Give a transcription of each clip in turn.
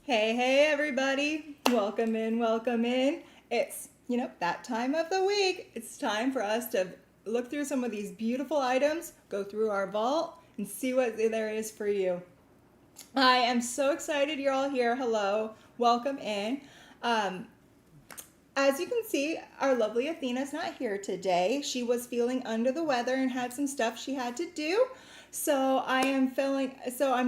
Hey, everybody. Welcome in, welcome in. It's, that time of the week. It's time for us to look through some of these beautiful items, go through our vault, and see what there is for you. I am so excited you're all here. Hello. Welcome in. Um, as you can see, our lovely Athena's not here today. She was feeling under the weather and had some stuff she had to do. So I'm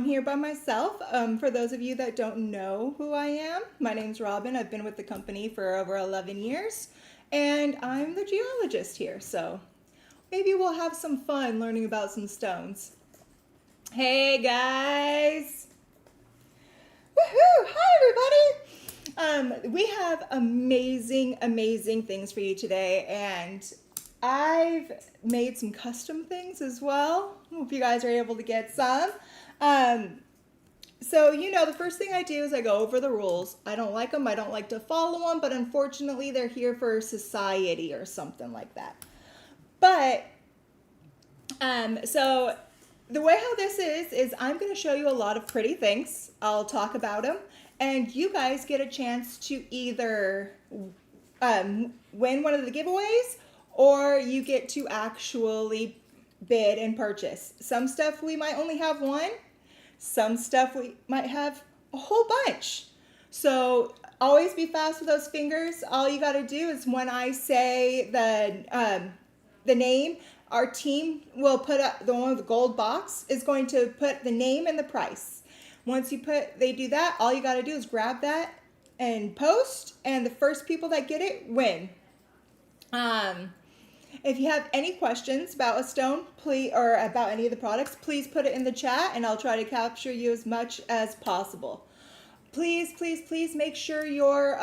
here by myself. For those of you that don't know who I am, my name's Robin. I've been with the company for over 11 years, and I'm the geologist here. So maybe we'll have some fun learning about some stones. Hey guys! Woohoo! Hi everybody! We have amazing things for you today, and I've made some custom things as well. Hope you guys are able to get some. The first thing I do is I go over the rules. I don't like them. I don't like to follow them, but unfortunately, they're here for society or something like that. But so the way how this is I'm going to show you a lot of pretty things. I'll talk about them, and you guys get a chance to either win one of the giveaways, or you get to actually bid and purchase. Some stuff we might only have one. Some stuff we might have a whole bunch. So always be fast with those fingers. All you got to do is when I say the name, our team will put up the one with the gold box is going to put the name and the price. Once they do that, all you got to do is grab that and post, and the first people that get it win. If you have any questions about a stone, please, or about any of the products, please put it in the chat, and I'll try to capture you as much as possible. Please make sure your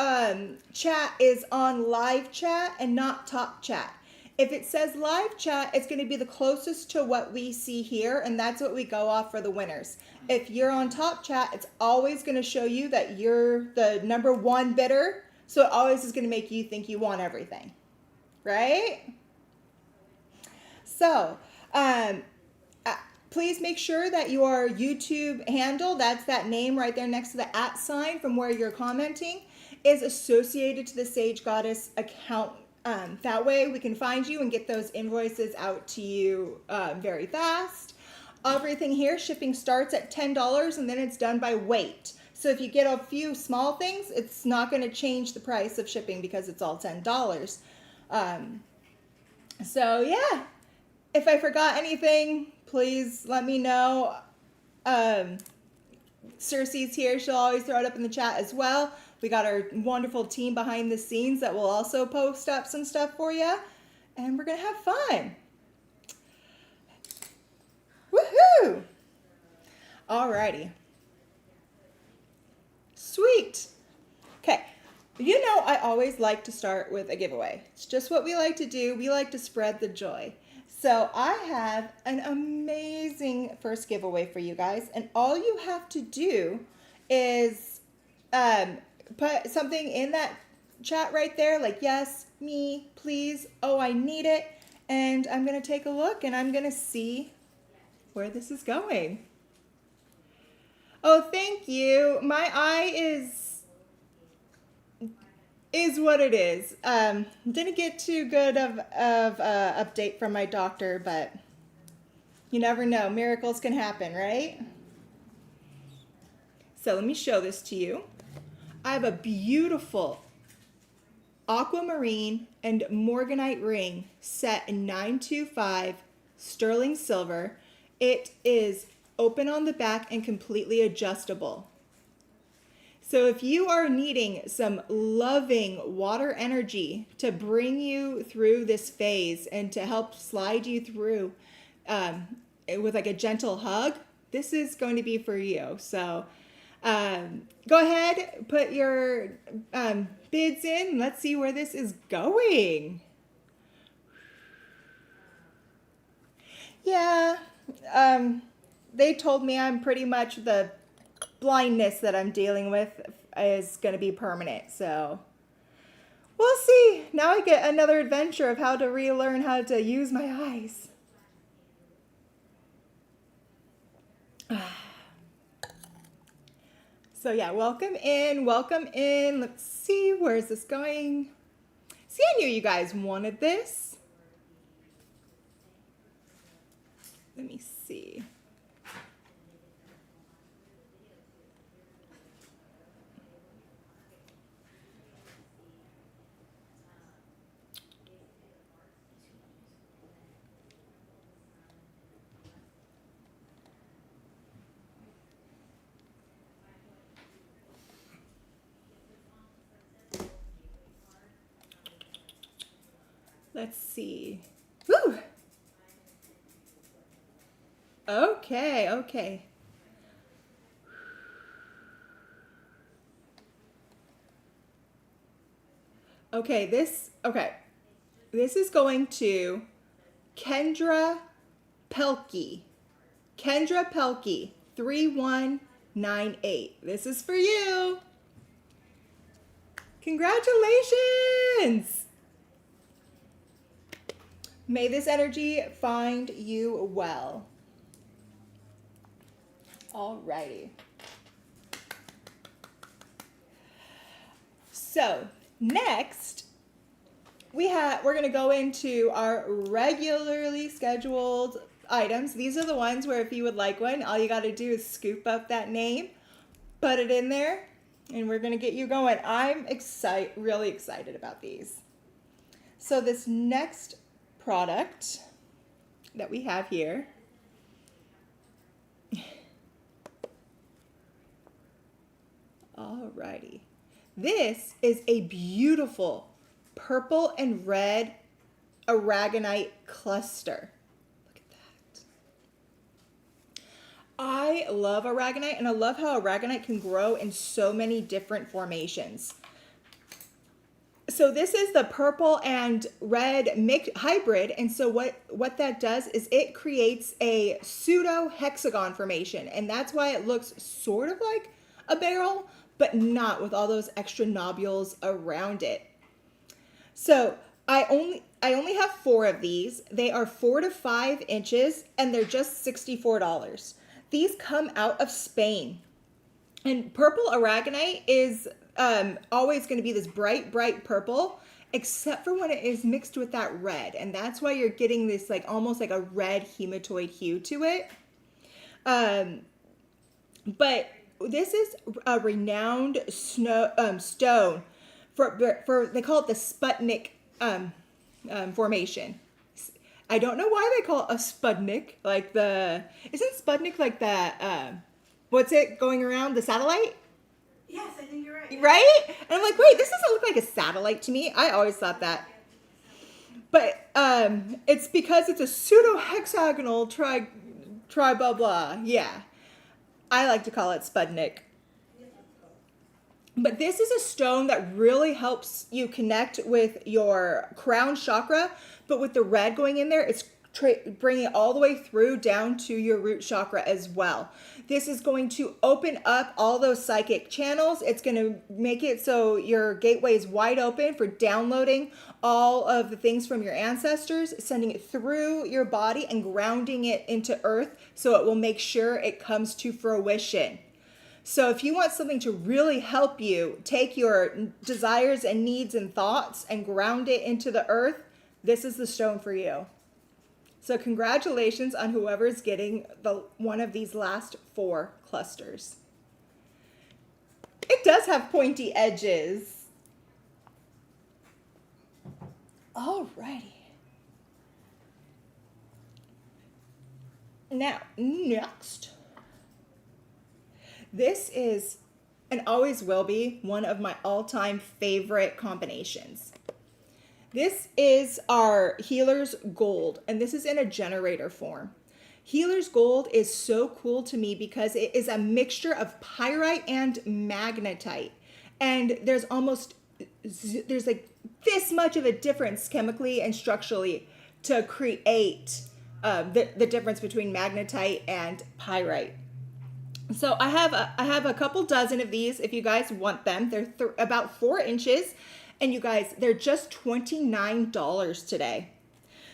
chat is on live chat and not top chat. If it says live chat, it's going to be the closest to what we see here, and that's what we go off for the winners. If you're on top chat, it's always going to show you that you're the number one bidder, so it always is going to make you think you want everything, right? So, please make sure that your YouTube handle, that's that name right there next to the @ sign from where you're commenting, is associated to the Sage Goddess account. That way we can find you and get those invoices out to you very fast. Everything here, shipping starts at $10, and then it's done by weight. So if you get a few small things, it's not going to change the price of shipping because it's all $10. So yeah. If I forgot anything, please let me know. Circe's here. She'll always throw it up in the chat as well. We got our wonderful team behind the scenes that will also post up some stuff for you. And we're going to have fun. Woohoo! Alrighty. Sweet. Okay. I always like to start with a giveaway. It's just what we like to do. We like to spread the joy. So I have an amazing first giveaway for you guys, and all you have to do is put something in that chat right there, like yes, me, please, oh, I need it, and I'm going to take a look, and I'm going to see where this is going. Oh, thank you. My eye is what it is. Didn't get too good of update from my doctor, but you never know. Miracles can happen, right? So let me show this to you. I have a beautiful aquamarine and morganite ring set in 925 sterling silver. It is open on the back and completely adjustable. So if you are needing some loving water energy to bring you through this phase and to help slide you through with like a gentle hug, this is going to be for you. So go ahead, put your bids in. Let's see where this is going. Yeah, they told me I'm pretty much the blindness that I'm dealing with is going to be permanent. So we'll see. Now I get another adventure of how to relearn how to use my eyes. So yeah, welcome in, welcome in. Let's see, where is this going? See, I knew you guys wanted this. Let me see. Let's see. Woo! Okay, okay. Okay, this is going to Kendra Pelkey. Kendra Pelkey, 3198. This is for you. Congratulations! May this energy find you well. Alrighty. So next, we're going to go into our regularly scheduled items. These are the ones where if you would like one, all you got to do is scoop up that name, put it in there, and we're going to get you going. I'm really excited about these. So this next product that we have here alrighty. This is a beautiful purple and red aragonite cluster. Look at that. I love aragonite, and I love how aragonite can grow in so many different formations. So this is the purple and red hybrid, and so what that does is it creates a pseudo hexagon formation, and that's why it looks sort of like a barrel, but not with all those extra nodules around it. So I only have 4 of these. They are 4 to 5 inches, and they're just $64. These come out of Spain, and purple aragonite is always going to be this bright purple, except for when it is mixed with that red, and that's why you're getting this like almost like a red hematoid hue to it. But this is a renowned stone for they call it the Sputnik formation. I don't know why they call it a Sputnik. Isn't Sputnik like the what's it going around, the satellite? Yes, I think you're right. Yeah. Right? And I'm like, wait, this doesn't look like a satellite to me. I always thought that. But it's because it's a pseudo-hexagonal tri blah blah. Yeah. I like to call it Sputnik. But this is a stone that really helps you connect with your crown chakra. But with the red going in there, it's bringing it all the way through down to your root chakra as well. This is going to open up all those psychic channels. It's going to make it so your gateway is wide open for downloading all of the things from your ancestors, sending it through your body and grounding it into earth so it will make sure it comes to fruition. So if you want something to really help you take your desires and needs and thoughts and ground it into the earth, this is the stone for you. So congratulations on whoever's getting one of these last 4 clusters. It does have pointy edges. Alrighty. Now, next. This is, and always will be, one of my all-time favorite combinations. This is our Healer's Gold, and this is in a generator form. Healer's Gold is so cool to me because it is a mixture of pyrite and magnetite. And there's like this much of a difference chemically and structurally to create the difference between magnetite and pyrite. So I have a couple dozen of these if you guys want them. They're about 4 inches. And you guys, they're just $29 today.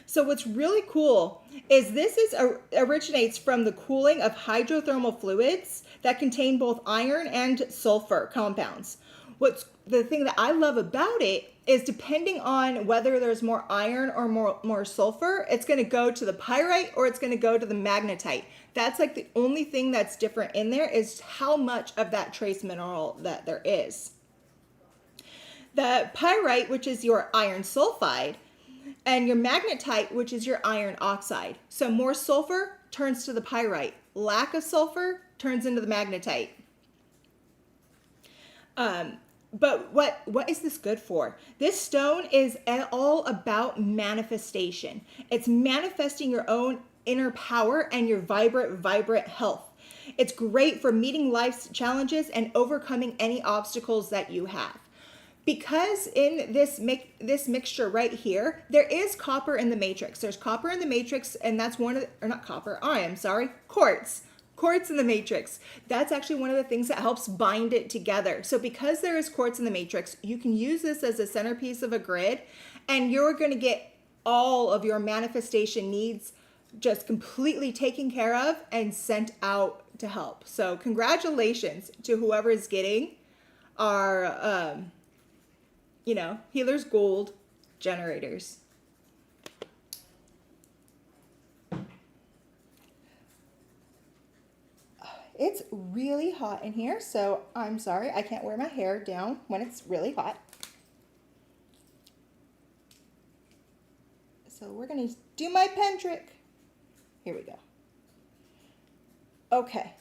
So what's really cool is this originates from the cooling of hydrothermal fluids that contain both iron and sulfur compounds. What's the thing that I love about it is depending on whether there's more iron or more sulfur, it's going to go to the pyrite or it's going to go to the magnetite. That's like the only thing that's different in there is how much of that trace mineral that there is. The pyrite, which is your iron sulfide, and your magnetite, which is your iron oxide. So more sulfur turns to the pyrite. Lack of sulfur turns into the magnetite. But what is this good for? This stone is all about manifestation. It's manifesting your own inner power and your vibrant health. It's great for meeting life's challenges and overcoming any obstacles that you have. Because in this mixture right here, there is copper in the matrix. There's copper in the matrix, and that's one of the, or not copper, quartz. Quartz in the matrix. That's actually one of the things that helps bind it together. So because there is quartz in the matrix, you can use this as a centerpiece of a grid, and you're going to get all of your manifestation needs just completely taken care of and sent out to help. So congratulations to whoever is getting our, Healer's Gold generators. It's really hot in here, so I'm sorry I can't wear my hair down when it's really hot. So we're going to do my pen trick. Here we go. Okay,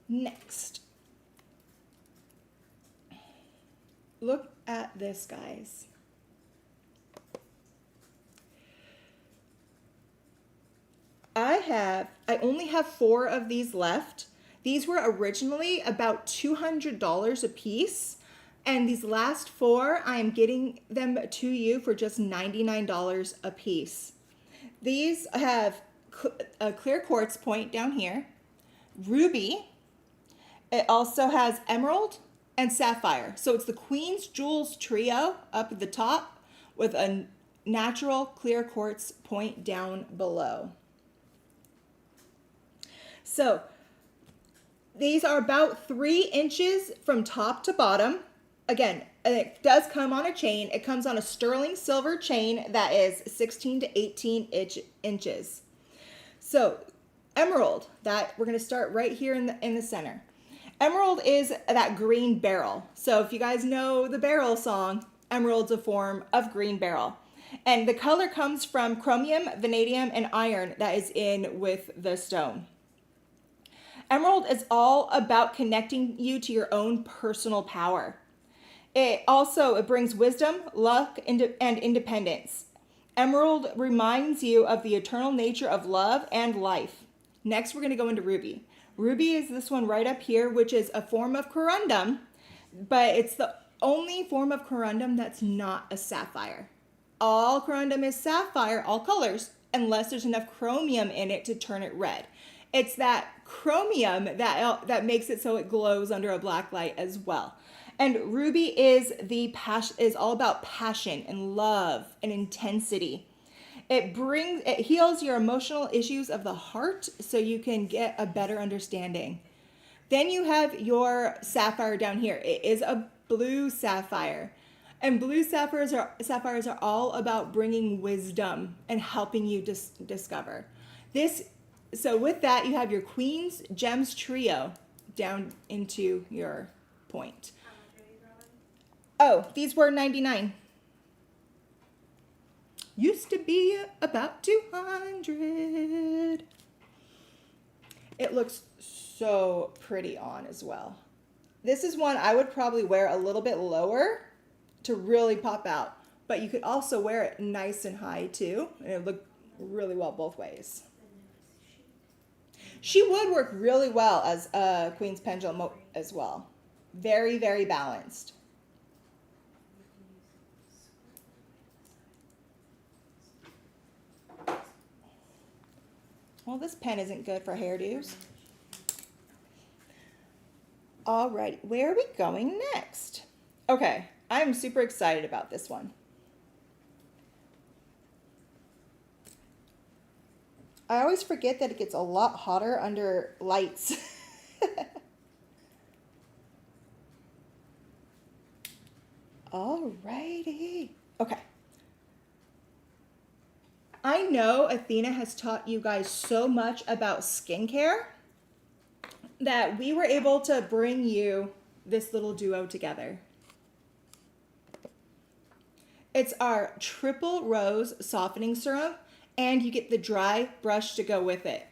next. Look at this, guys. I only have 4 of these left. These were originally about $200 a piece, and these last 4, I am getting them to you for just $99 a piece. These have a clear quartz point down here, ruby. It also has emerald and sapphire. So it's the Queen's Jewels trio up at the top with a natural clear quartz point down below. So these are about 3 inches from top to bottom. Again, it does come on a chain. It comes on a sterling silver chain that is 16 to 18 inches. So emerald, that we're going to start right here in the center. Emerald is that green beryl. So if you guys know the beryl song, emerald's a form of green beryl. And the color comes from chromium, vanadium, and iron that is in with the stone. Emerald is all about connecting you to your own personal power. It brings wisdom, luck, and independence. Emerald reminds you of the eternal nature of love and life. Next, we're going to go into ruby. Ruby is this one right up here, which is a form of corundum, but it's the only form of corundum that's not a sapphire. All corundum is sapphire, all colors, unless there's enough chromium in it to turn it red. It's that chromium that makes it so it glows under a black light as well. And ruby is all about passion and love and intensity. It heals your emotional issues of the heart so you can get a better understanding. Then you have your sapphire down here. It is a blue sapphire. And blue sapphires are all about bringing wisdom and helping you discover. So with that, you have your Queen's Gems trio down into your point. Oh, these were $99. Used to be about $200. It looks so pretty on as well. This is one I would probably wear a little bit lower to really pop out, but you could also wear it nice and high too, and it would look really well both ways. She would work really well as a Queen's pendulum as well. Very, very balanced. Well, this pen isn't good for hairdos. All right, where are we going next? Okay, I'm super excited about this one. I always forget that it gets a lot hotter under lights. Alrighty. Okay. I know Athena has taught you guys so much about skincare that we were able to bring you this little duo together. It's our triple rose softening serum, and you get the dry brush to go with it.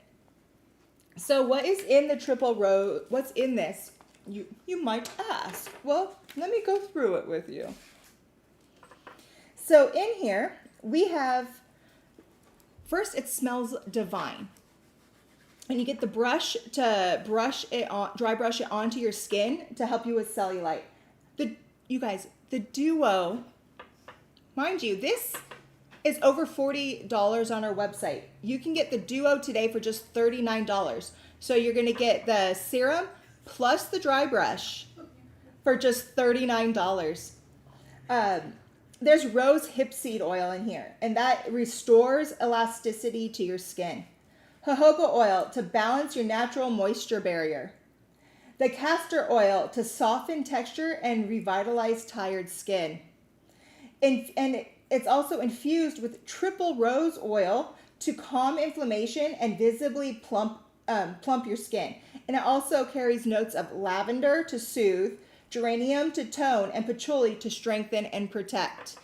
So what is in the triple rose? What's in this? You might ask. Well, let me go through it with you. So in here, we have, first it smells divine. And you get the brush to brush it on, dry brush it onto your skin to help you with cellulite. You guys, the duo, mind you, this is over $40 on our website. You can get the duo today for just $39. So you're gonna get the serum plus the dry brush for just $39. There's rose hip seed oil in here, and that restores elasticity to your skin. Jojoba oil to balance your natural moisture barrier. The castor oil to soften texture and revitalize tired skin. And it's also infused with triple rose oil to calm inflammation and visibly plump your skin. And it also carries notes of lavender to soothe, geranium to tone, and patchouli to strengthen and protect.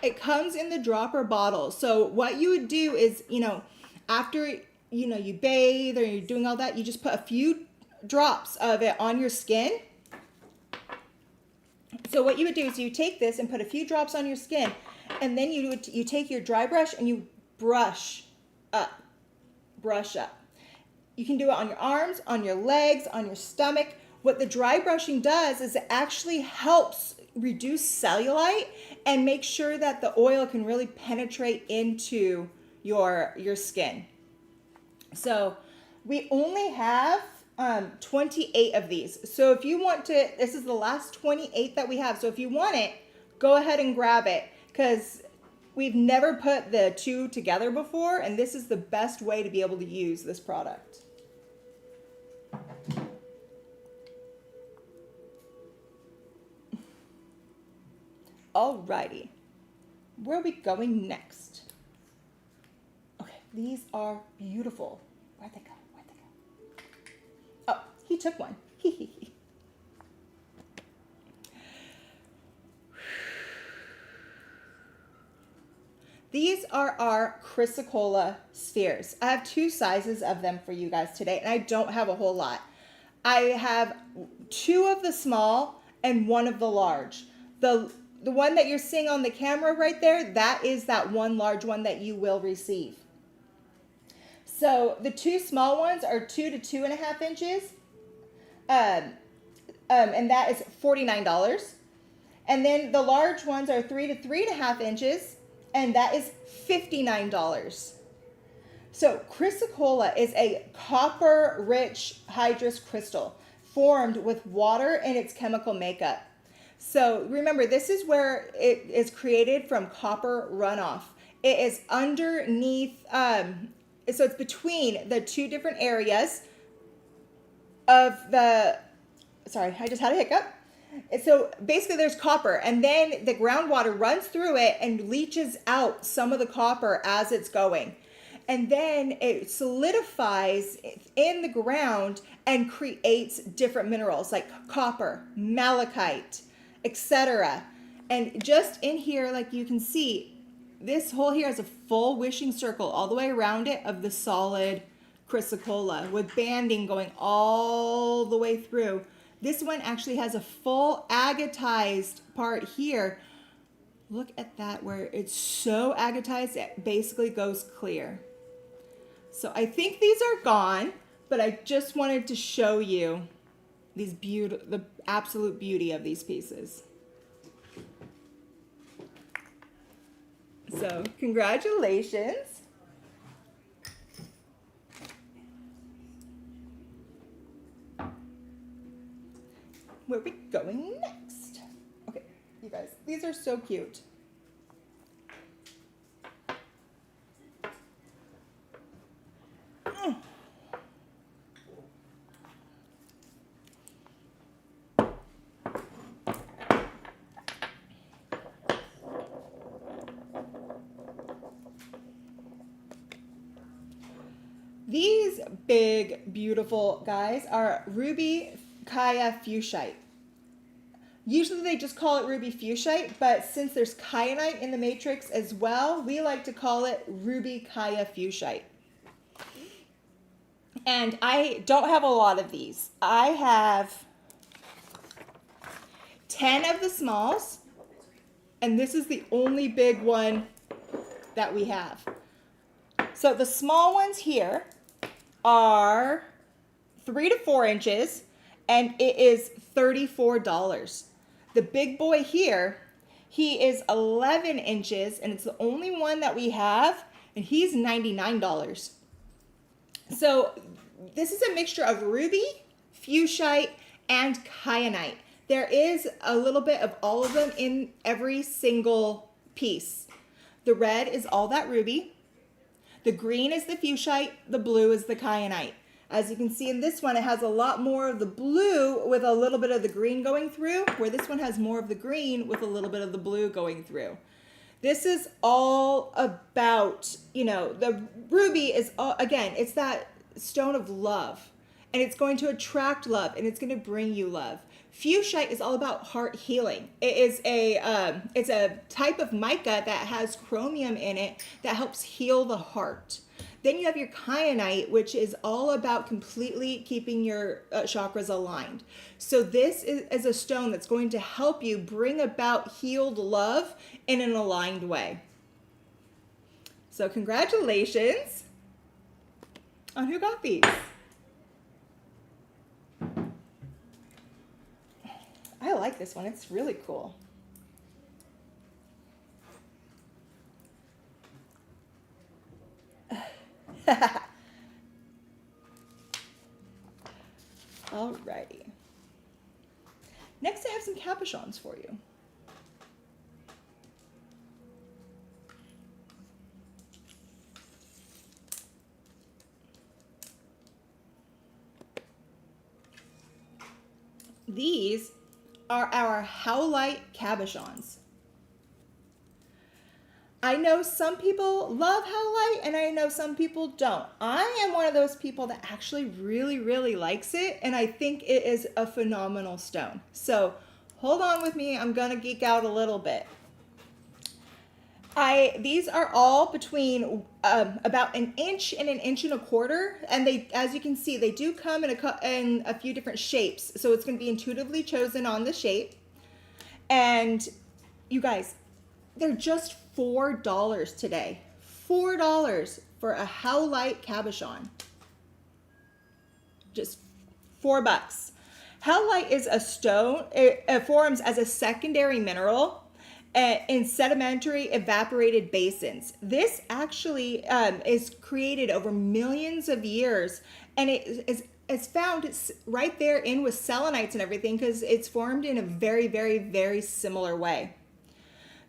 It comes in the dropper bottle. So what you would do is, after you bathe or you're doing all that, you just put a few drops of it on your skin. So what you would do is you take this and put a few drops on your skin, and then you take your dry brush and you brush up. You can do it on your arms, on your legs, on your stomach. What the dry brushing does is it actually helps reduce cellulite and make sure that the oil can really penetrate into your skin. So we only have 28 of these. So if you want to, this is the last 28 that we have. So if you want it, go ahead and grab it, because we've never put the two together before, and this is the best way to be able to use this product. Alrighty, where are we going next? Okay, these are beautiful. Where'd they go? Oh, he took one. These are our chrysocolla spheres. I have two sizes of them for you guys today, and I don't have a whole lot. I have two of the small and one of the large. The one that you're seeing on the camera right there, that is that one large one that you will receive. So the two small ones are 2 to 2.5 inches, and that is $49. And then the large ones are 3 to 3.5 inches, and that is $59. So chrysocolla is a copper-rich hydrous crystal formed with water and its chemical makeup. So remember, this is where it is created from copper runoff. It is underneath, so it's between the two different areas of the, sorry, I just had a hiccup. So basically there's copper, and then the groundwater runs through it and leaches out some of the copper as it's going. And then it solidifies in the ground and creates different minerals like copper, malachite, etc. And just in here, like you can see, this hole here has a full wishing circle all the way around it of the solid chrysocolla with banding going all the way through. This one actually has a full agatized part here. Look at that, where it's so agatized it basically goes clear. So I think these are gone, but I just wanted to show you these the absolute beauty of these pieces. So congratulations. Where are we going next? Okay, you guys, these are so cute. big, beautiful guys are ruby kaya fuchsite. Usually they just call it ruby fuchsite, but since there's kyanite in the matrix as well, we like to call it ruby kaya fuchsite. And I don't have a lot of these. I have 10 of the smalls, and this is the only big one that we have. So the small ones here are 3 to 4 inches, and it is $34. The big boy here, he is 11 inches, and it's the only one that we have, and he's $99. So this is a mixture of ruby, fuchsite, and kyanite. There is a little bit of all of them in every single piece. The red is all that ruby. The green is the fuchsite. The blue is the kyanite. As you can see in this one, it has a lot more of the blue with a little bit of the green going through, where this one has more of the green with a little bit of the blue going through. This is all about, the ruby is, again, it's that stone of love, and it's going to attract love, and it's going to bring you love. Fuchsite is all about heart healing. It is it's a type of mica that has chromium in it that helps heal the heart. Then you have your kyanite, which is all about completely keeping your chakras aligned. So this is a stone that's going to help you bring about healed love in an aligned way. So congratulations on who got these. I like this one. It's really cool. Alrighty. Next, I have some capuchons for you. These are our howlite cabochons. I know some people love howlite, and I know some people don't. I am one of those people that actually really, really likes it, and I think it is a phenomenal stone. So hold on with me. I'm going to geek out a little bit. These are all between about an inch and an inch and a quarter, and they, as you can see, they do come in a few different shapes. So it's going to be intuitively chosen on the shape. And you guys, they're just $4 today. $4 for a howlite cabochon. Just $4. Howlite is a stone. It forms as a secondary mineral in sedimentary evaporated basins. This actually is created over millions of years, and it's found, it's right there in with selenites and everything, because it's formed in a very, very, very similar way.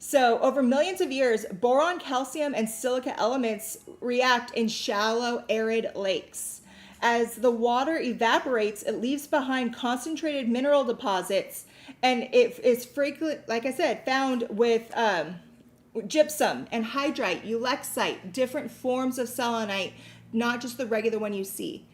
So over millions of years, boron, calcium, and silica elements react in shallow, arid lakes. As the water evaporates, it leaves behind concentrated mineral deposits, and it is frequently, like I said, found with gypsum, anhydrite, ulexite, different forms of selenite, not just the regular one you see.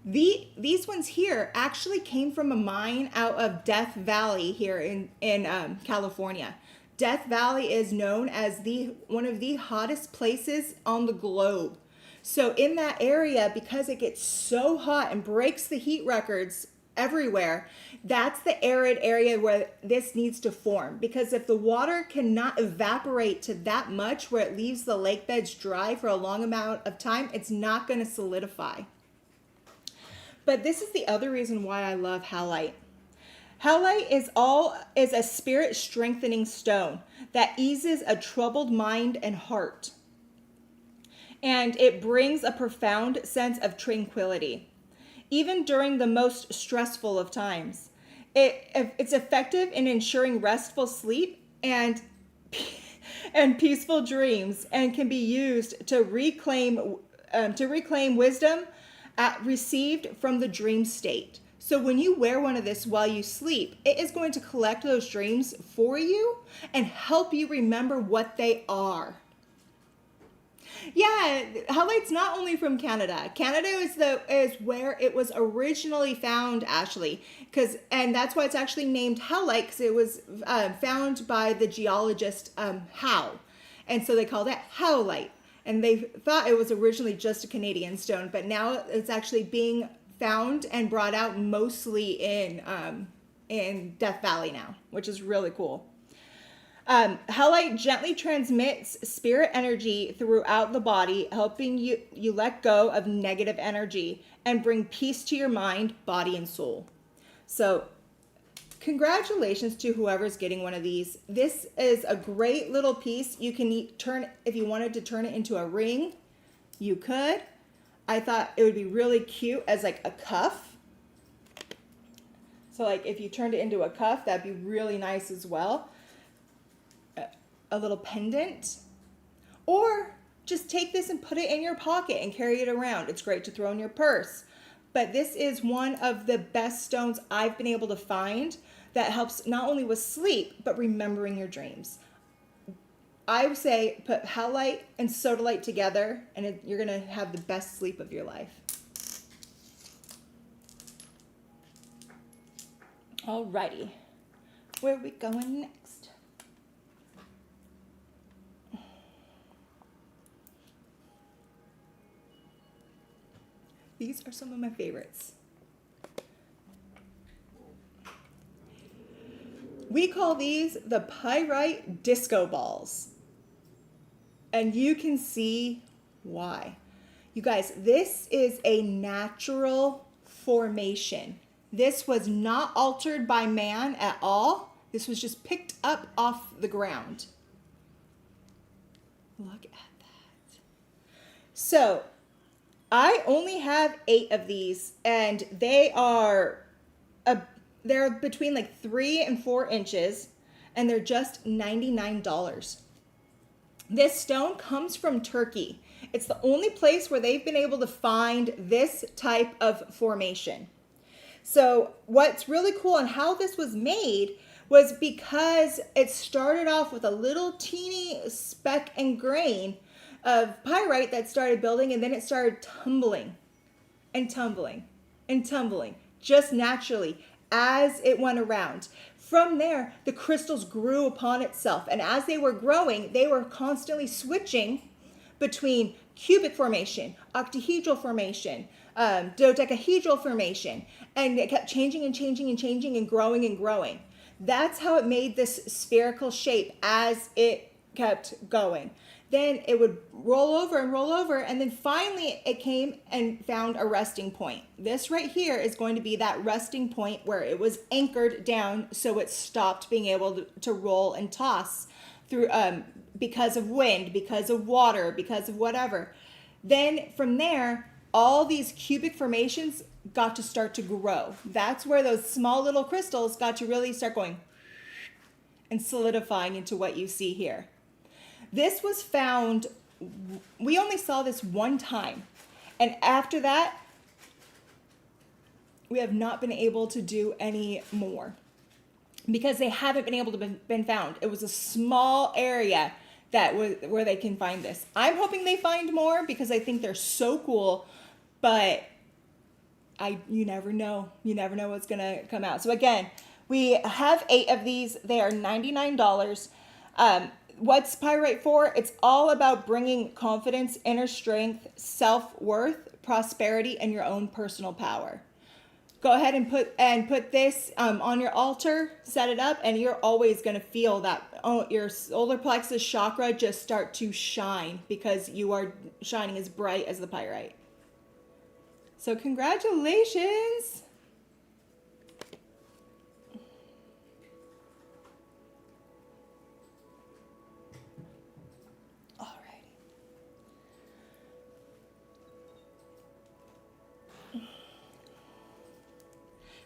These ones here actually came from a mine out of Death Valley here in California. Death Valley is known as one of the hottest places on the globe. So in that area, because it gets so hot and breaks the heat records everywhere, that's the arid area where this needs to form. Because if the water cannot evaporate to that much where it leaves the lake beds dry for a long amount of time, it's not going to solidify. But this is the other reason why I love howlite. Howlite is a spirit strengthening stone that eases a troubled mind and heart. And it brings a profound sense of tranquility, even during the most stressful of times. It's effective in ensuring restful sleep and peaceful dreams, and can be used to reclaim wisdom received from the dream state. So when you wear one of this while you sleep, it is going to collect those dreams for you and help you remember what they are. Yeah, halite's not only from Canada. Canada is where it was originally found, Ashley, and that's why it's actually named halite, because it was found by the geologist Howe, and so they called it howlite. And they thought it was originally just a Canadian stone, but now it's actually being found and brought out mostly in Death Valley now, which is really cool. Halite gently transmits spirit energy throughout the body, helping you let go of negative energy and bring peace to your mind, body, and soul. So congratulations to whoever's getting one of these. This is a great little piece. You can turn, if you wanted to turn it into a ring, you could. I thought it would be really cute as like a cuff. So like if you turned it into a cuff, that'd be really nice as well. A little pendant, or just take this and put it in your pocket and carry it around. It's great to throw in your purse. But this is one of the best stones I've been able to find that helps not only with sleep, but remembering your dreams. I would say put halite and sodalite together, and you're gonna have the best sleep of your life. Alrighty, where are we going next? These are some of my favorites. We call these the pyrite disco balls. And you can see why. You guys, this is a natural formation. This was not altered by man at all. This was just picked up off the ground. Look at that. So, I only have 8 of these, and they're between like 3 and 4 inches, and they're just $99. This stone comes from Turkey. It's the only place where they've been able to find this type of formation. So what's really cool and how this was made was because it started off with a little teeny speck and grain of pyrite that started building, and then it started tumbling and tumbling and tumbling just naturally as it went around. From there, the crystals grew upon itself, and as they were growing, they were constantly switching between cubic formation, octahedral formation, dodecahedral formation, and it kept changing and changing and changing and growing and growing. That's how it made this spherical shape as it kept going. Then it would roll over, and then finally it came and found a resting point. This right here is going to be that resting point where it was anchored down, so it stopped being able to roll and toss through because of wind, because of water, because of whatever. Then from there, all these cubic formations got to start to grow. That's where those small little crystals got to really start going and solidifying into what you see here. This was found, we only saw this one time. And after that, we have not been able to do any more because they haven't been able to been found. It was a small area that was where they can find this. I'm hoping they find more because I think they're so cool, but you never know. You never know what's gonna come out. So again, we have 8 of these. They are $99. What's pyrite for? It's all about bringing confidence, inner strength, self-worth, prosperity, and your own personal power. Go ahead and put this on your altar, set it up, and you're always going to feel that your solar plexus chakra just start to shine because you are shining as bright as the pyrite. So congratulations!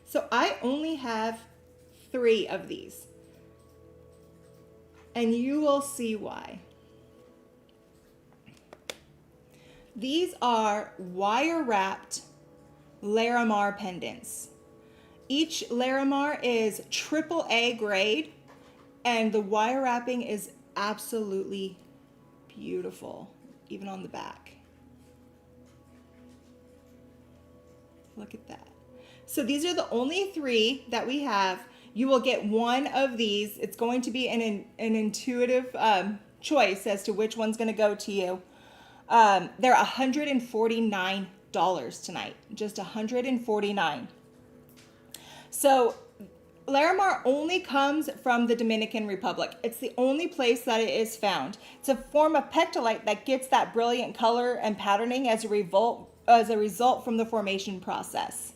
So I only have 3 of these, and you will see why. These are wire-wrapped Larimar pendants. Each Larimar is AAA grade, and the wire wrapping is absolutely beautiful. even on the back. Look at that. So these are the only 3 that we have. You will get one of these. It's going to be an intuitive choice as to which one's going to go to you. They're $149 tonight. Just $149. So Larimar only comes from the Dominican Republic. It's the only place that it is found. It's a form of pectolite that gets that brilliant color and patterning as a result from the formation process.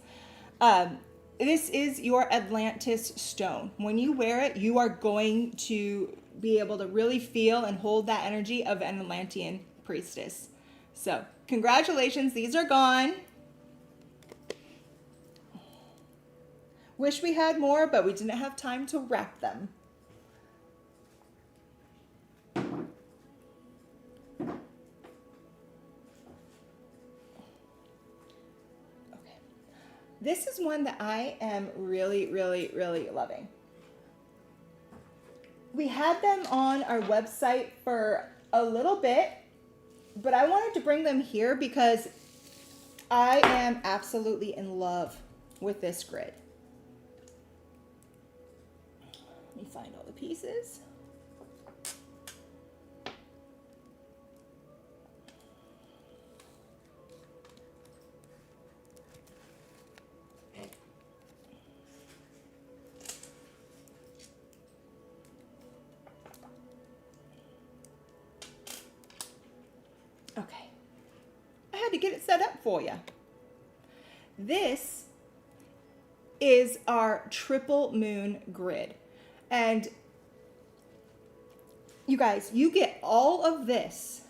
This is your Atlantis stone. When you wear it, you are going to be able to really feel and hold that energy of an Atlantean priestess. So, congratulations, these are gone. Wish we had more, but we didn't have time to wrap them. This is one that I am really, really, really loving. We had them on our website for a little bit, but I wanted to bring them here because I am absolutely in love with this grid. Let me find all the pieces. Okay, I had to get it set up for you. This is our triple moon grid. And you guys, you get all of this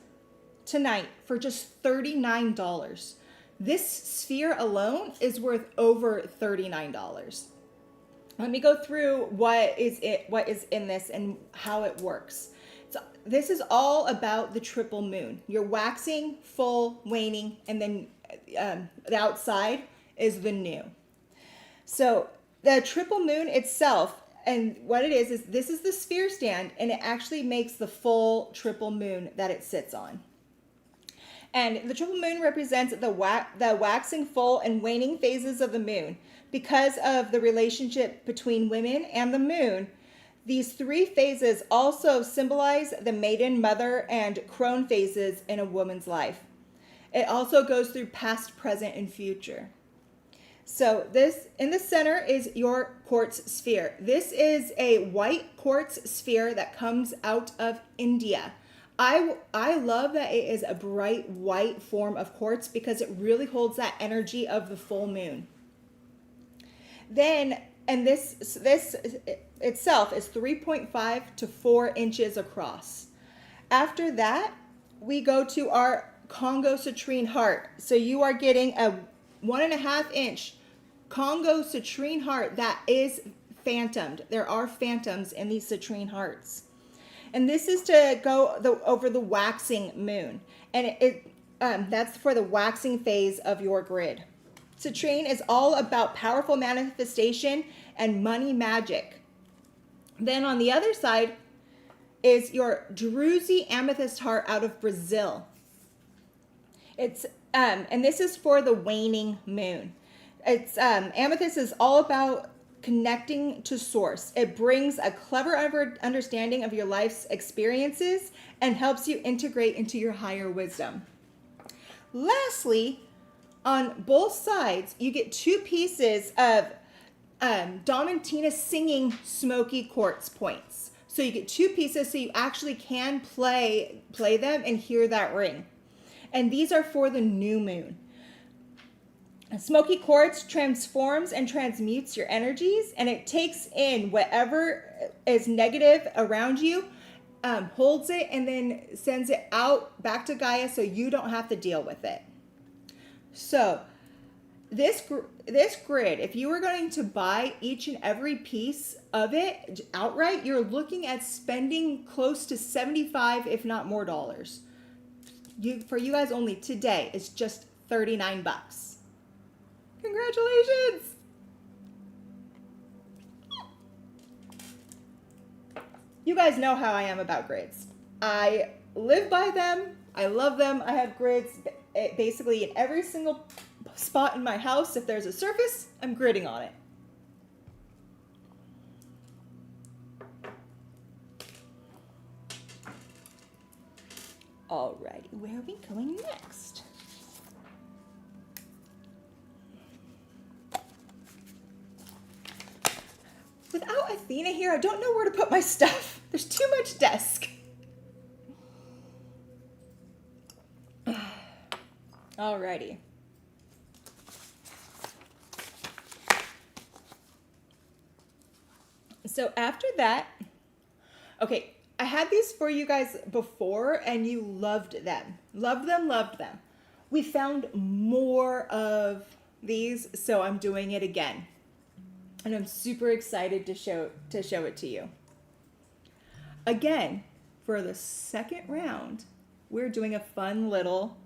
tonight for just $39. This sphere alone is worth over $39. Let me go through what is in this and how it works. So this is all about the triple moon. You're waxing, full, waning, and then the outside is the new. So the triple moon itself, and what it is this is the sphere stand, and it actually makes the full triple moon that it sits on. And the triple moon represents the waxing, full, and waning phases of the moon. Because of the relationship between women and the moon, these 3 phases also symbolize the maiden, mother, and crone phases in a woman's life. It also goes through past, present, and future. So this, in the center, is your quartz sphere. This is a white quartz sphere that comes out of India. I love that it is a bright white form of quartz because it really holds that energy of the full moon. Then, and this itself is 3.5 to 4 inches across. After that, we go to our Congo citrine heart. So you are getting a 1.5 inch Congo citrine heart that is phantomed. There are phantoms in these citrine hearts. And this is to go over the waxing moon. And that's for the waxing phase of your grid. Citrine is all about powerful manifestation and money magic. Then on the other side is your Druzy amethyst heart out of Brazil. It's and this is for the waning moon. It's amethyst is all about connecting to source. It brings a clever understanding of your life's experiences and helps you integrate into your higher wisdom. Lastly, on both sides, you get 2 pieces of Domantina singing smoky quartz points. So you get 2 pieces so you actually can play them and hear that ring. And these are for the new moon. Smoky quartz transforms and transmutes your energies, and it takes in whatever is negative around you, holds it, and then sends it out back to Gaia so you don't have to deal with it. So this grid, if you were going to buy each and every piece of it outright, you're looking at spending close to $75, if not more dollars. For you guys only today, it's just $39. Congratulations! You guys know how I am about grids. I live by them. I love them. I have grids basically in every single spot in my house. If there's a surface, I'm gridding on it. Alrighty, where are we going next? Without Athena here, I don't know where to put my stuff. There's too much desk. Alrighty. So after that, okay, I had these for you guys before and you loved them. Loved them, loved them. We found more of these, so I'm doing it again. And I'm super excited to show it to you. Again, for the second round, we're doing a fun little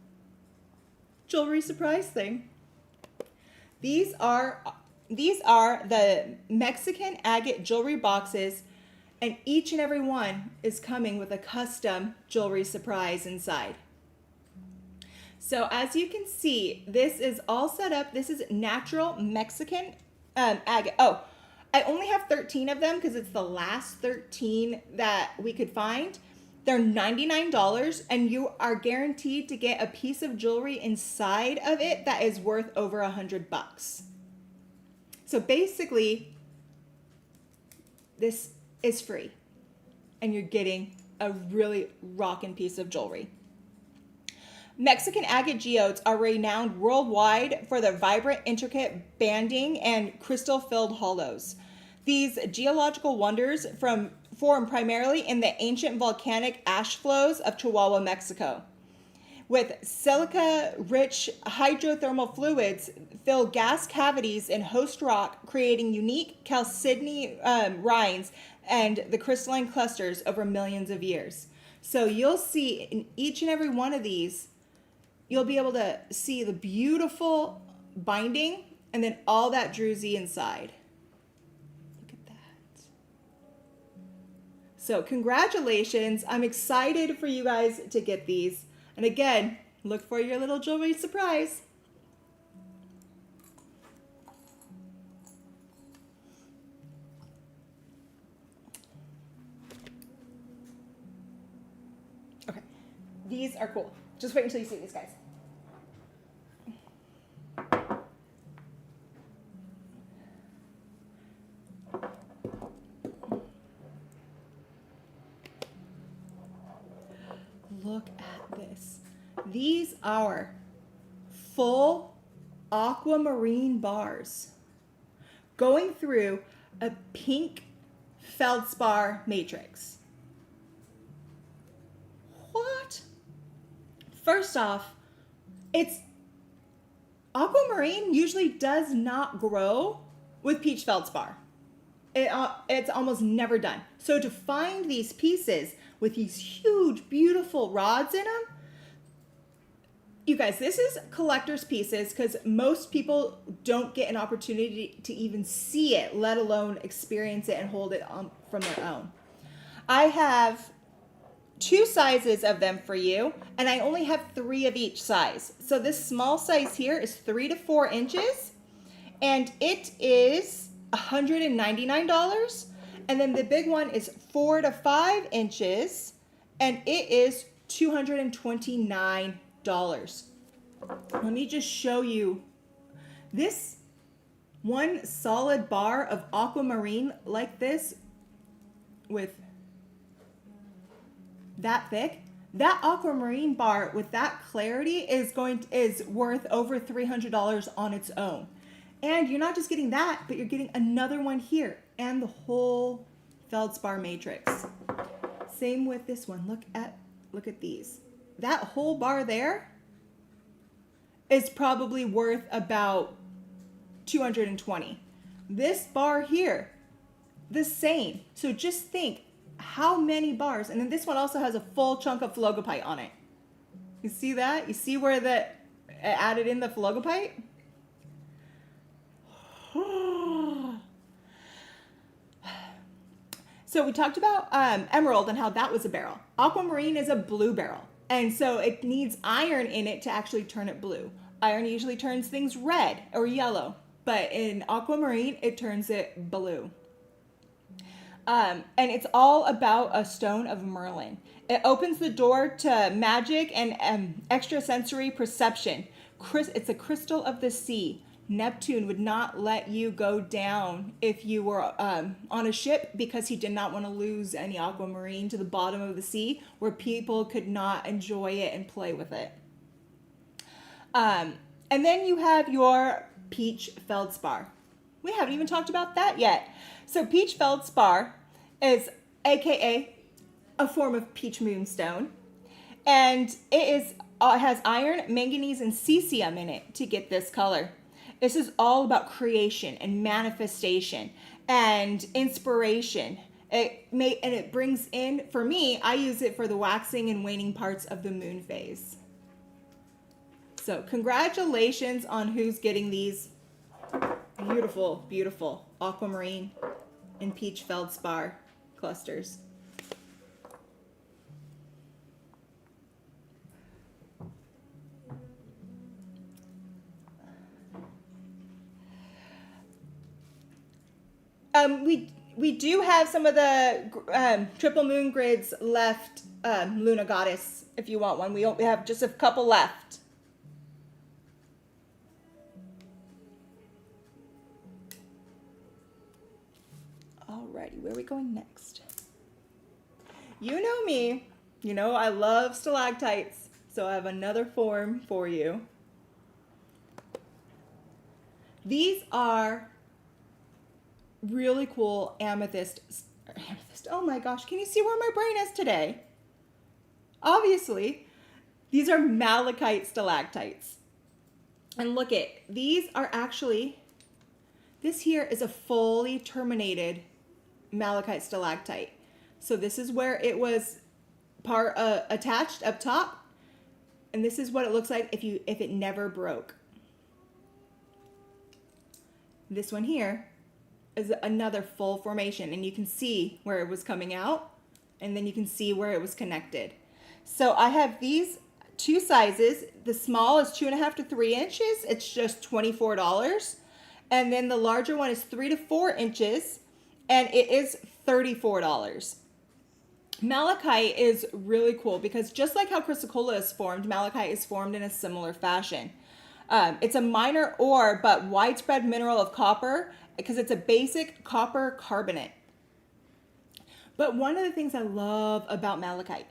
jewelry surprise thing. These are the Mexican agate jewelry boxes, and each and every one is coming with a custom jewelry surprise inside. So as you can see, this is all set up. This is natural Mexican agate. Oh, I only have 13 of them because it's the last 13 that we could find. They're $99 and you are guaranteed to get a piece of jewelry inside of it that is worth over $100. So basically, this is free and you're getting a really rockin' piece of jewelry. Mexican agate geodes are renowned worldwide for their vibrant, intricate banding and crystal-filled hollows. These geological wonders form primarily in the ancient volcanic ash flows of Chihuahua, Mexico. With silica-rich hydrothermal fluids fill gas cavities in host rock, creating unique calcedony rinds and the crystalline clusters over millions of years. So you'll see in each and every one of these, you'll be able to see the beautiful binding and then all that druzy inside. Look at that. So congratulations. I'm excited for you guys to get these. And again, look for your little jewelry surprise. Okay, these are cool. Just wait until you see these guys. Look at this. These are full aquamarine bars going through a pink feldspar matrix. What? First off, aquamarine usually does not grow with peach feldspar. It's almost never done. So to find these pieces with these huge, beautiful rods in them, you guys, this is collector's pieces because most people don't get an opportunity to even see it, let alone experience it and hold it from their own. I have 2 sizes of them for you, and I only have 3 of each size. So this small size here is 3 to 4 inches, and it is $199. And then the big one is 4 to 5 inches, and it is $229. Let me just show you this one solid bar of aquamarine like this with that thick. That aquamarine bar with that clarity is worth over $300 on its own. And you're not just getting that, but you're getting another one here and the whole feldspar matrix. Same with this one. Look at these. That whole bar there is probably worth about $220. This bar here, the same. So just think how many bars, and then this one also has a full chunk of phlogopite on it. You see that? You see where it added in the phlogopite? So we talked about emerald and how that was a beryl. Aquamarine is a blue beryl. And so it needs iron in it to actually turn it blue. Iron usually turns things red or yellow, but in aquamarine, it turns it blue. And it's all about a stone of Merlin. It opens the door to magic and extrasensory perception. It's a crystal of the sea. Neptune would not let you go down if you were on a ship because he did not want to lose any aquamarine to the bottom of the sea where people could not enjoy it and play with it. And then you have your peach feldspar. We haven't even talked about that yet. So peach feldspar is aka a form of peach moonstone, and it has iron, manganese, and cesium in it to get this color. This is all about creation and manifestation and inspiration. It brings in, for me, I use it for the waxing and waning parts of the moon phase. So congratulations on who's getting these beautiful, beautiful aquamarine and peach feldspar clusters. We do have some of the triple moon grids left, Luna Goddess, if you want one. We have just a couple left. Alrighty, where are we going next? You know me. You know I love stalactites, so I have another form for you. These are really cool amethyst. Oh my gosh, can you see where my brain is today? Obviously, these are malachite stalactites. And look at, these are actually, this here is a fully terminated malachite stalactite. So this is where it was attached up top, and this is what it looks like if it never broke. This one here is another full formation, and you can see where it was coming out, and then you can see where it was connected. So I have these two sizes. The small is 2.5 to 3 inches. It's just $24. And then the larger one is 3 to 4 inches, and it is $34. Malachite is really cool because just like how chrysocolla is formed, malachite is formed in a similar fashion. It's a minor ore but widespread mineral of copper because it's a basic copper carbonate. But one of the things I love about malachite,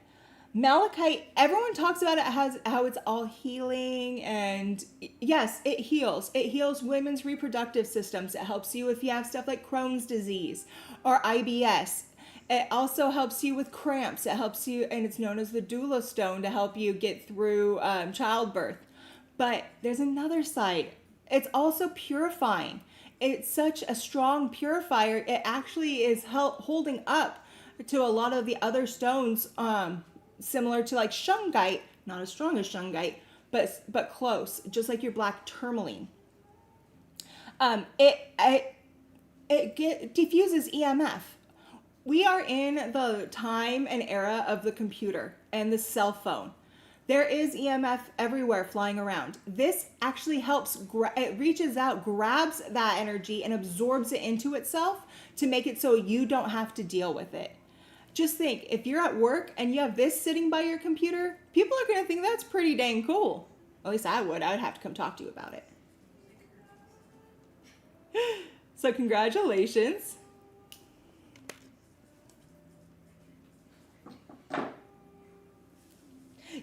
everyone talks about it as how it's all healing, and yes, it heals. It heals women's reproductive systems. It helps you if you have stuff like Crohn's disease or IBS. It also helps you with cramps. It helps you, and it's known as the doula stone, to help you get through childbirth. But there's another side. It's also purifying. It's such a strong purifier. It actually is holding up to a lot of the other stones, similar to like shungite, not as strong as shungite, but close, just like your black tourmaline. It diffuses EMF. We are in the time and era of the computer and the cell phone. There is EMF everywhere flying around. This actually helps, it reaches out, grabs that energy and absorbs it into itself to make it so you don't have to deal with it. Just think, if you're at work and you have this sitting by your computer, people are going to think that's pretty dang cool. At least I would. I would have to come talk to you about it. So congratulations.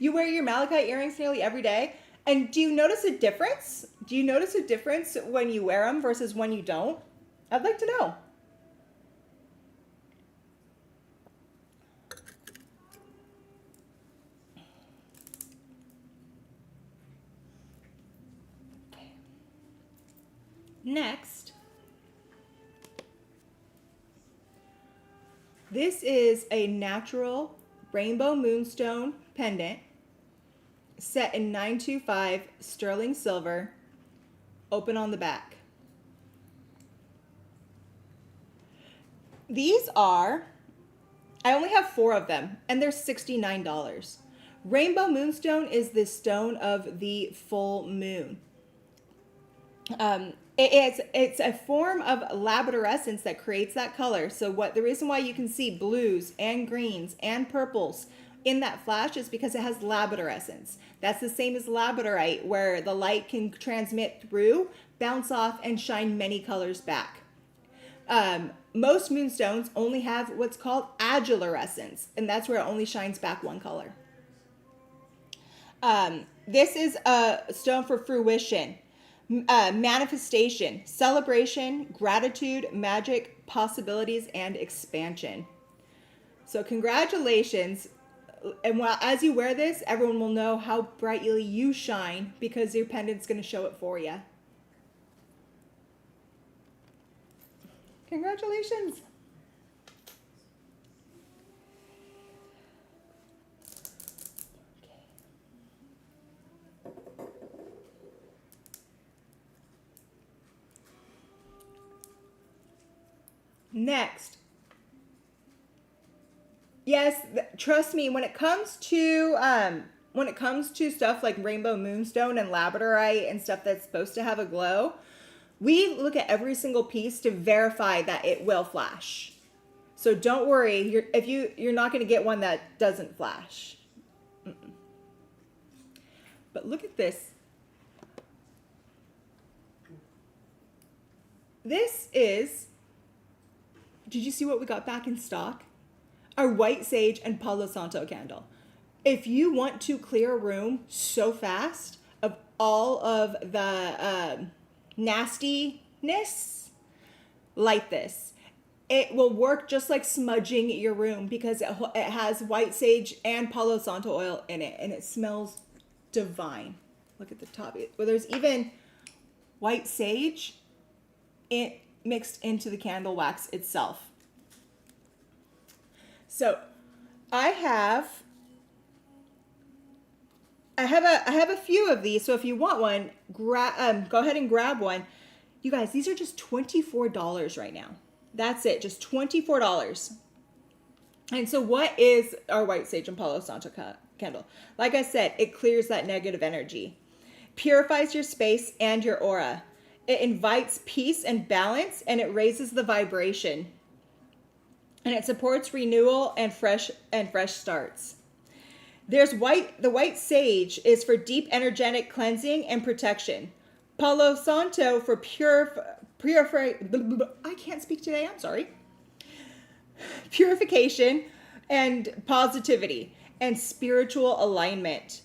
You wear your malachite earrings nearly every day. And do you notice a difference? Do you notice a difference when you wear them versus when you don't? I'd like to know. Okay. Next, this is a natural rainbow moonstone pendant set in 925 sterling silver, open on the back. These are, I only have 4 of them, and they're $69. Rainbow moonstone is the stone of the full moon. It's a form of labradorescence that creates that color. So the reason why you can see blues and greens and purples in that flash is because it has labradorescence. That's the same as labradorite, where the light can transmit through, bounce off, and shine many colors back. Most moonstones only have what's called agilarescence, and that's where it only shines back one color. This is a stone for fruition, manifestation, celebration, gratitude, magic, possibilities, and expansion. So congratulations. And as you wear this, everyone will know how brightly you shine because your pendant's going to show it for you. Congratulations. Next. Yes, trust me, when it comes to stuff like rainbow moonstone and labradorite and stuff that's supposed to have a glow, we look at every single piece to verify that it will flash. So don't worry, you're not going to get one that doesn't flash. Mm-mm. But look at this. This is, did you see what we got back in stock? Our white sage and Palo Santo candle. If you want to clear a room so fast of all of the nastiness, light this. It will work just like smudging your room because it has white sage and Palo Santo oil in it, and it smells divine. Look at the top. Well, there's even white sage mixed into the candle wax itself. So I have a few of these. So if you want one, go ahead and grab one. You guys, these are just $24 right now. That's it, just $24. And so what is our white sage and Palo Santo candle? Like I said, it clears that negative energy, purifies your space and your aura. It invites peace and balance, and it raises the vibration. And it supports renewal and fresh starts. The white sage is for deep energetic cleansing and protection. Palo Santo for I can't speak today, I'm sorry. Purification and positivity and spiritual alignment.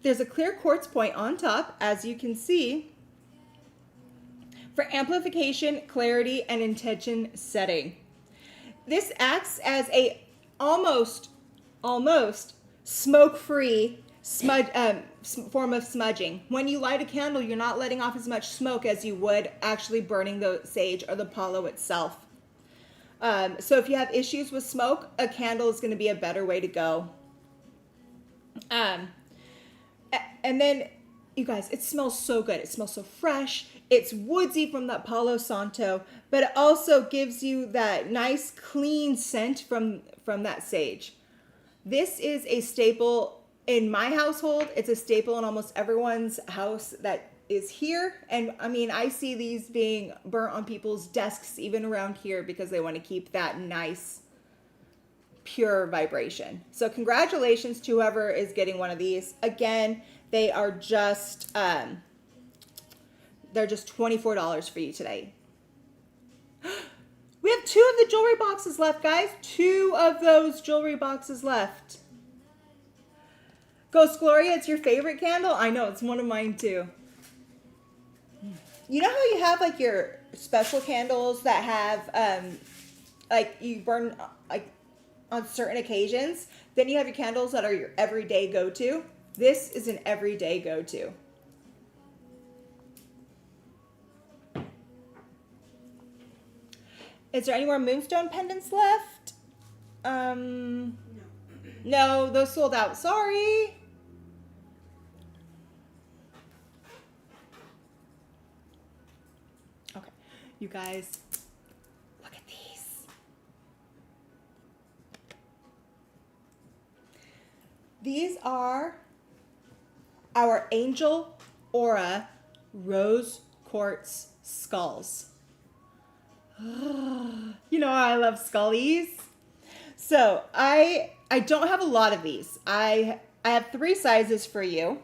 There's a clear quartz point on top, as you can see, for amplification, clarity, and intention setting. This acts as a almost smoke-free form of smudging. When you light a candle, you're not letting off as much smoke as you would actually burning the sage or the palo itself. So if you have issues with smoke, a candle is going to be a better way to go. And then, you guys, it smells so good. It smells so fresh. It's woodsy from that Palo Santo, but it also gives you that nice, clean scent from that sage. This is a staple in my household. It's a staple in almost everyone's house that is here. And I mean, I see these being burnt on people's desks even around here because they want to keep that nice, pure vibration. So congratulations to whoever is getting one of these. Again, they are just they're just $24 for you today. We have 2 of the jewelry boxes left, guys. 2 of those jewelry boxes left. Ghost Gloria, it's your favorite candle? I know, it's one of mine too. You know how you have like your special candles that have like you burn like on certain occasions? Then you have your candles that are your everyday go-to. This is an everyday go-to. Is there any more moonstone pendants left? No, those sold out. Sorry. Okay, you guys, look at these. These are our Angel Aura Rose Quartz Skulls. You know I love scullies. So I don't have a lot of these. I have 3 sizes for you.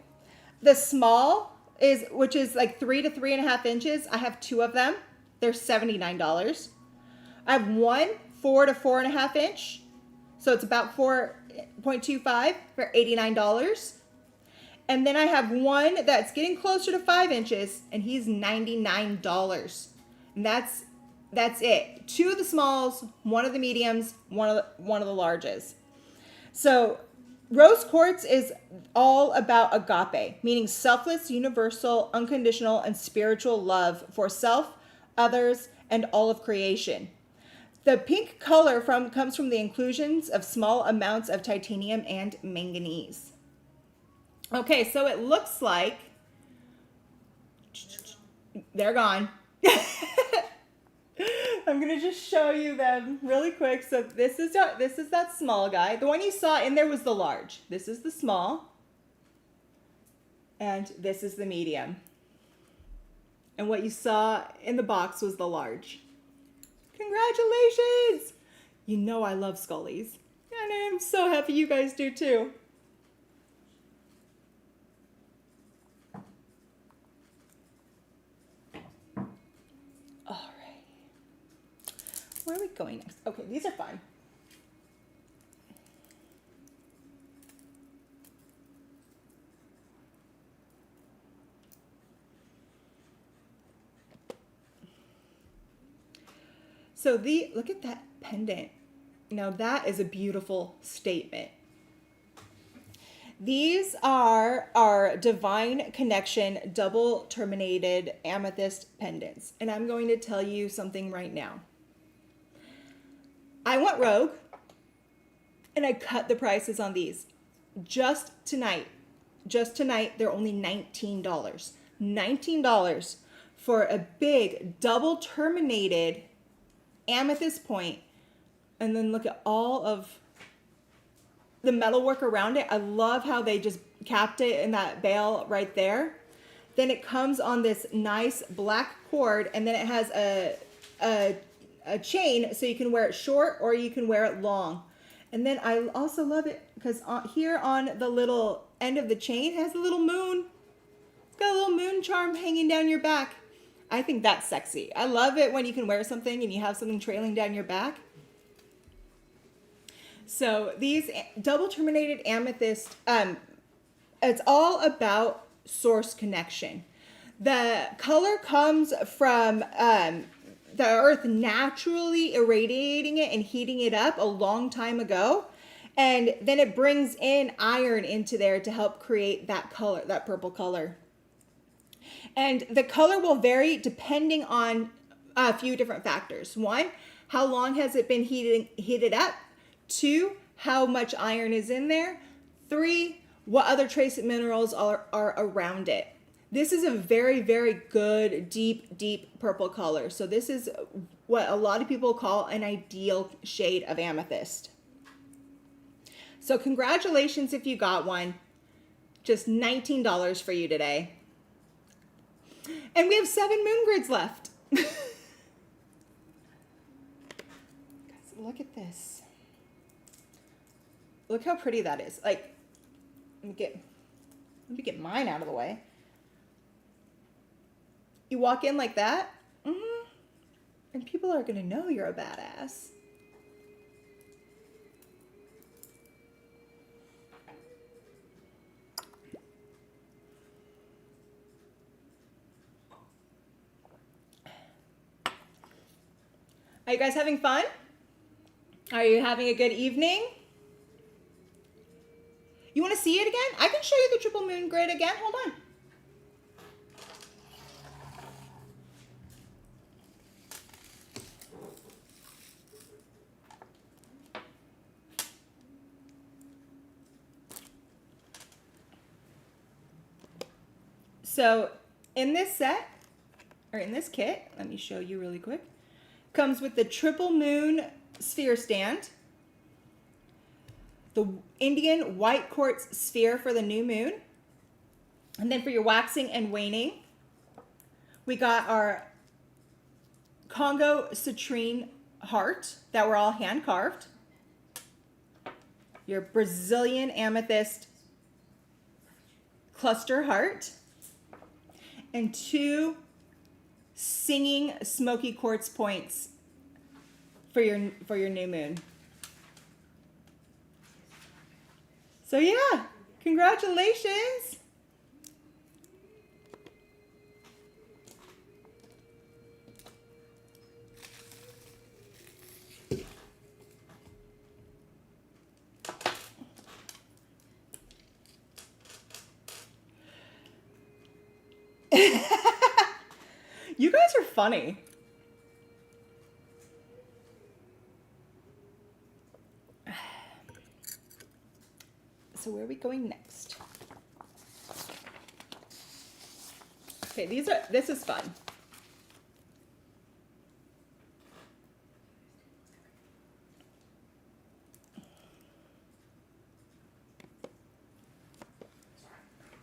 The small is, which is like 3 to 3.5 inches. I have 2 of them. They're $79. I have one 4 to 4.5 inch. So it's about 4.25 for $89. And then I have one that's getting closer to 5 inches, and he's $99. And that's it. 2 of the smalls, 1 of the mediums, one of the larges. So rose quartz is all about agape, meaning selfless, universal, unconditional, and spiritual love for self, others, and all of creation. The pink color comes from the inclusions of small amounts of titanium and manganese. Okay, so it looks like they're gone. I'm gonna just show you them really quick. So this is that small guy. The one you saw in there was the large. This is the small, and this is the medium. And what you saw in the box was the large. Congratulations! You know I love scullies, and I'm so happy you guys do too. All right. Where are we going next? Okay, these are fun. So look at that pendant. Now that is a beautiful statement. These are our Divine Connection double terminated amethyst pendants. And I'm going to tell you something right now. I went rogue and I cut the prices on these. Just tonight, they're only $19. $19 for a big double terminated amethyst point, and then look at all of the metalwork around it. I love how they just capped it in that bail right there. Then it comes on this nice black cord, and then it has a chain, so you can wear it short or you can wear it long. And then I also love it because here on the little end of the chain, it has a little moon. It's got a little moon charm hanging down your back. I think that's sexy. I love it when you can wear something and you have something trailing down your back. So these double terminated amethyst, it's all about source connection. The color comes from the earth naturally irradiating it and heating it up a long time ago. And then it brings in iron into there to help create that color, that purple color. And the color will vary depending on a few different factors. 1, how long has it been heated up? 2, how much iron is in there? 3, what other trace minerals are around it? This is a very, very good, deep purple color. So this is what a lot of people call an ideal shade of amethyst. So congratulations if you got one. Just $19 for you today. And we have 7 moon grids left. Guys, look at this. Look how pretty that is. Like, let me get mine out of the way. You walk in like that, and people are going to know you're a badass. Are you guys having fun? Are you having a good evening? You want to see it again? I can show you the triple moon grid again. Hold on. So in this set, or in this kit, let me show you really quick. Comes with the triple moon sphere stand, the Indian white quartz sphere for the new moon. And then for your waxing and waning, we got our Congo citrine heart that were all hand carved. Your Brazilian amethyst cluster heart. And 2 singing smoky quartz points for your new moon. So yeah, congratulations. You guys are funny. So where are we going next? Okay, this is fun.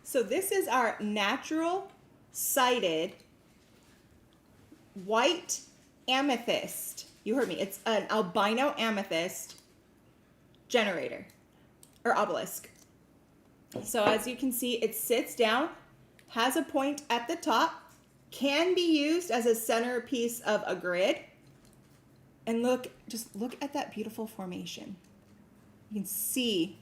So this is our natural sided white amethyst. You heard me. It's an albino amethyst generator or obelisk. So as you can see, it sits down, has a point at the top, can be used as a centerpiece of a grid. And just look at that beautiful formation. You can see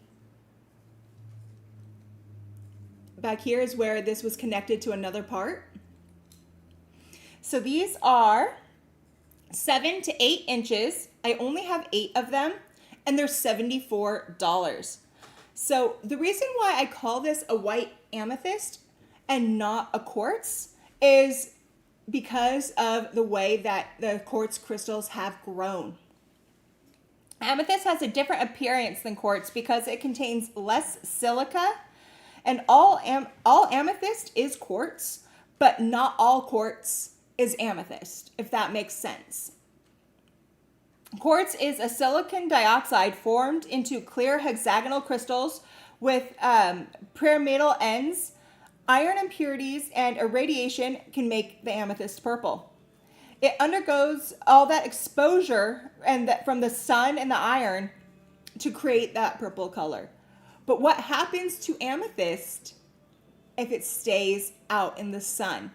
back here is where this was connected to another part. So these are 7 to 8 inches. I only have 8 of them, and they're $74. So the reason why I call this a white amethyst and not a quartz is because of the way that the quartz crystals have grown. Amethyst has a different appearance than quartz because it contains less silica, and all amethyst is quartz, but not all quartz is amethyst, if that makes sense. Quartz is a silicon dioxide formed into clear hexagonal crystals with pyramidal ends. Iron impurities and irradiation can make the amethyst purple. It undergoes all that exposure and from the sun and the iron to create that purple color. But what happens to amethyst if it stays out in the sun?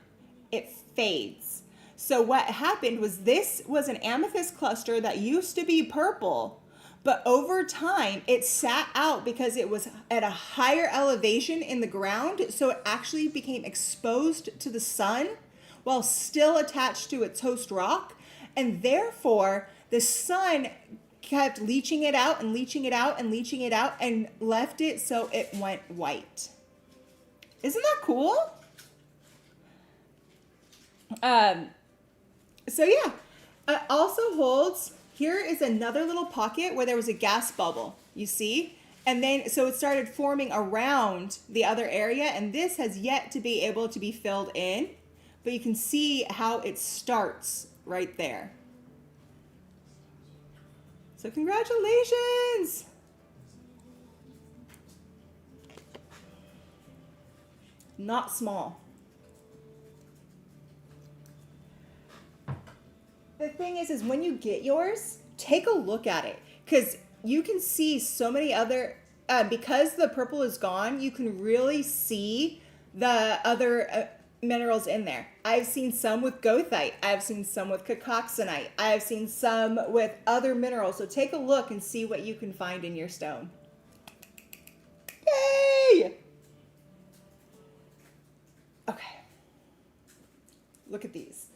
It fades. So what happened was this was an amethyst cluster that used to be purple, but over time it sat out because it was at a higher elevation in the ground, so it actually became exposed to the sun while still attached to its host rock, and therefore the sun kept leaching it out and leaching it out and leaching it out and left it so it went white. Isn't that cool? So yeah, it also holds, here is another little pocket where there was a gas bubble, you see? And then, so it started forming around the other area, and this has yet to be able to be filled in, but you can see how it starts right there. So congratulations! Not small. The thing is when you get yours, take a look at it, because you can see so many other, because the purple is gone, you can really see the other minerals in there. I've seen some with goethite. I've seen some with cacoxenite. I've seen some with other minerals. So take a look and see what you can find in your stone. Yay! Okay. Look at these.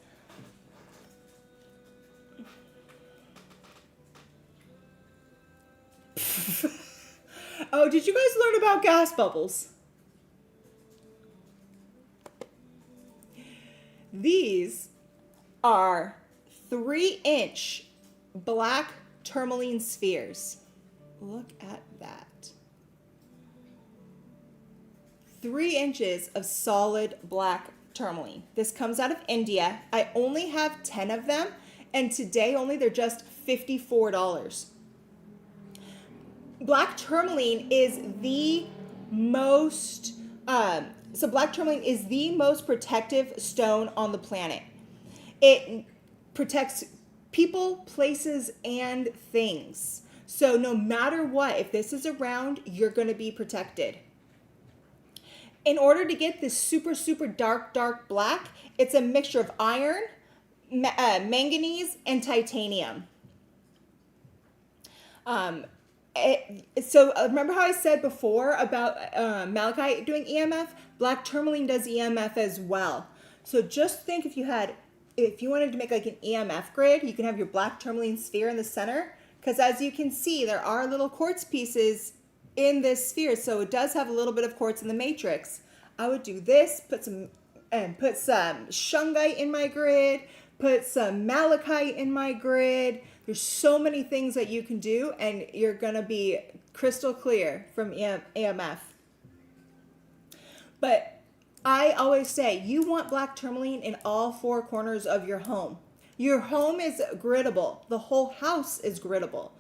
Oh, did you guys learn about gas bubbles? These are 3-inch black tourmaline spheres. Look at that. 3 inches of solid black tourmaline. This comes out of India. I only have 10 of them, and today only they're just $54. black tourmaline is the most black tourmaline is the most protective stone on the planet. It protects people, places, and things. So no matter what, if this is around, you're going to be protected. In order to get this super, super dark black, it's a mixture of iron, manganese, and titanium. Remember how I said before about malachite doing EMF? Black tourmaline does EMF as well. So just think if you wanted to make like an EMF grid, you can have your black tourmaline sphere in the center, because as you can see, there are little quartz pieces in this sphere, so it does have a little bit of quartz in the matrix. I would do this, put some shungite in my grid, put some malachite in my grid. There's so many things that you can do, and you're gonna be crystal clear from EMF. But I always say you want black tourmaline in all four corners of your home. Your home is griddable. The whole house is griddable.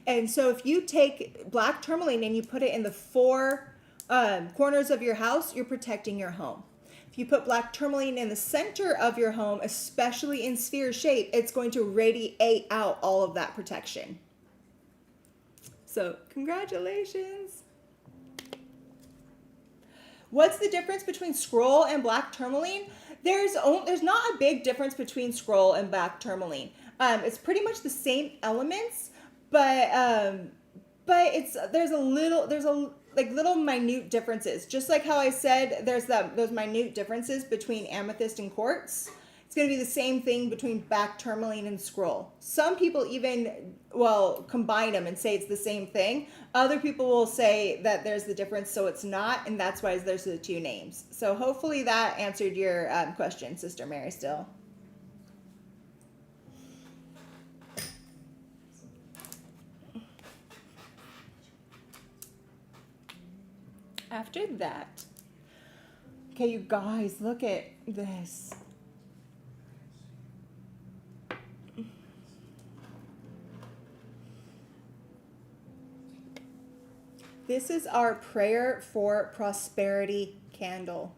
And so if you take black tourmaline and you put it in the four corners of your house, you're protecting your home. If you put black tourmaline in the center of your home, especially in sphere shape, it's going to radiate out all of that protection. So congratulations. What's the difference between scroll and black tourmaline? There's not a big difference between scroll and black tourmaline. It's pretty much the same elements, but there's little minute differences. Just like how I said, there's those minute differences between amethyst and quartz. It's going to be the same thing between black tourmaline and scroll. Some people even combine them and say it's the same thing. Other people will say that there's the difference, so it's not, and that's why there's the two names. So hopefully that answered your question, Sister Mary Still. After that, okay, you guys, look at this. This is our prayer for prosperity candle.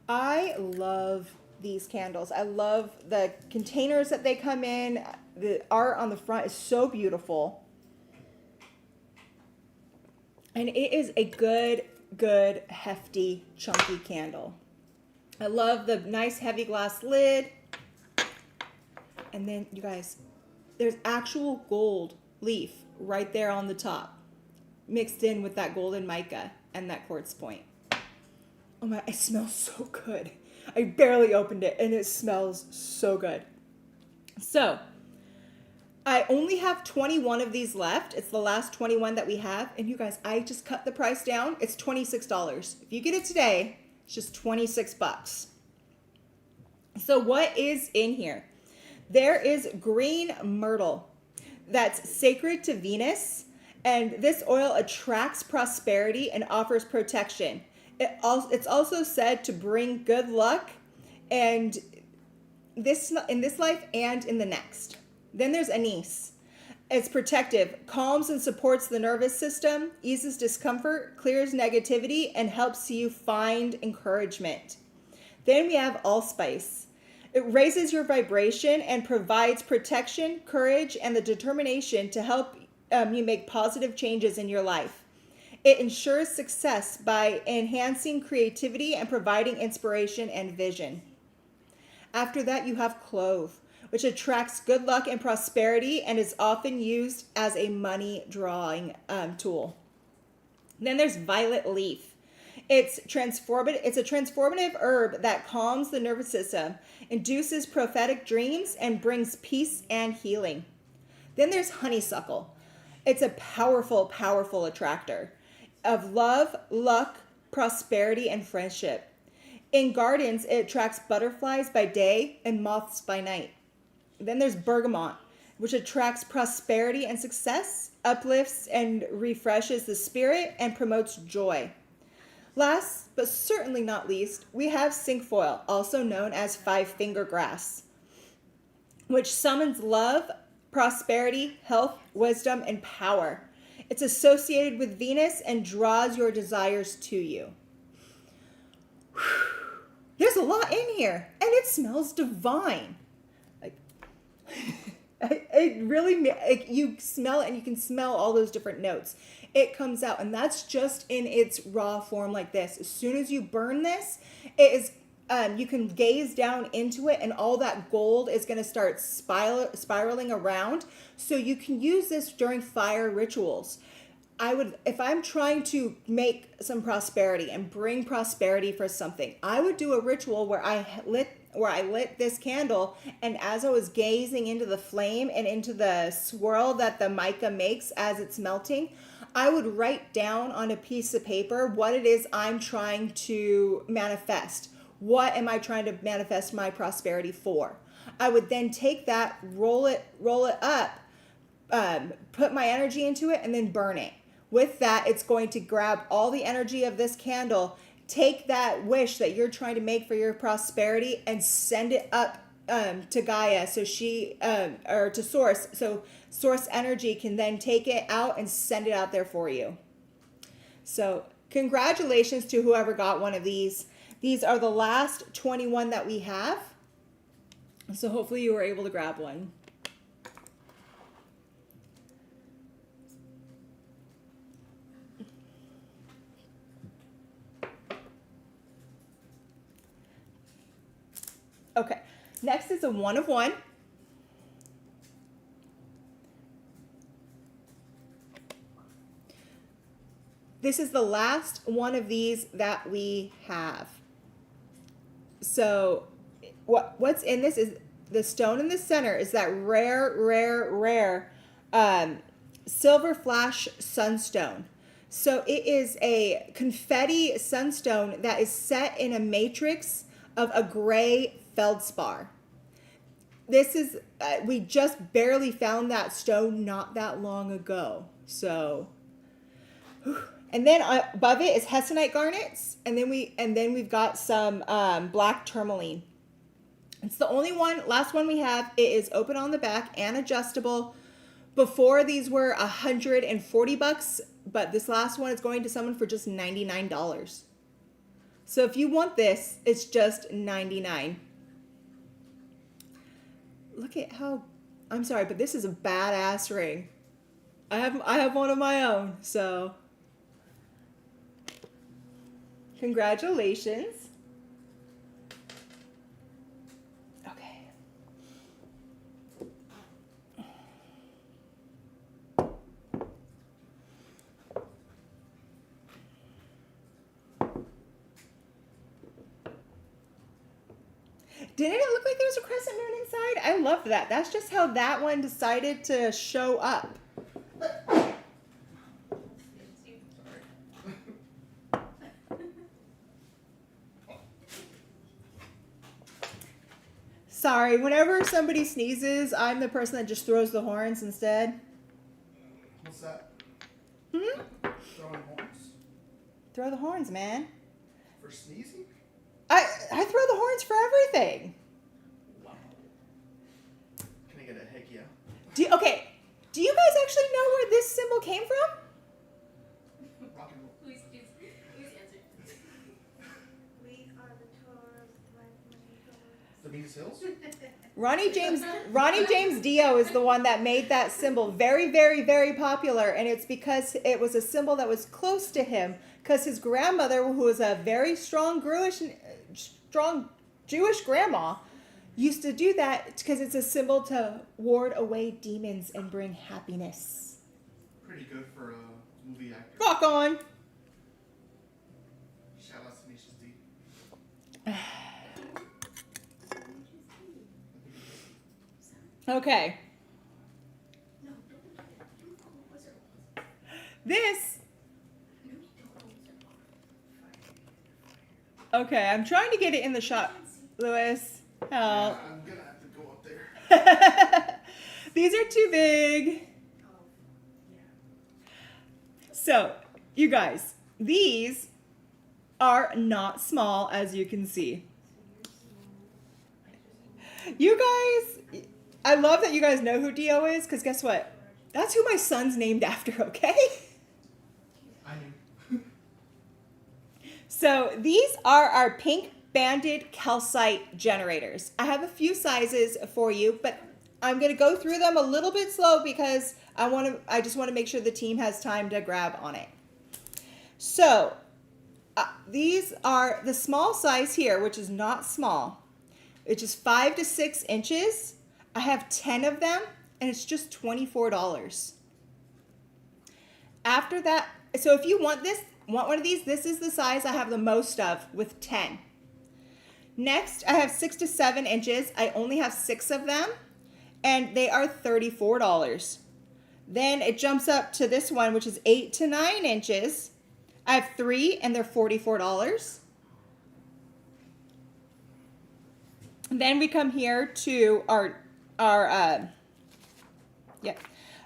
I love these candles. I love the containers that they come in. The art on the front is so beautiful. And it is a good, hefty, chunky candle. I love the nice heavy glass lid. And then, you guys, there's actual gold leaf right there on the top, mixed in with that golden mica and that quartz point. Oh my, it smells so good. I barely opened it and it smells so good. So, I only have 21 of these left. It's the last 21 that we have. And you guys, I just cut the price down. It's $26. If you get it today, it's just 26 bucks. So what is in here? There is green myrtle that's sacred to Venus. And this oil attracts prosperity and offers protection. It's also said to bring good luck and in this life and in the next. Then there's anise. It's protective, calms and supports the nervous system, eases discomfort, clears negativity, and helps you find encouragement. Then we have allspice. It raises your vibration and provides protection, courage, and the determination to help you make positive changes in your life. It ensures success by enhancing creativity and providing inspiration and vision. After that, you have clove, which attracts good luck and prosperity and is often used as a money drawing tool. Then there's violet leaf. It's a transformative herb that calms the nervous system, induces prophetic dreams, and brings peace and healing. Then there's honeysuckle. It's a powerful, powerful attractor of love, luck, prosperity, and friendship. In gardens, it attracts butterflies by day and moths by night. Then there's bergamot, which attracts prosperity and success, uplifts and refreshes the spirit, and promotes joy. Last, but certainly not least, we have cinquefoil, also known as five-finger grass, which summons love, prosperity, health, wisdom, and power. It's associated with Venus and draws your desires to you. There's a lot in here, and it smells divine. Like, it really, like, you smell it and you can smell all those different notes. It comes out, and that's just in its raw form like this. As soon as you burn this, it is, you can gaze down into it, and all that gold is going to start spiraling around. So you can use this during fire rituals. I would, if I'm trying to make some prosperity and bring prosperity for something, I would do a ritual where I lit this candle, and as I was gazing into the flame and into the swirl that the mica makes as it's melting, I would write down on a piece of paper what it is I'm trying to manifest. What am I trying to manifest my prosperity for? I would then take that, roll it up, put my energy into it, and then burn it. With that, it's going to grab all the energy of this candle, take that wish that you're trying to make for your prosperity, and send it up to Gaia, so she, or to Source, so Source energy can then take it out and send it out there for you. So congratulations to whoever got one of these. These are the last 21 that we have. So hopefully you were able to grab one. Okay, next is a 1 of 1. This is the last one of these that we have. So what's in this is the stone in the center is that rare silver flash sunstone. So it is a confetti sunstone that is set in a matrix of a gray feldspar. This is, we just barely found that stone not that long ago. So, and then above it is hessonite garnets, and then we've got some black tourmaline. It's the only one, last one we have. It is open on the back and adjustable. Before these were $140, but this last one is going to someone for just $99. So if you want this, it's just $99. Look at how, I'm sorry, but this is a badass ring. I have one of my own, so congratulations. Okay. Didn't it look like there was a crescent moon inside? I loved that. That's just how that one decided to show up. Sorry, whenever somebody sneezes, I'm the person that just throws the horns instead. What's that? Throwing horns? Throw the horns, man. For sneezing? I throw the horns for everything. Wow. Can I get a heck yeah? Okay, do you guys actually know where this symbol came from? Rock and roll. Please answer. We are the Taurus, The Venus Hills? Ronnie James Dio is the one that made that symbol very, very, very popular, and it's because it was a symbol that was close to him, because his grandmother, who was a very strong Jewish grandma, used to do that because it's a symbol to ward away demons and bring happiness. Pretty good for a movie actor. Rock on! Shout out to Tenacious D. Okay. No, don't do that. You call wizard ones. This, No, you don't call wizard ones. okay, I'm trying to get it in the shot, Lewis. Help. Yeah, I'm gonna have to go up there. These are too big. Oh, yeah. So, you guys, these are not small, as you can see. You guys, I love that you guys know who Dio is, because guess what? That's who my son's named after, okay? So these are our pink banded calcite generators. I have a few sizes for you, but I'm going to go through them a little bit slow because I just want to make sure the team has time to grab on it. So these are the small size here, which is not small. It's just 5 to 6 inches. I have 10 of them, and it's just $24. After that, so if you want one of these, this is the size I have the most of with 10. Next, I have 6 to 7 inches. I only have 6 of them, and they are $34. Then it jumps up to this one, which is 8 to 9 inches. I have 3, and they're $44. Then we come here to our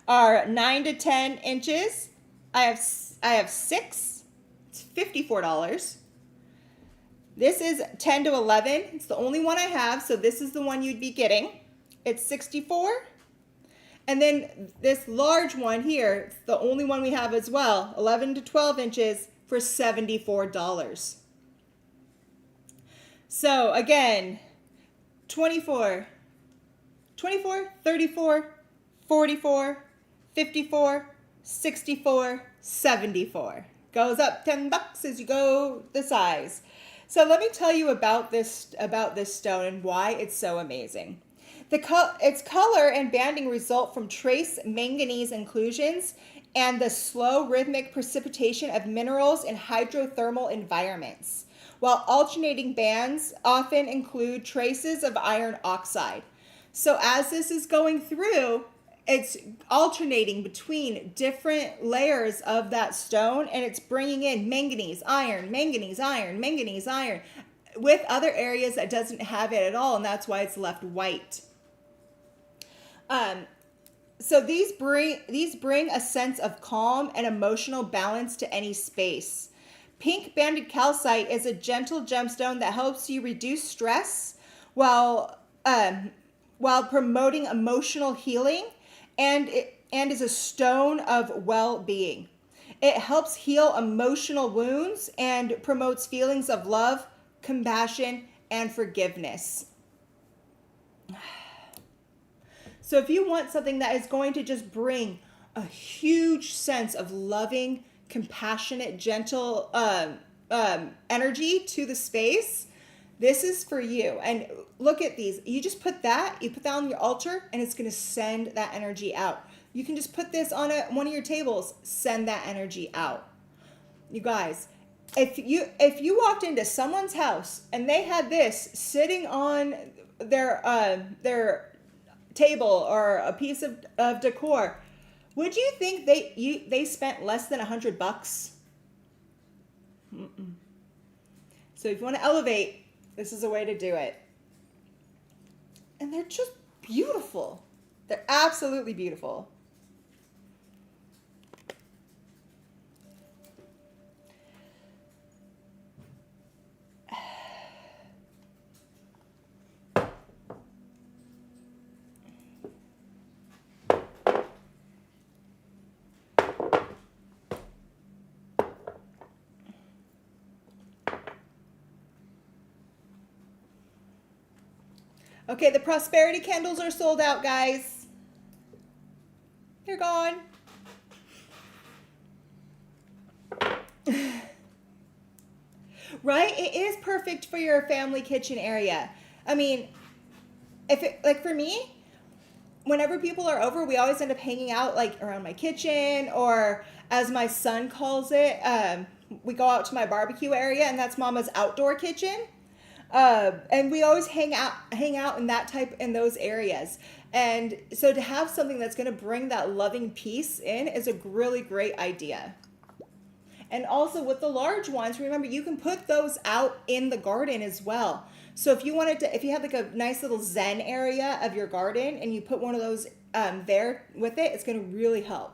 9 to 10 inches. I have 6. It's $54. This is 10 to 11. It's the only one I have, so this is the one you'd be getting. It's $64. And then this large one here, it's the only one we have as well, 11 to 12 inches for $74. So again, 24, 34, 44, 54, 64, 74. Goes up $10 as you go the size. So let me tell you about this stone and why it's so amazing. Its color and banding result from trace manganese inclusions and the slow rhythmic precipitation of minerals in hydrothermal environments, while alternating bands often include traces of iron oxide. So as this is going through, it's alternating between different layers of that stone, and it's bringing in manganese, iron, manganese, iron, manganese, iron, with other areas that doesn't have it at all, and that's why it's left white. So these bring a sense of calm and emotional balance to any space. Pink banded calcite is a gentle gemstone that helps you reduce stress while promoting emotional healing, and is a stone of well-being. It helps heal emotional wounds and promotes feelings of love, compassion, and forgiveness. So if you want something that is going to just bring a huge sense of loving, compassionate, gentle energy to the space, this is for you. And look at these. You just put that on your altar, and it's going to send that energy out. You can just put this on one of your tables, send that energy out. You guys, if you walked into someone's house and they had this sitting on their table or a piece of decor, would you think they spent less than $100? Mm-mm. So if you want to elevate, this is a way to do it. And they're just beautiful. They're absolutely beautiful. Okay, the prosperity candles are sold out, guys. They're gone. Right? It is perfect for your family kitchen area. I mean, like for me, whenever people are over, we always end up hanging out like around my kitchen, or as my son calls it, we go out to my barbecue area, and that's Mama's outdoor kitchen. And we always hang out in those areas. And so to have something that's going to bring that loving peace in is a really great idea. And also with the large ones, remember, you can put those out in the garden as well. So if you have like a nice little zen area of your garden and you put one of those there with it, it's going to really help.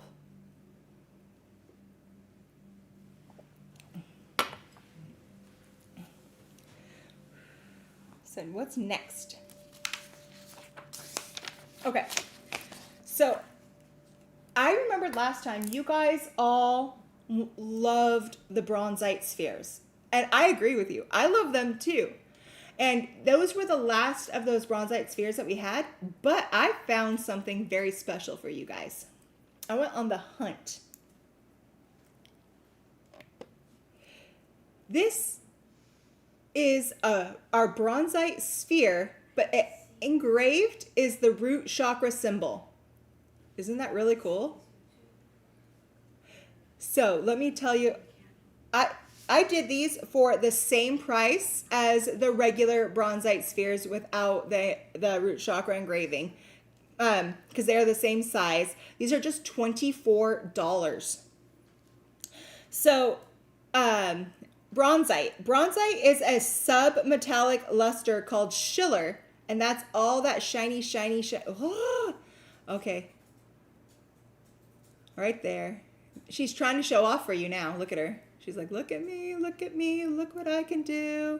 So what's next? Okay, so I remembered last time you guys all loved the bronzite spheres. And I agree with you. I love them too. And those were the last of those bronzite spheres that we had, but I found something very special for you guys. I went on the hunt. This is our bronzite sphere, but engraved is the root chakra symbol. Isn't that really cool? So let me tell you, I did these for the same price as the regular bronzite spheres without the root chakra engraving, because they're the same size. These are just $24. So, bronzite. Bronzite is a sub-metallic luster called schiller, and that's all that shiny. Oh, okay. Right there. She's trying to show off for you now. Look at her. She's like, look at me, look what I can do.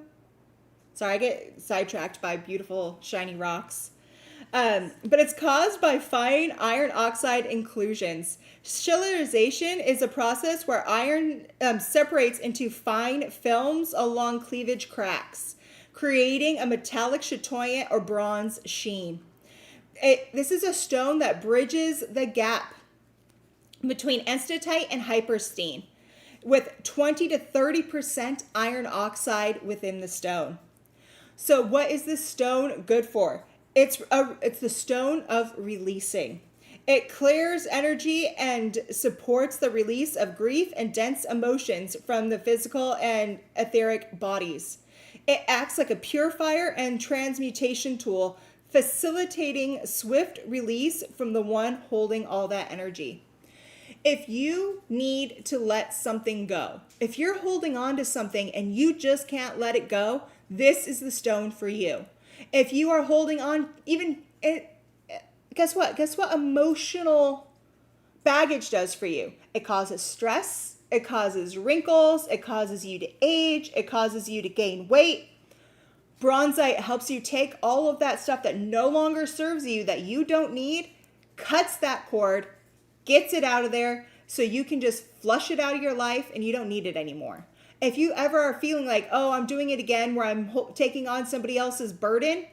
Sorry, I get sidetracked by beautiful shiny rocks. But it's caused by fine iron oxide inclusions. Schillerization is a process where iron separates into fine films along cleavage cracks, creating a metallic chatoyant or bronze sheen. This is a stone that bridges the gap between enstatite and hyperstein, with 20 to 30% iron oxide within the stone. So what is this stone good for? It's the stone of releasing. It clears energy and supports the release of grief and dense emotions from the physical and etheric bodies. It acts like a purifier and transmutation tool, facilitating swift release from the one holding all that energy. If you need to let something go, if you're holding on to something and you just can't let it go, this is the stone for you. If you are holding on, guess what? Guess what emotional baggage does for you? It causes stress, it causes wrinkles, it causes you to age, it causes you to gain weight. Bronzite helps you take all of that stuff that no longer serves you, that you don't need, cuts that cord, gets it out of there so you can just flush it out of your life and you don't need it anymore. If you ever are feeling like, oh, I'm doing it again where I'm taking on somebody else's burden,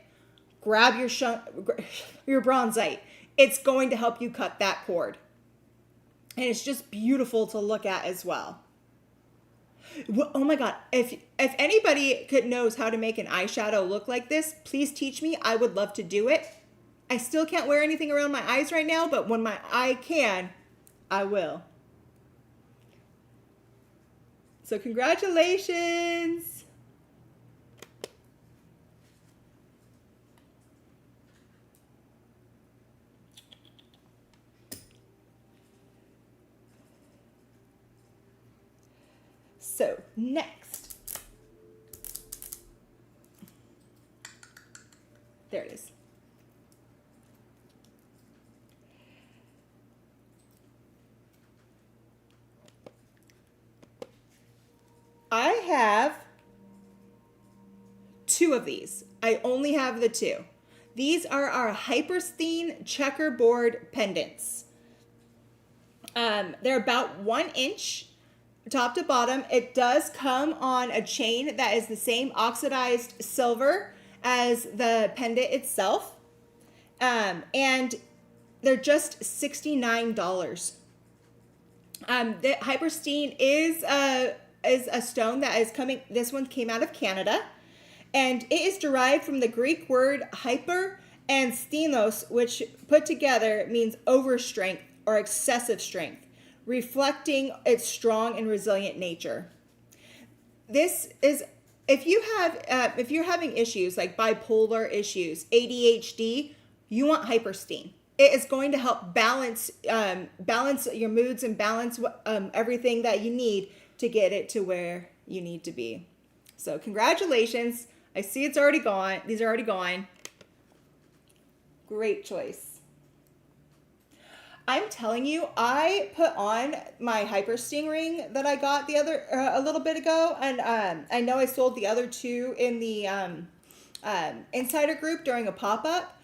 grab your bronzite. It's going to help you cut that cord. And it's just beautiful to look at as well. Oh my God, if anybody knows how to make an eyeshadow look like this, please teach me. I would love to do it. I still can't wear anything around my eyes right now, but when my eye can, I will. So congratulations. So next, there it is. I have two of these. I only have the two. These are our Hyperstein checkerboard pendants. They're about 1 inch top to bottom. It does come on a chain that is the same oxidized silver as the pendant itself. And they're just $69. The Hyperstein is a stone that is coming. This one came out of Canada, and it is derived from the Greek word hyper and stenos, which put together means overstrength or excessive strength, reflecting its strong and resilient nature. This is if you're having issues like bipolar issues, ADHD, you want Hyperstein. It is going to help balance your moods and balance everything that you need to get it to where you need to be. So congratulations. I see it's already gone. These are already gone. Great choice. I'm telling you, I put on my Hyperstein ring that I got a little bit ago, and I know I sold the other two in the insider group during a pop-up.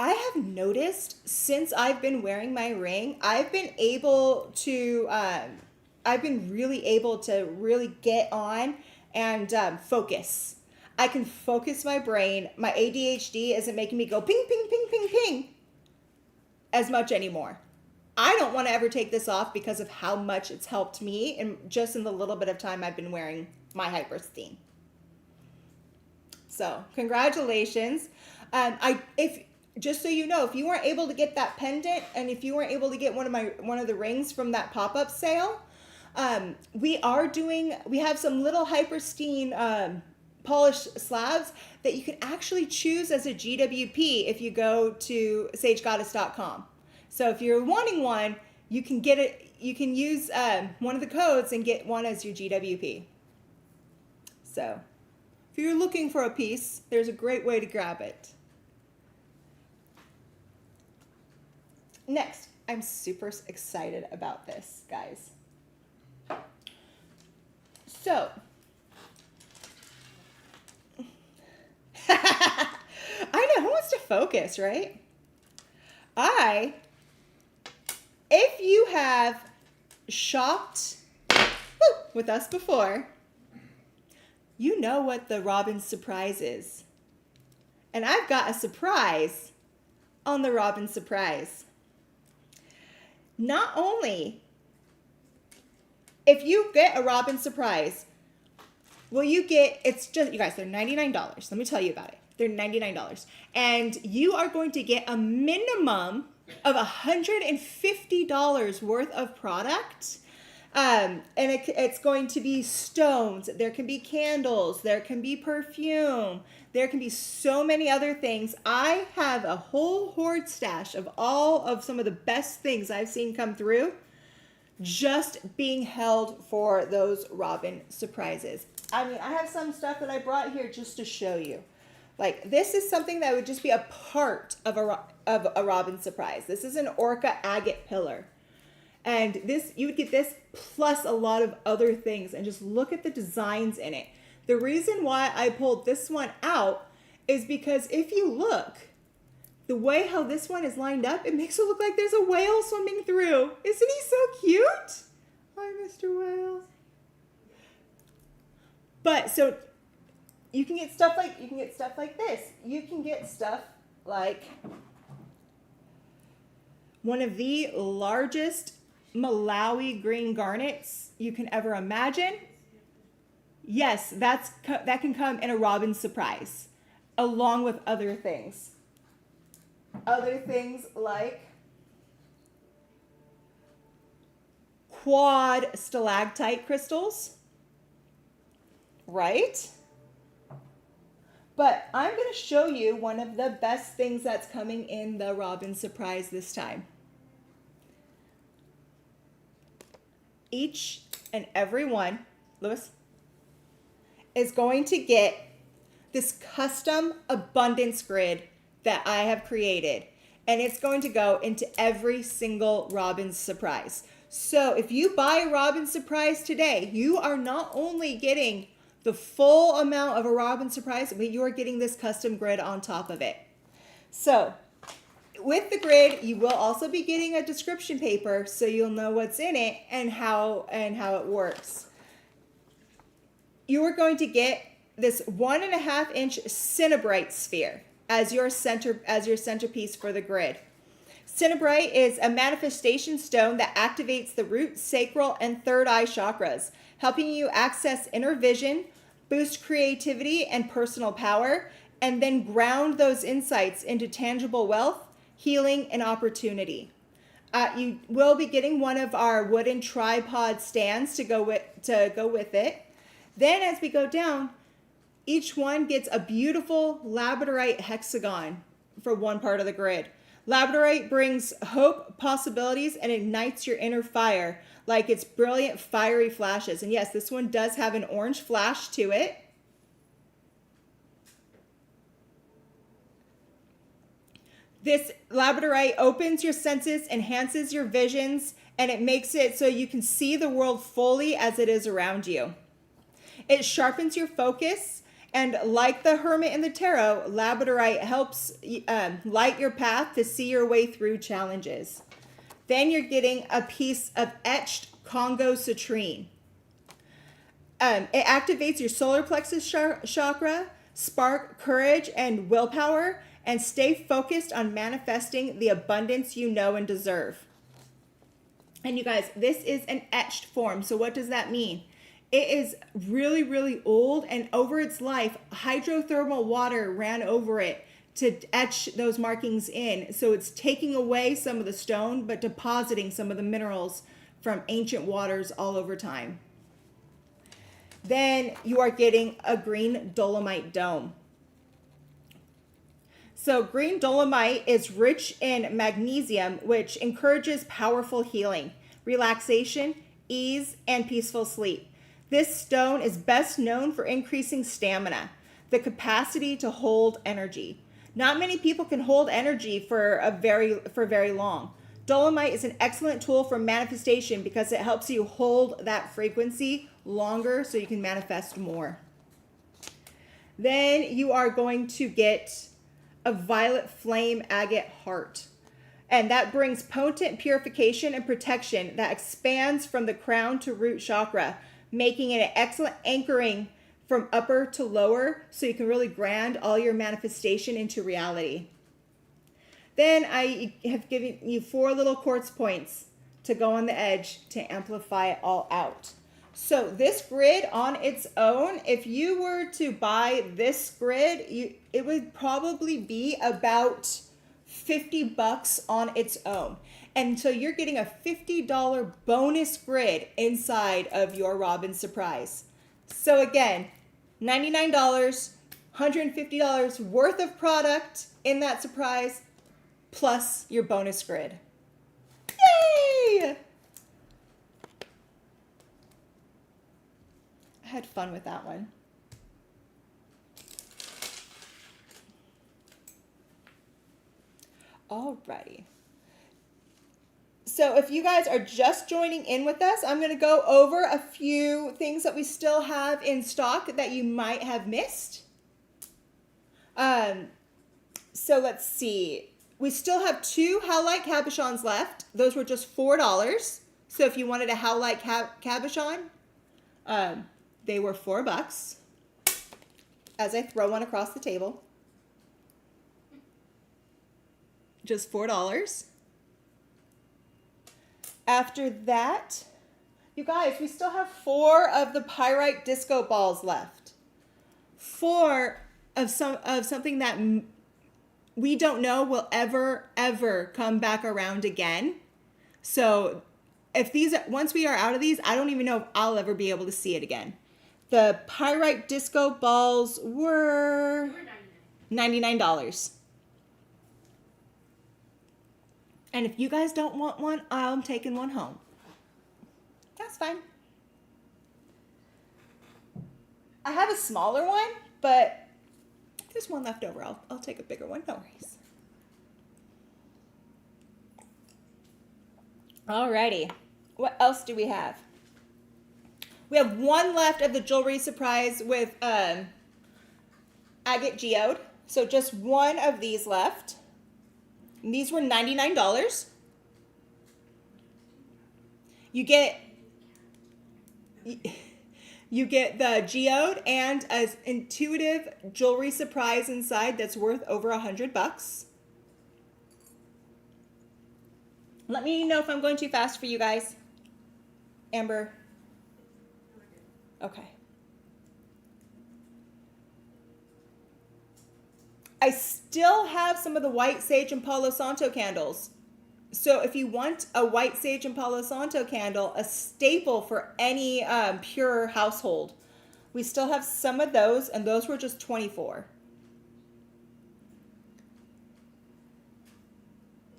I have noticed since I've been wearing my ring, I've been really able to really get on and focus. I can focus my brain. My ADHD isn't making me go ping, ping, ping, ping, ping as much anymore. I don't want to ever take this off because of how much it's helped me and just in the little bit of time I've been wearing my Hypersteam. So congratulations. If just so you know, if you weren't able to get that pendant and if you weren't able to get one of the rings from that pop-up sale, we have some little Hypersteam polished slabs that you can actually choose as a GWP if you go to sagegoddess.com. So if you're wanting one, you can get it. You can use one of the codes and get one as your GWP. So if you're looking for a piece, there's a great way to grab it. Next, I'm super excited about this, guys. So, I know, who wants to focus, right? If you have shopped with us before, you know what the Robin surprise is. And I've got a surprise on the Robin surprise. Not only, if you get a Robin surprise, will you get, it's just, you guys, they're $99. Let me tell you about it. They're $99. And you are going to get a minimum of $150 worth of product. And it's going to be stones. There can be candles. There can be perfume. There can be so many other things. I have a whole hoard stash of all of some of the best things I've seen come through just being held for those Robin surprises. I mean, I have some stuff that I brought here just to show you. Like, this is something that would just be a part of a Robin surprise. This is an Orca agate pillar. And this, you would get this plus a lot of other things, and just look at the designs in it. The reason why I pulled this one out is because if you look, the way how this one is lined up, it makes it look like there's a whale swimming through. Isn't he so cute? Hi, Mr. Whale. But so you can get stuff like this. You can get stuff like one of the largest Malawi green garnets you can ever imagine. Yes, that can come in a Robin surprise, along with other things. Other things like quad stalactite crystals, right? But I'm going to show you one of the best things that's coming in the Robin surprise this time. Each and every one, Lewis, is going to get this custom abundance grid that I have created. And it's going to go into every single Robin surprise. So if you buy a Robin surprise today, you are not only getting the full amount of a Robin surprise, but you are getting this custom grid on top of it. So with the grid, you will also be getting a description paper so you'll know what's in it and how it works. You are going to get this 1.5 inch Cinnabrite sphere as your centerpiece for the grid. Cinnabrite is a manifestation stone that activates the root, sacral, and third eye chakras, helping you access inner vision, boost creativity and personal power, and then ground those insights into tangible wealth, healing, and opportunity. You will be getting one of our wooden tripod stands to go with it. Then as we go down, each one gets a beautiful labradorite hexagon for one part of the grid. Labradorite brings hope, possibilities, and ignites your inner fire like it's brilliant, fiery flashes. And yes, this one does have an orange flash to it. This labradorite opens your senses, enhances your visions, and it makes it so you can see the world fully as it is around you. It sharpens your focus, and like the hermit in the tarot, labradorite helps light your path to see your way through challenges. Then you're getting a piece of etched Congo citrine. It activates your solar plexus chakra, spark courage and willpower, and stay focused on manifesting the abundance you know and deserve. And you guys, this is an etched form. So what does that mean? It is really, really old, and over its life, hydrothermal water ran over it to etch those markings in. So it's taking away some of the stone, but depositing some of the minerals from ancient waters all over time. Then you are getting a green dolomite dome. So green dolomite is rich in magnesium, which encourages powerful healing, relaxation, ease, and peaceful sleep. This stone is best known for increasing stamina, the capacity to hold energy. Not many people can hold energy for very long. Dolomite is an excellent tool for manifestation because it helps you hold that frequency longer so you can manifest more. Then you are going to get a violet flame agate heart. And that brings potent purification and protection that expands from the crown to root chakra, making it an excellent anchoring from upper to lower so you can really ground all your manifestation into reality. Then I have given you 4 little quartz points to go on the edge to amplify it all out. So this grid on its own, if you were to buy this grid, it would probably be about $50 on its own. And so you're getting a $50 bonus grid inside of your Robin surprise. So again, $99, $150 worth of product in that surprise, plus your bonus grid. Yay! I had fun with that one. Alrighty. So if you guys are just joining in with us, I'm going to go over a few things that we still have in stock that you might have missed. So let's see. We still have 2 Howlite cabochons left. Those were just $4. So if you wanted a Howlite cabochon, they were $4 as I throw one across the table. Just $4. After that, you guys, we still have 4 of the pyrite disco balls left. 4 of something that we don't know will ever come back around again. So if once we are out of these, I don't even know if I'll ever be able to see it again. The pyrite disco balls were $99. And if you guys don't want one, I'm taking one home. That's fine. I have a smaller one, but if there's one left over, I'll take a bigger one. No worries. Alrighty. What else do we have? We have 1 left of the jewelry surprise with agate geode. So just 1 of these left. And these were $99. You get the geode and an intuitive jewelry surprise inside that's worth over $100. Let me know if I'm going too fast for you guys. Amber. Okay. I still have some of the white sage and Palo Santo candles. So if you want a white sage and Palo Santo candle, a staple for any pure household, we still have some of those, and those were just $24.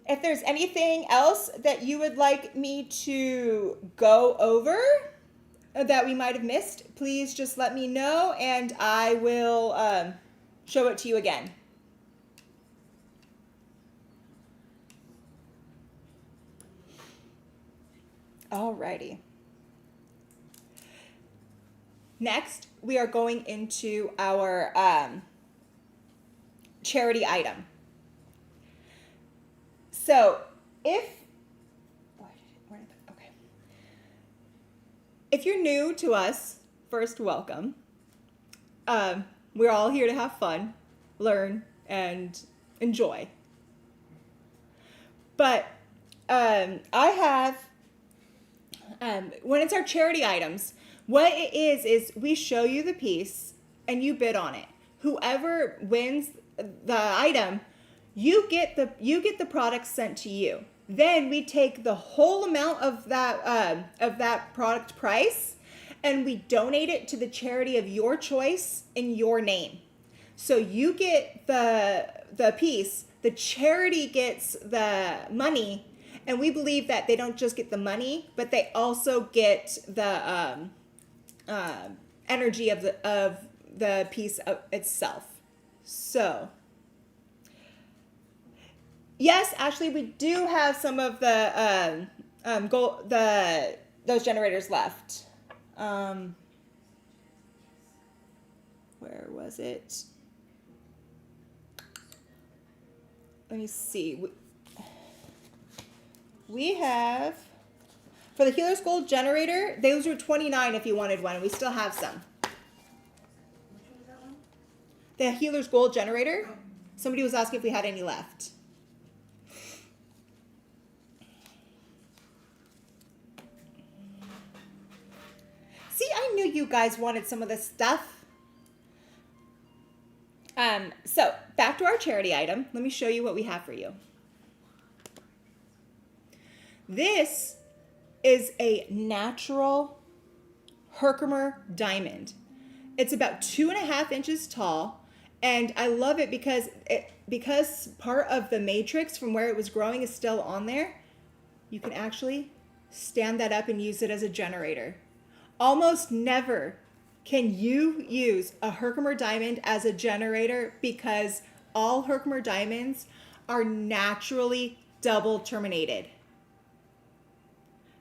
If there's anything else that you would like me to go over that we might have missed, please just let me know and I will show it to you again. Alrighty. Next, we are going into our charity item. So, if you're new to us, first, welcome. We're all here to have fun, learn, and enjoy. But I have, when it's our charity items, what it is we show you the piece and you bid on it. Whoever wins the item, you get the product sent to you. Then we take the whole amount of that product price and we donate it to the charity of your choice in your name. So you get the piece, the charity gets the money, and we believe that they don't just get the money, but they also get the energy of the piece itself. So, yes, actually, we do have some of the those generators left. Where was it? Let me see. We have, for the Healer's Gold generator, those were $29 if you wanted one. We still have some. Which one was that one? The Healer's Gold generator. Somebody was asking if we had any left. See, I knew you guys wanted some of this stuff. So back to our charity item. Let me show you what we have for you. This is a natural Herkimer diamond. It's about 2.5 inches tall, and I love it because part of the matrix from where it was growing is still on there. You can actually stand that up and use it as a generator. Almost never can you use a Herkimer diamond as a generator because all Herkimer diamonds are naturally double terminated.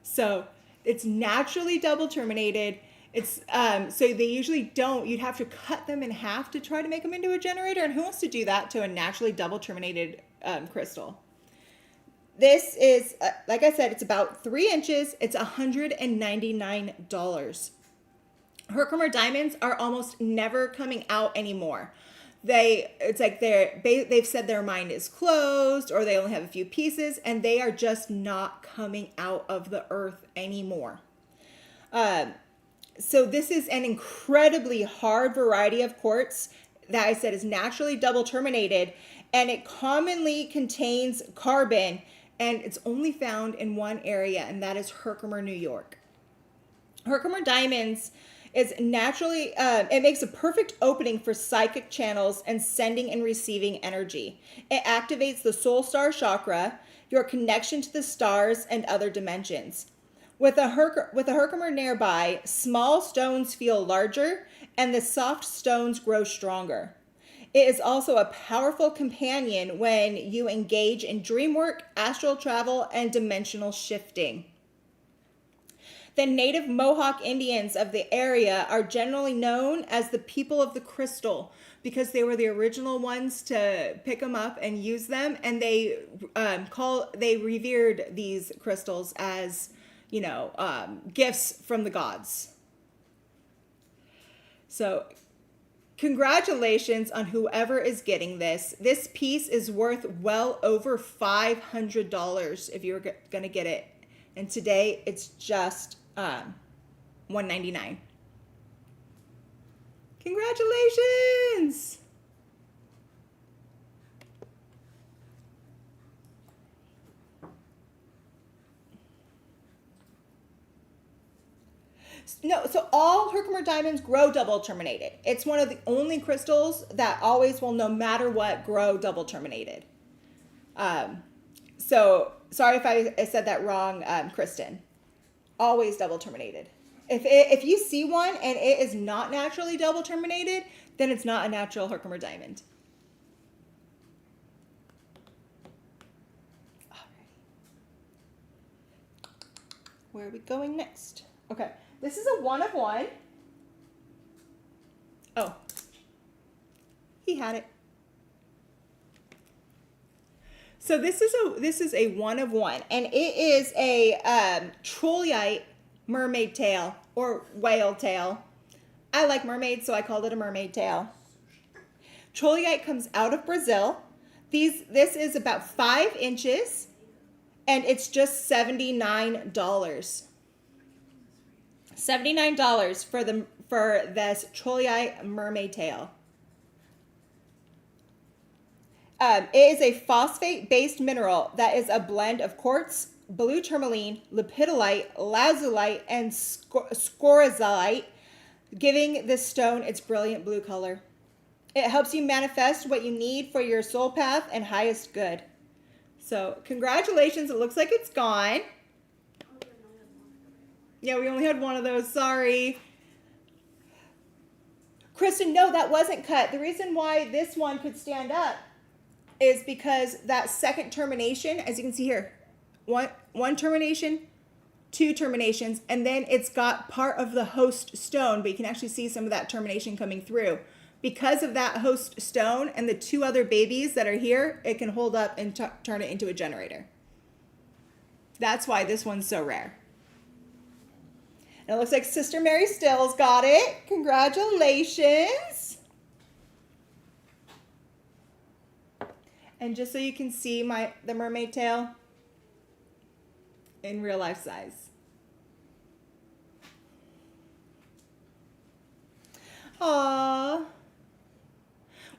So it's naturally double terminated. It's so they usually don't. You'd have to cut them in half to try to make them into a generator. And who wants to do that to a naturally double terminated crystal? This is, like I said, it's about 3 inches. It's $199. Herkimer diamonds are almost never coming out anymore. It's like they've said their mind is closed, or they only have a few pieces, and they are just not coming out of the earth anymore. So this is an incredibly hard variety of quartz that I said is naturally double terminated, and it commonly contains carbon, and it's only found in one area, and that is Herkimer, New York. Herkimer diamonds is naturally, it makes a perfect opening for psychic channels and sending and receiving energy. It activates the soul star chakra, your connection to the stars and other dimensions. With a Herkimer nearby, small stones feel larger and the soft stones grow stronger. It is also a powerful companion when you engage in dream work, astral travel, and dimensional shifting. The native Mohawk Indians of the area are generally known as the people of the crystal because they were the original ones to pick them up and use them, and they revered these crystals as, gifts from the gods. So, congratulations on whoever is getting this. This piece is worth well over $500 if you're going to get it, and today it's just $199. Congratulations! No, so all Herkimer diamonds grow double terminated. It's one of the only crystals that always will, no matter what, grow double terminated. So sorry if I said that wrong, Kristen. Always double terminated. If you see one and it is not naturally double terminated, then it's not a natural Herkimer diamond. Alrighty. Where are we going next? Okay, this is a 1 of 1. Oh, he had it. So this is a 1 of 1, and it is a trollite mermaid tail or whale tail. I like mermaids, so I called it a mermaid tail. Trolleite comes out of Brazil. This is about 5 inches, and it's just $79. $79 for this Trolleite mermaid tail. It is a phosphate-based mineral that is a blend of quartz, blue tourmaline, lepidolite, lazulite, and scorazolite, giving this stone its brilliant blue color. It helps you manifest what you need for your soul path and highest good. So, congratulations. It looks like it's gone. Yeah, we only had one of those. Sorry. Kristen, no, that wasn't cut. The reason why this one could stand up is because that second termination, as you can see here, one termination, 2 terminations, and then it's got part of the host stone, but you can actually see some of that termination coming through. Because of that host stone and the 2 other babies that are here, it can hold up and turn it into a generator. That's why this one's so rare. And it looks like Sister Mary Stills got it. Congratulations. And just so you can see the mermaid tail in real life size. Aww.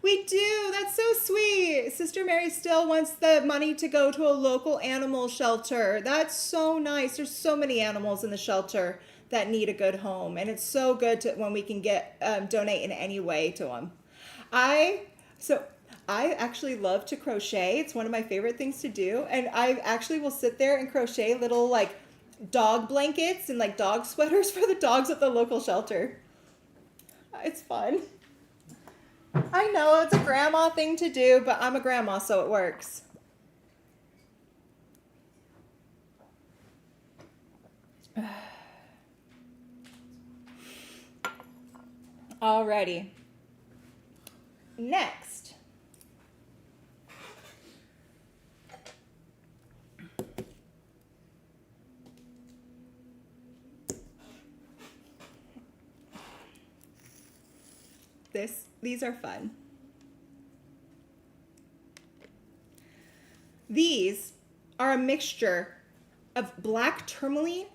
We do. That's so sweet. Sister Mary still wants the money to go to a local animal shelter. That's so nice. There's so many animals in the shelter that need a good home, and it's so good when we can get donate in any way to them. I actually love to crochet. It's one of my favorite things to do, and I actually will sit there and crochet little like dog blankets and like dog sweaters for the dogs at the local shelter. It's fun. I know it's a grandma thing to do, but I'm a grandma, so it works. Alrighty. Next. These are fun. These are a mixture of black tourmaline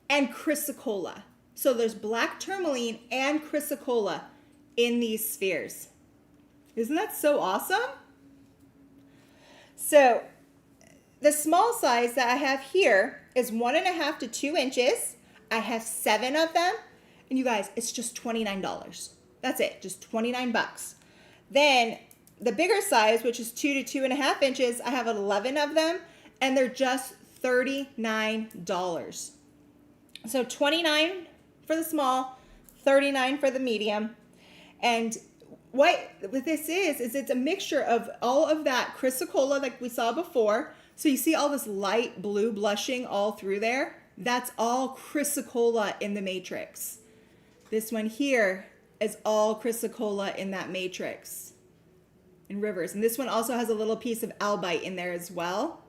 and chrysocolla. So there's black tourmaline and chrysocolla in these spheres. Isn't that so awesome? So the small size that I have here is 1.5 to 2 inches. I have 7 of them. And you guys, it's just $29. That's it, just 29 bucks. Then the bigger size, which is 2 to 2.5 inches, I have 11 of them, and they're just $39. So 29 for the small, 39 for the medium. And what this is it's a mixture of all of that chrysocolla like we saw before. So you see all this light blue blushing all through there? That's all chrysocolla in the matrix. This one here is all chrysocolla in that matrix in rivers. And this one also has a little piece of albite in there as well.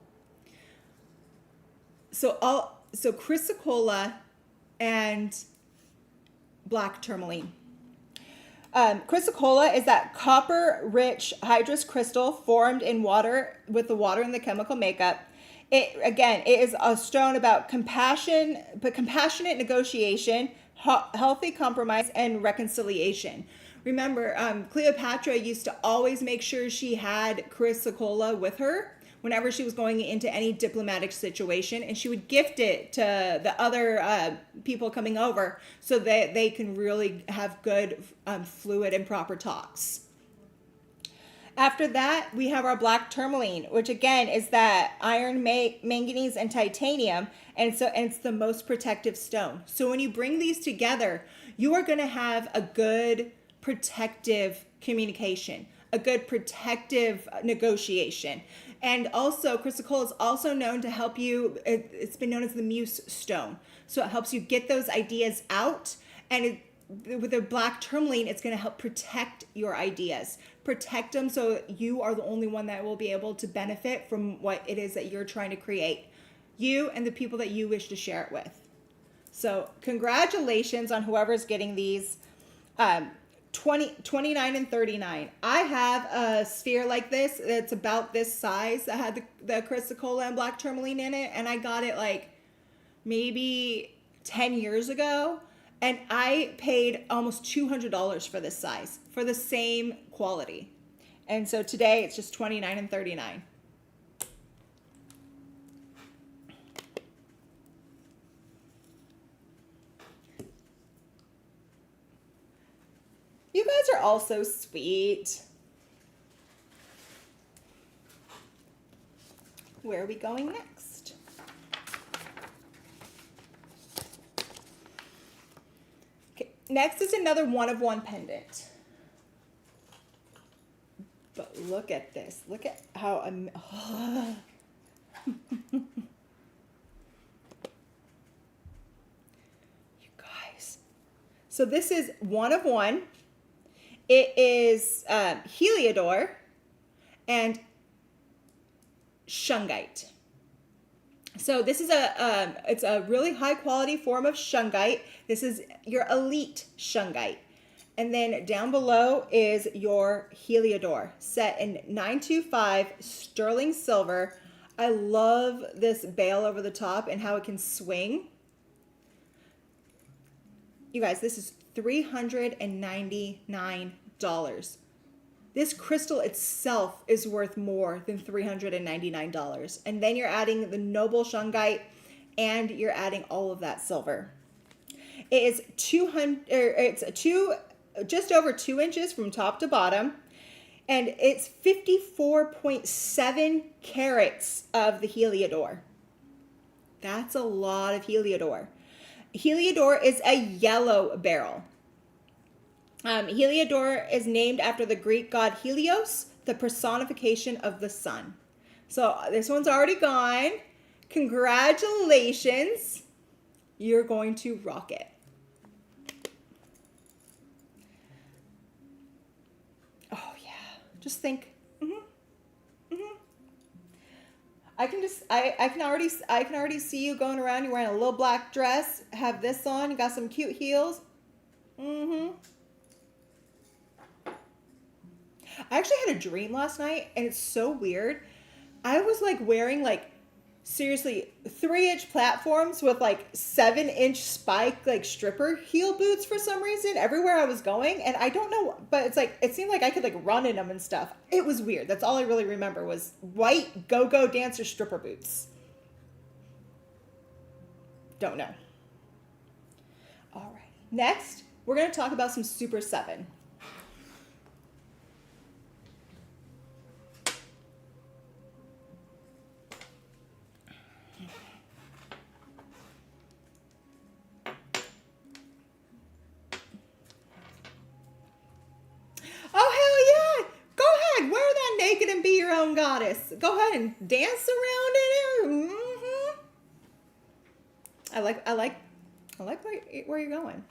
So chrysocolla and black tourmaline. Chrysocolla is that copper-rich hydrous crystal formed in water with the water and the chemical makeup. It is a stone about compassionate negotiation, healthy compromise, and reconciliation. Remember, Cleopatra used to always make sure she had chrysocolla with her whenever she was going into any diplomatic situation, and she would gift it to the other people coming over so that they can really have good fluid and proper talks. After that, we have our black tourmaline, which again is that iron, manganese, and titanium, and it's the most protective stone. So when you bring these together, you are going to have a good protective communication, a good protective negotiation. And also, chrysocolla is also known to help you, it's been known as the muse stone. So it helps you get those ideas out, and with the black tourmaline, it's going to help protect your ideas. Protect them so you are the only one that will be able to benefit from what it is that you're trying to create. You and the people that you wish to share it with. So congratulations on whoever's getting these. um, 29 and 39. I have a sphere like this that's about this size that had the chrysocolla and black tourmaline in it, and I got it like maybe 10 years ago, and I paid almost $200 for this size for the same quality. And so today it's just 29 and 39. You guys are all so sweet. Where are we going next? Okay, next is another one-of-one pendant. But look at this. Look at how you guys. So this is one of one. It is heliodor and shungite. So this is it's a really high quality form of shungite. This is your elite shungite. And then down below is your heliodor, set in 925 sterling silver. I love this bale over the top and how it can swing. You guys, this is $399. This crystal itself is worth more than $399. And then you're adding the noble shungite and you're adding all of that silver. It is just over 2 inches from top to bottom, and it's 54.7 carats of the heliodor. That's a lot of heliodor. Heliodor is a yellow beryl. Heliodor is named after the Greek god Helios, the personification of the sun. So this one's already gone. Congratulations. You're going to rock it. Oh yeah, just think. I can already see you going around. You're wearing a little black dress, have this on. You got some cute heels. I actually had a dream last night, and it's so weird. I was like wearing like seriously 3-inch platforms with like 7-inch spike like stripper heel boots for some reason everywhere I was going, and I don't know, but it's like it seemed like I could like run in them and stuff. It was weird. That's all I really remember was white go-go dancer stripper boots. Don't know. All right, next we're going to talk about some Super 7. Naked and be your own goddess. Go ahead and dance around in it. I like where you're going.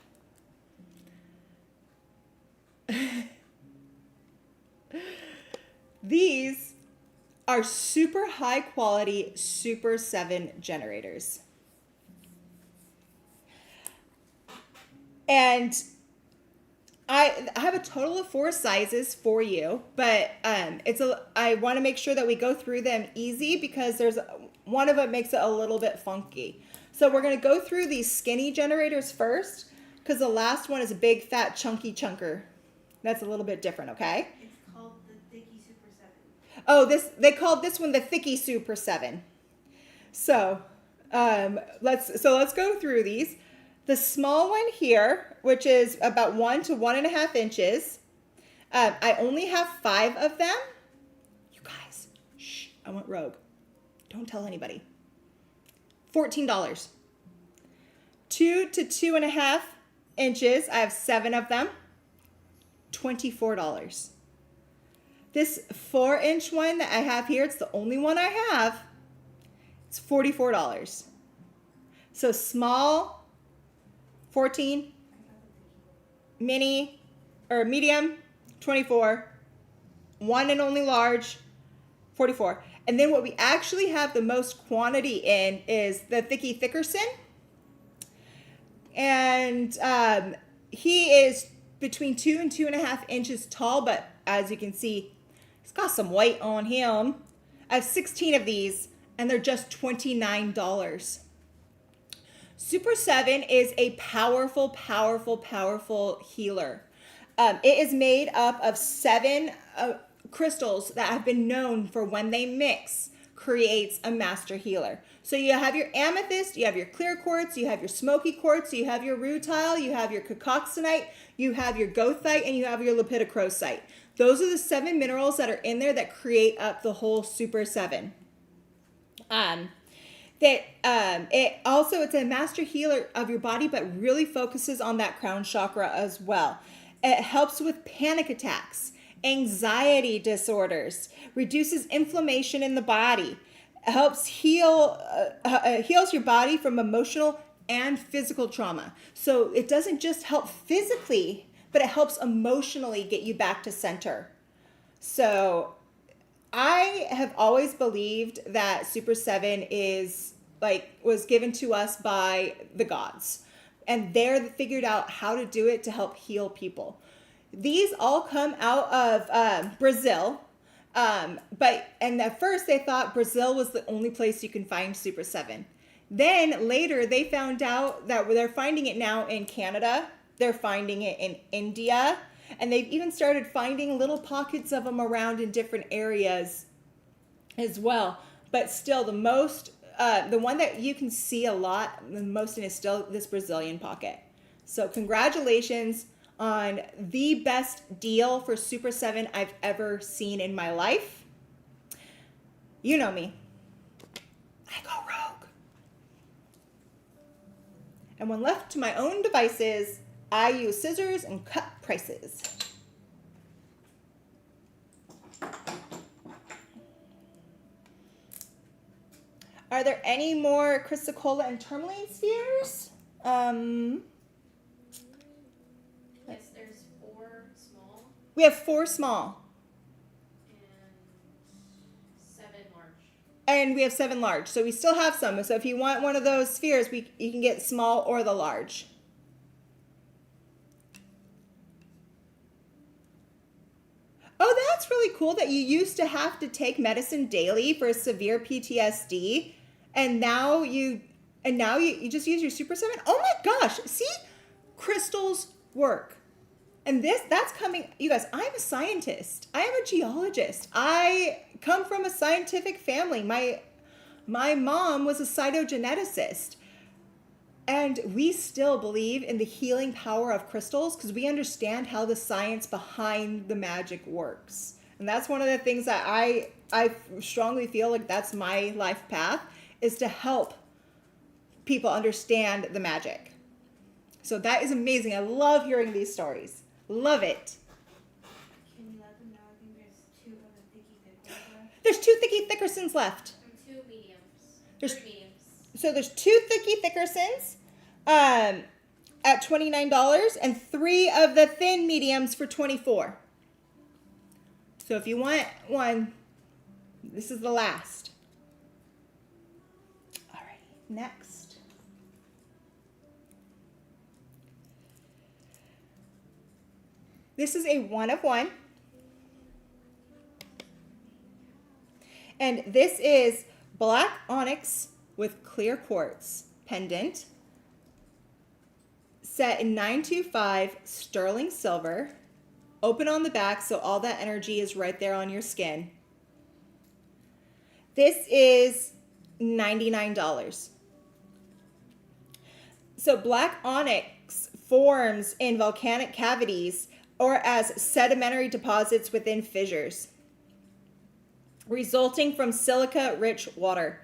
These are super high quality Super 7 generators. And I have a total of 4 sizes for you, but I want to make sure that we go through them easy because there's one of them makes it a little bit funky. So we're going to go through these skinny generators first because the last one is a big fat chunky chunker. That's a little bit different, okay? It's called the Thicky Super 7. Oh, they called this one the Thicky Super 7. So let's go through these. The small one here, which is about 1 to 1.5 inches, I only have 5 of them. You guys, shh, I went rogue. Don't tell anybody. $14. 2 to 2.5 inches, I have 7 of them. $24. This 4-inch one that I have here, it's the only one I have. It's $44. So small, 14, mini or medium, 24, one and only large, 44. And then what we actually have the most quantity in is the Thicky Thickerson. And he is between 2 and 2.5 inches tall, but as you can see, it's got some weight on him. I have 16 of these, and they're just $29. Super 7 is a powerful, powerful, powerful healer. It is made up of 7 crystals that have been known for when they mix, creates a master healer. So you have your amethyst, you have your clear quartz, you have your smoky quartz, you have your rutile, you have your cacoxenite, you have your goethite, and you have your lepidocrosite. Those are the 7 minerals that are in there that create up the whole Super 7. It's a master healer of your body, but really focuses on that crown chakra as well. It helps with panic attacks, anxiety disorders, reduces inflammation in the body, helps heals your body from emotional and physical trauma. So it doesn't just help physically, but it helps emotionally get you back to center. So I have always believed that Super 7 was given to us by the gods, and they're figured out how to do it to help heal people. These all come out of Brazil, and at first they thought Brazil was the only place you can find Super 7. Then later they found out that they're finding it now in Canada, they're finding it in India, and they've even started finding little pockets of them around in different areas as well. But still, the one that you can see a lot, the most in, is still this Brazilian pocket. So congratulations on the best deal for Super 7 I've ever seen in my life. You know me. I go rogue. And when left to my own devices, I use scissors and cut prices. Are there any more chrysocolla and tourmaline spheres? Yes, there's 4 small We have 4 small. and 7 large. And we have 7 large. So we still have some. So if you want one of those spheres, you can get small or the large. Oh, that's really cool that you used to have to take medicine daily for severe PTSD, and now you just use your Super 7. Oh my gosh, see? Crystals work. And that's coming, you guys, I'm a scientist. I am a geologist. I come from a scientific family. My mom was a cytogeneticist. And we still believe in the healing power of crystals because we understand how the science behind the magic works. And that's one of the things that I strongly feel like that's my life path, is to help people understand the magic. So that is amazing. I love hearing these stories. Love it. Can you let them know? I think there's 2 of the thicky thick ones left. There's 2 thicky thickersons left. And 2 mediums. There's- 3 mediums. So there's 2 thicky thickersons at $29 and 3 of the thin mediums for $24. So if you want one, this is the last. All right, next. This is a 1 of 1. And this is black onyx with clear quartz pendant, set in 925 sterling silver, open on the back so all that energy is right there on your skin. This is $99. So black onyx forms in volcanic cavities or as sedimentary deposits within fissures, resulting from silica-rich water.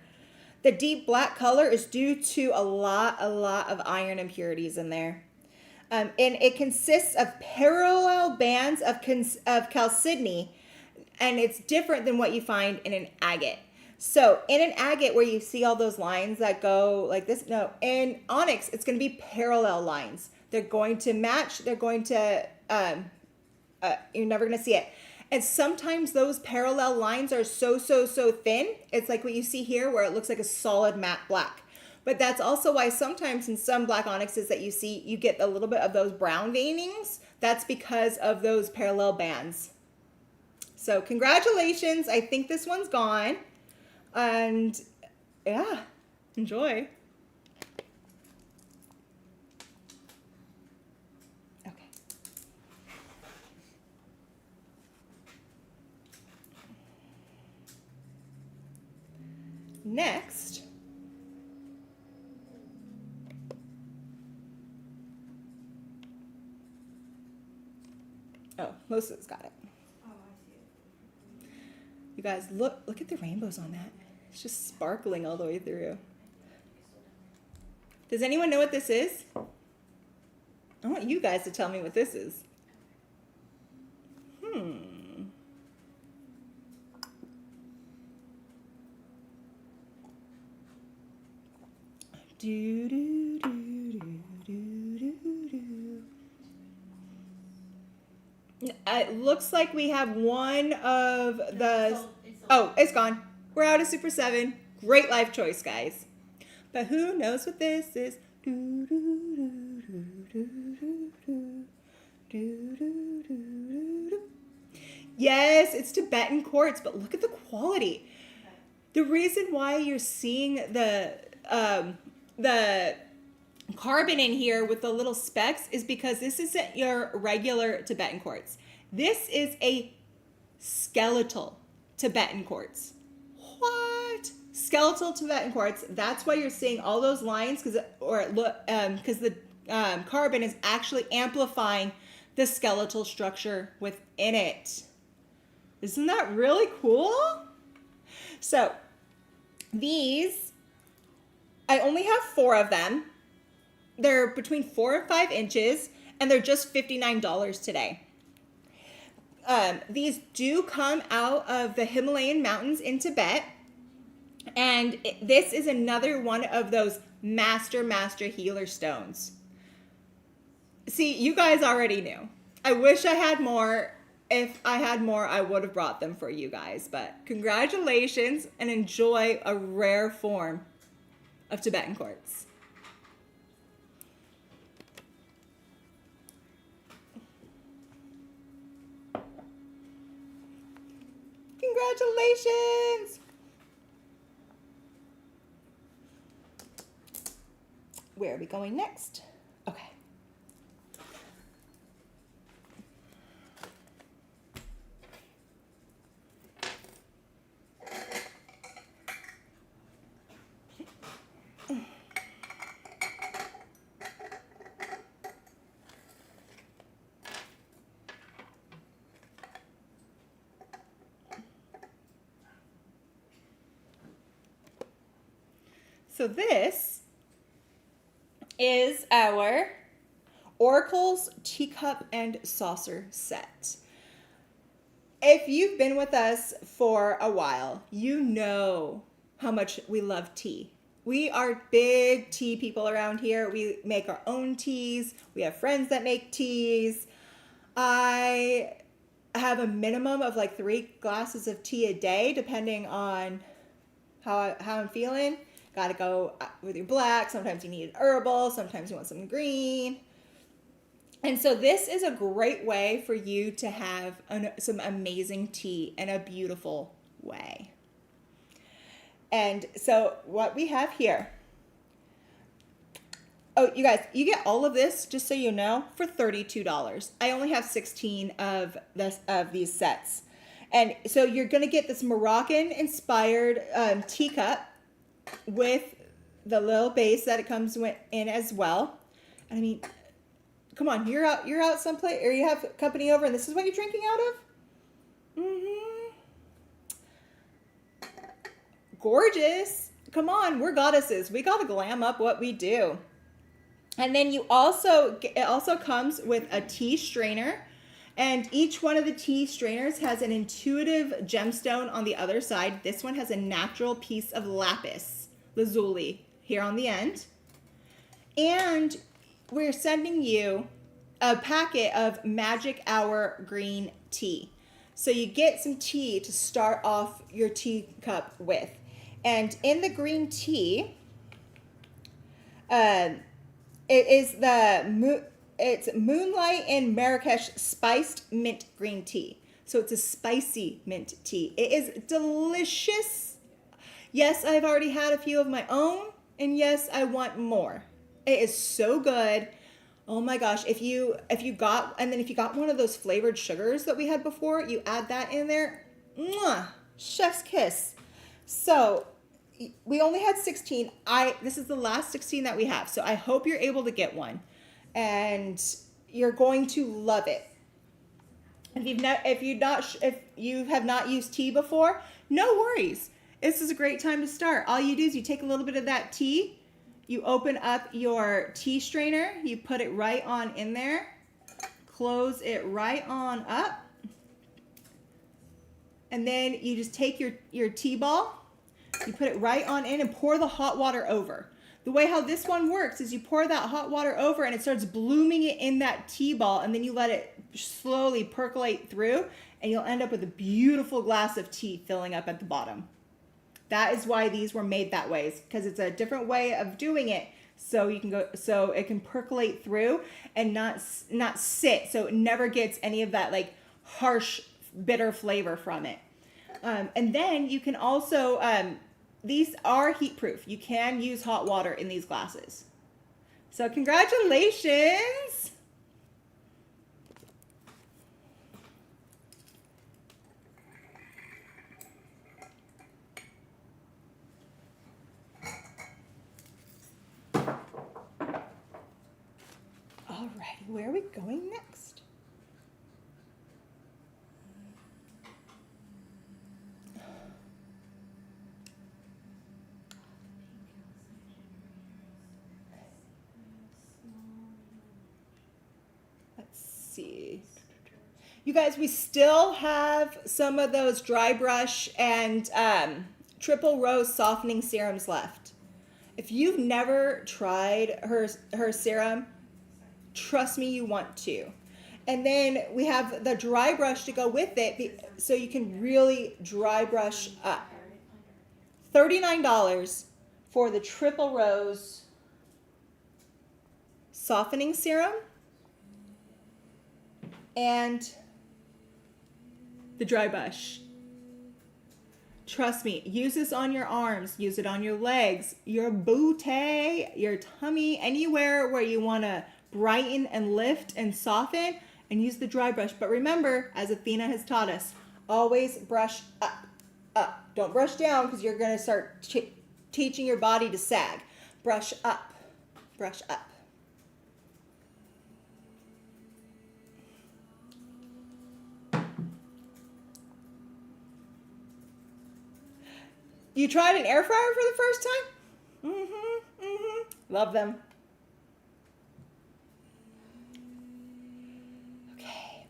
The deep black color is due to a lot of iron impurities in there. And it consists of parallel bands of chalcedony, and it's different than what you find in an agate. So in an agate where you see all those lines that go like this, no, in onyx, it's going to be parallel lines. They're going to match, they're going to, you're never going to see it. And sometimes those parallel lines are so thin. It's like what you see here where it looks like a solid matte black. But that's also why sometimes in some black onyxes that you see, you get a little bit of those brown veinings. That's because of those parallel bands. So congratulations. I think this one's gone. And yeah, enjoy. Okay. Next, oh, most of it's got it. Oh, I see it. You guys, look at the rainbows on that. It's just sparkling all the way through. Does anyone know what this is? I want you guys to tell me what this is. Do, do, do, do, do, do, do. It looks like we have one of the... Oh, it's gone. We're out of Super 7. Great life choice, guys. But who knows what this is? Do, do, do, do, do, do, do, do, do, do. Yes, it's Tibetan quartz, but look at the quality. The reason why you're seeing the carbon in here with the little specks is because this isn't your regular Tibetan quartz. This is a skeletal Tibetan quartz. What? Skeletal Tibetan quartz. That's why you're seeing all those lines, because the carbon is actually amplifying the skeletal structure within it. Isn't that really cool? So these, I only have 4 of them. They're between 4 and 5 inches, and they're just $59 today. These do come out of the Himalayan mountains in Tibet. And this is another one of those master healer stones. See, you guys already knew. I wish I had more. If I had more, I would have brought them for you guys. But congratulations and enjoy a rare form of Tibetan quartz. Congratulations! Where are we going next? Okay. So this is our Oracle's Teacup and Saucer set. If you've been with us for a while, you know how much we love tea. We are big tea people around here. We make our own teas. We have friends that make teas. I have a minimum of like 3 glasses of tea a day, depending on how I'm feeling. Got to go with your black. Sometimes you need herbal. Sometimes you want some green. And so this is a great way for you to have some amazing tea in a beautiful way. And so what we have here. Oh, you guys, you get all of this, just so you know, for $32. I only have 16 of these sets. And so you're going to get this Moroccan-inspired teacup with the little base that it comes in as well. And I mean, come on, you're out someplace, or you have company over, and this is what you're drinking out of? Gorgeous. Come on, we're goddesses. We got to glam up what we do. And then it also comes with a tea strainer. And each one of the tea strainers has an intuitive gemstone on the other side. This one has a natural piece of lapis lazuli here on the end. And we're sending you a packet of Magic Hour green tea. So you get some tea to start off your teacup with. And in the green tea, it it's Moonlight and Marrakesh spiced mint green tea. So it's a spicy mint tea. It is delicious. Yes, I've already had a few of my own, and yes, I want more. It is so good. Oh my gosh, if you got one of those flavored sugars that we had before, you add that in there. Mwah, chef's kiss. So, we only had 16. This is the last 16 that we have. So I hope you're able to get one and you're going to love it. If you have not used tea before, no worries. This is a great time to start. All you do is you take a little bit of that tea, you open up your tea strainer, you put it right on in there, close it right on up, and then you just take your tea ball, you put it right on in and pour the hot water over. The way how this one works is you pour that hot water over and it starts blooming it in that tea ball, and then you let it slowly percolate through and you'll end up with a beautiful glass of tea filling up at the bottom. That is why these were made that way, because it's a different way of doing it. So it can percolate through and not sit. So it never gets any of that like harsh, bitter flavor from it. And then you can also, these are heat proof. You can use hot water in these glasses. So congratulations. Alrighty, where are we going next? Let's see. You guys, we still have some of those dry brush and triple rose softening serums left. If you've never tried her serum, trust me, you want to. And then we have the dry brush to go with it, so you can really dry brush up. $39 for the triple rose softening serum and the dry brush. Trust me, use this on your arms, use it on your legs, your booty, your tummy, anywhere where you want to brighten and lift and soften, and use the dry brush. But remember, as Athena has taught us, always brush up, up. Don't brush down, because you're going to start teaching your body to sag. Brush up, brush up. You tried an air fryer for the first time? Love them. Okay.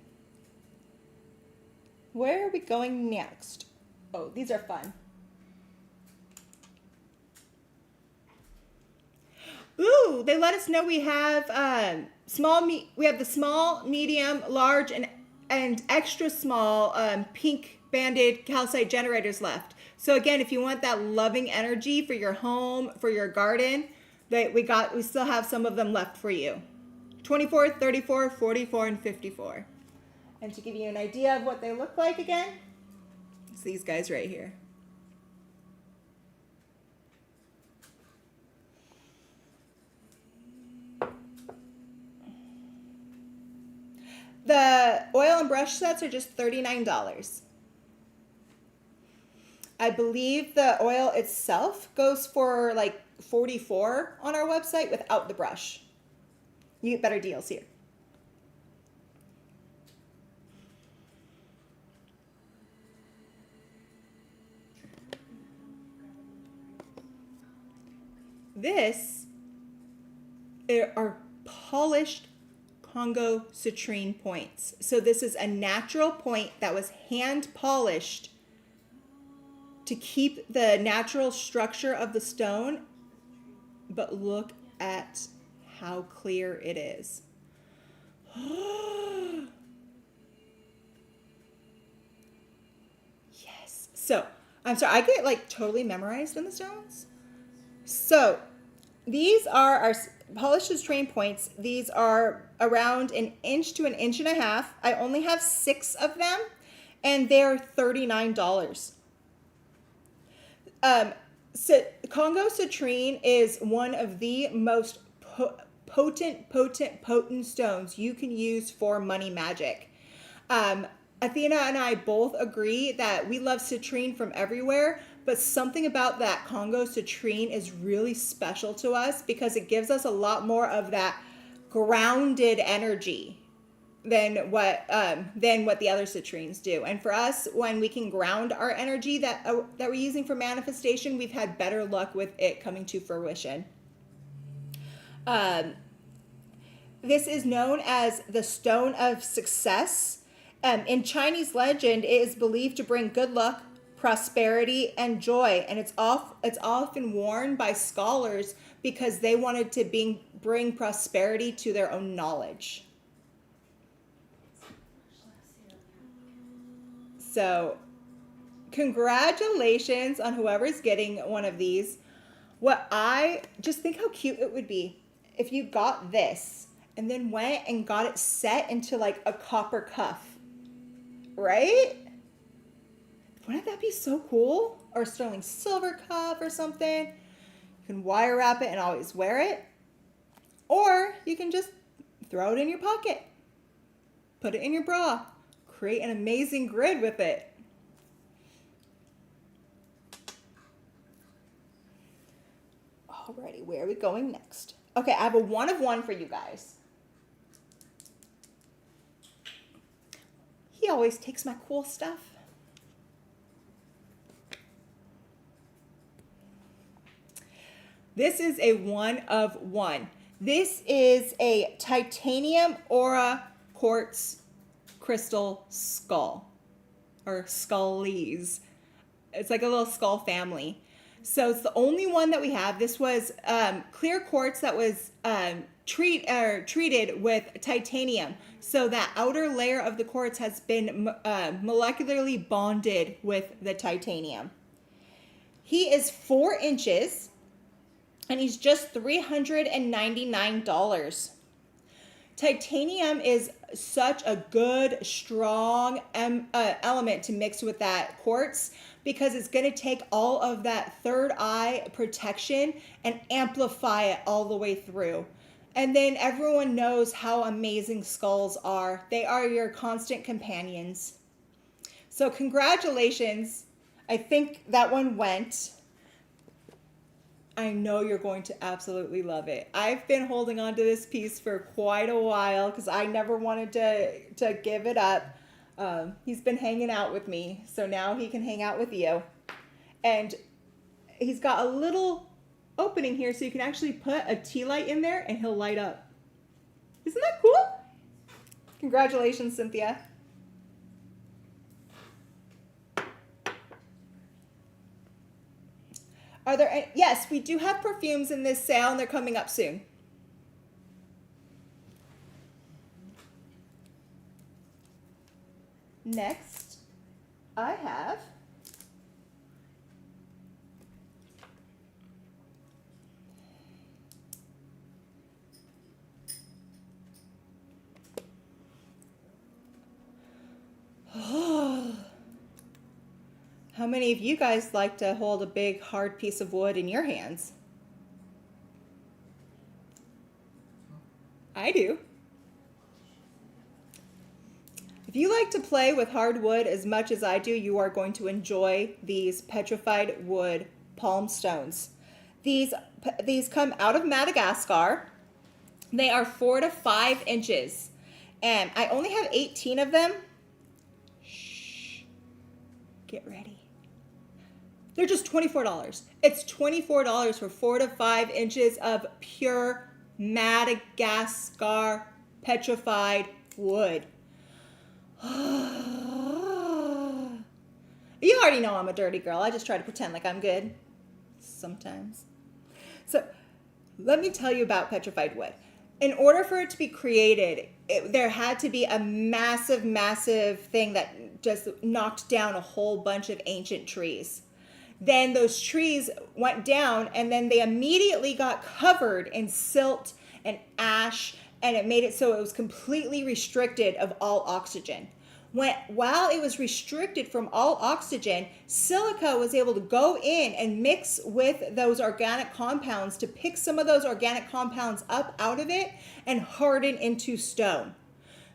Where are we going next? Oh, these are fun. Ooh, they let us know we have we have the small, medium, large, and extra small pink banded calcite generators left. So again, if you want that loving energy for your home, for your garden, we still have some of them left for you. 24, 34, 44, and 54. And to give you an idea of what they look like again, it's these guys right here. The oil and brush sets are just $39. I believe the oil itself goes for like $44 on our website without the brush. You get better deals here. This are polished Congo citrine points. So this is a natural point that was hand polished to keep the natural structure of the stone, but look at how clear it is. Yes. So, I'm sorry, I get like totally memorized in the stones. So, these are polished citrine points. These are around an inch to an inch and a half. I only have 6 of them, and they're $39. Congo citrine is one of the most potent stones you can use for money magic. Athena and I both agree that we love citrine from everywhere, but something about that Congo citrine is really special to us because it gives us a lot more of that grounded energy than what the other citrines do. And for us, when we can ground our energy that we're using for manifestation, we've had better luck with it coming to fruition. This is known as the Stone of Success. In Chinese legend, it is believed to bring good luck, prosperity, and joy, and it's often worn by scholars because they wanted to bring prosperity to their own knowledge. So, congratulations on whoever's getting one of these. Just think how cute it would be if you got this and then went and got it set into like a copper cuff, right? Wouldn't that be so cool? Or a sterling silver cuff or something. You can wire wrap it and always wear it. Or you can just throw it in your pocket. Put it in your bra. Create an amazing grid with it. Alrighty, where are we going next? Okay, I have a 1 of 1 for you guys. He always takes my cool stuff. This is a 1 of 1. This is a titanium aura quartz crystal skull, or skullies. It's like a little skull family. So it's the only one that we have. This was clear quartz that was treated with titanium. So that outer layer of the quartz has been molecularly bonded with the titanium. He is 4 inches and he's just $399. Titanium is such a good, strong element to mix with that quartz because it's going to take all of that third eye protection and amplify it all the way through. And then everyone knows how amazing skulls are. They are your constant companions. So congratulations. I think that one went. I know you're going to absolutely love it. I've been holding on to this piece for quite a while because I never wanted to give it up. He's been hanging out with me, so now he can hang out with you. And he's got a little opening here so you can actually put a tea light in there and he'll light up. Isn't that cool? Congratulations, Cynthia. Are there any? Yes, we do have perfumes in this sale and they're coming up soon. Next, I have how many of you guys like to hold a big hard piece of wood in your hands? I do. If you like to play with hardwood as much as I do, you are going to enjoy these petrified wood palm stones. These come out of Madagascar. They are 4 to 5 inches. And I only have 18 of them. Shh. Get ready. They're just $24. It's $24 for 4 to 5 inches of pure Madagascar petrified wood. You already know I'm a dirty girl. I just try to pretend like I'm good sometimes. So let me tell you about petrified wood. In order for it to be created, there had to be a massive, massive thing that just knocked down a whole bunch of ancient trees. Then those trees went down and then they immediately got covered in silt and ash, and it made it so it was completely restricted of all oxygen. While it was restricted from all oxygen, silica was able to go in and mix with those organic compounds to pick some of those organic compounds up out of it and harden into stone.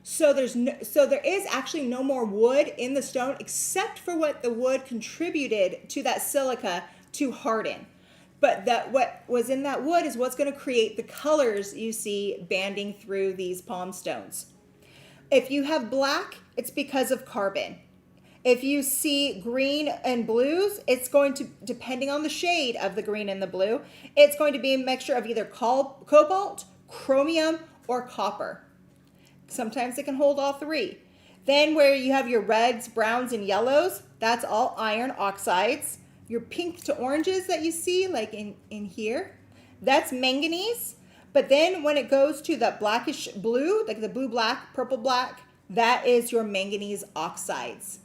So there is actually no more wood in the stone except for what the wood contributed to that silica to harden. But that what was in that wood is what's going to create the colors you see banding through these palm stones. If you have black, it's because of carbon. If you see green and blues, it's going to, depending on the shade of the green and the blue, it's going to be a mixture of either cobalt, chromium, or copper. Sometimes it can hold all three. Then where you have your reds, browns, and yellows, that's all iron oxides. Your pink to oranges that you see, like in here, that's manganese. But then when it goes to the blackish blue, like the blue-black, purple-black, that is your manganese oxides.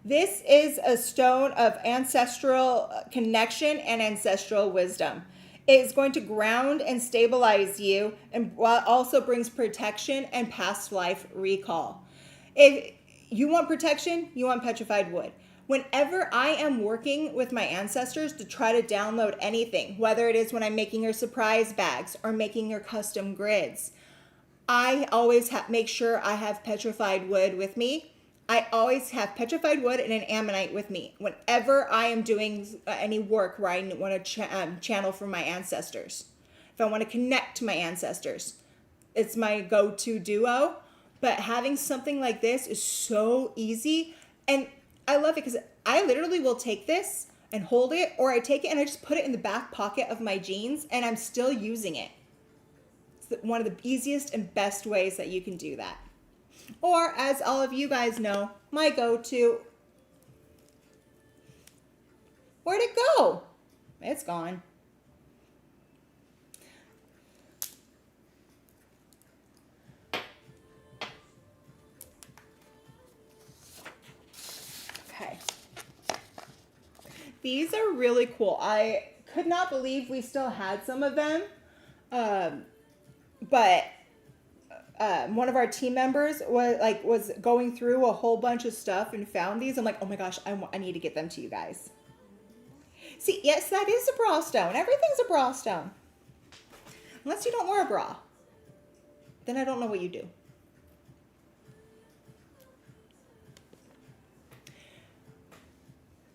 This is a stone of ancestral connection and ancestral wisdom. It is going to ground and stabilize you, and also brings protection and past life recall. If you want protection, you want petrified wood. Whenever I am working with my ancestors to try to download anything, whether it is when I'm making your surprise bags or making your custom grids, I always make sure I have petrified wood with me. I always have petrified wood and an ammonite with me whenever I am doing any work where I want to channel from my ancestors. If I want to connect to my ancestors, it's my go-to duo. But having something like this is so easy, and I love it because I literally will take this and hold it, or I take it and I just put it in the back pocket of my jeans and I'm still using it. It's one of the easiest and best ways that you can do that. Or, as all of you guys know, my go-to. Where'd it go? It's gone. Okay. These are really cool. I could not believe we still had some of them. But one of our team members was going through a whole bunch of stuff and found these. I'm like, oh my gosh, I need to get them to you guys. See, yes, that is a bra stone. Everything's a bra stone. Unless you don't wear a bra. Then I don't know what you do.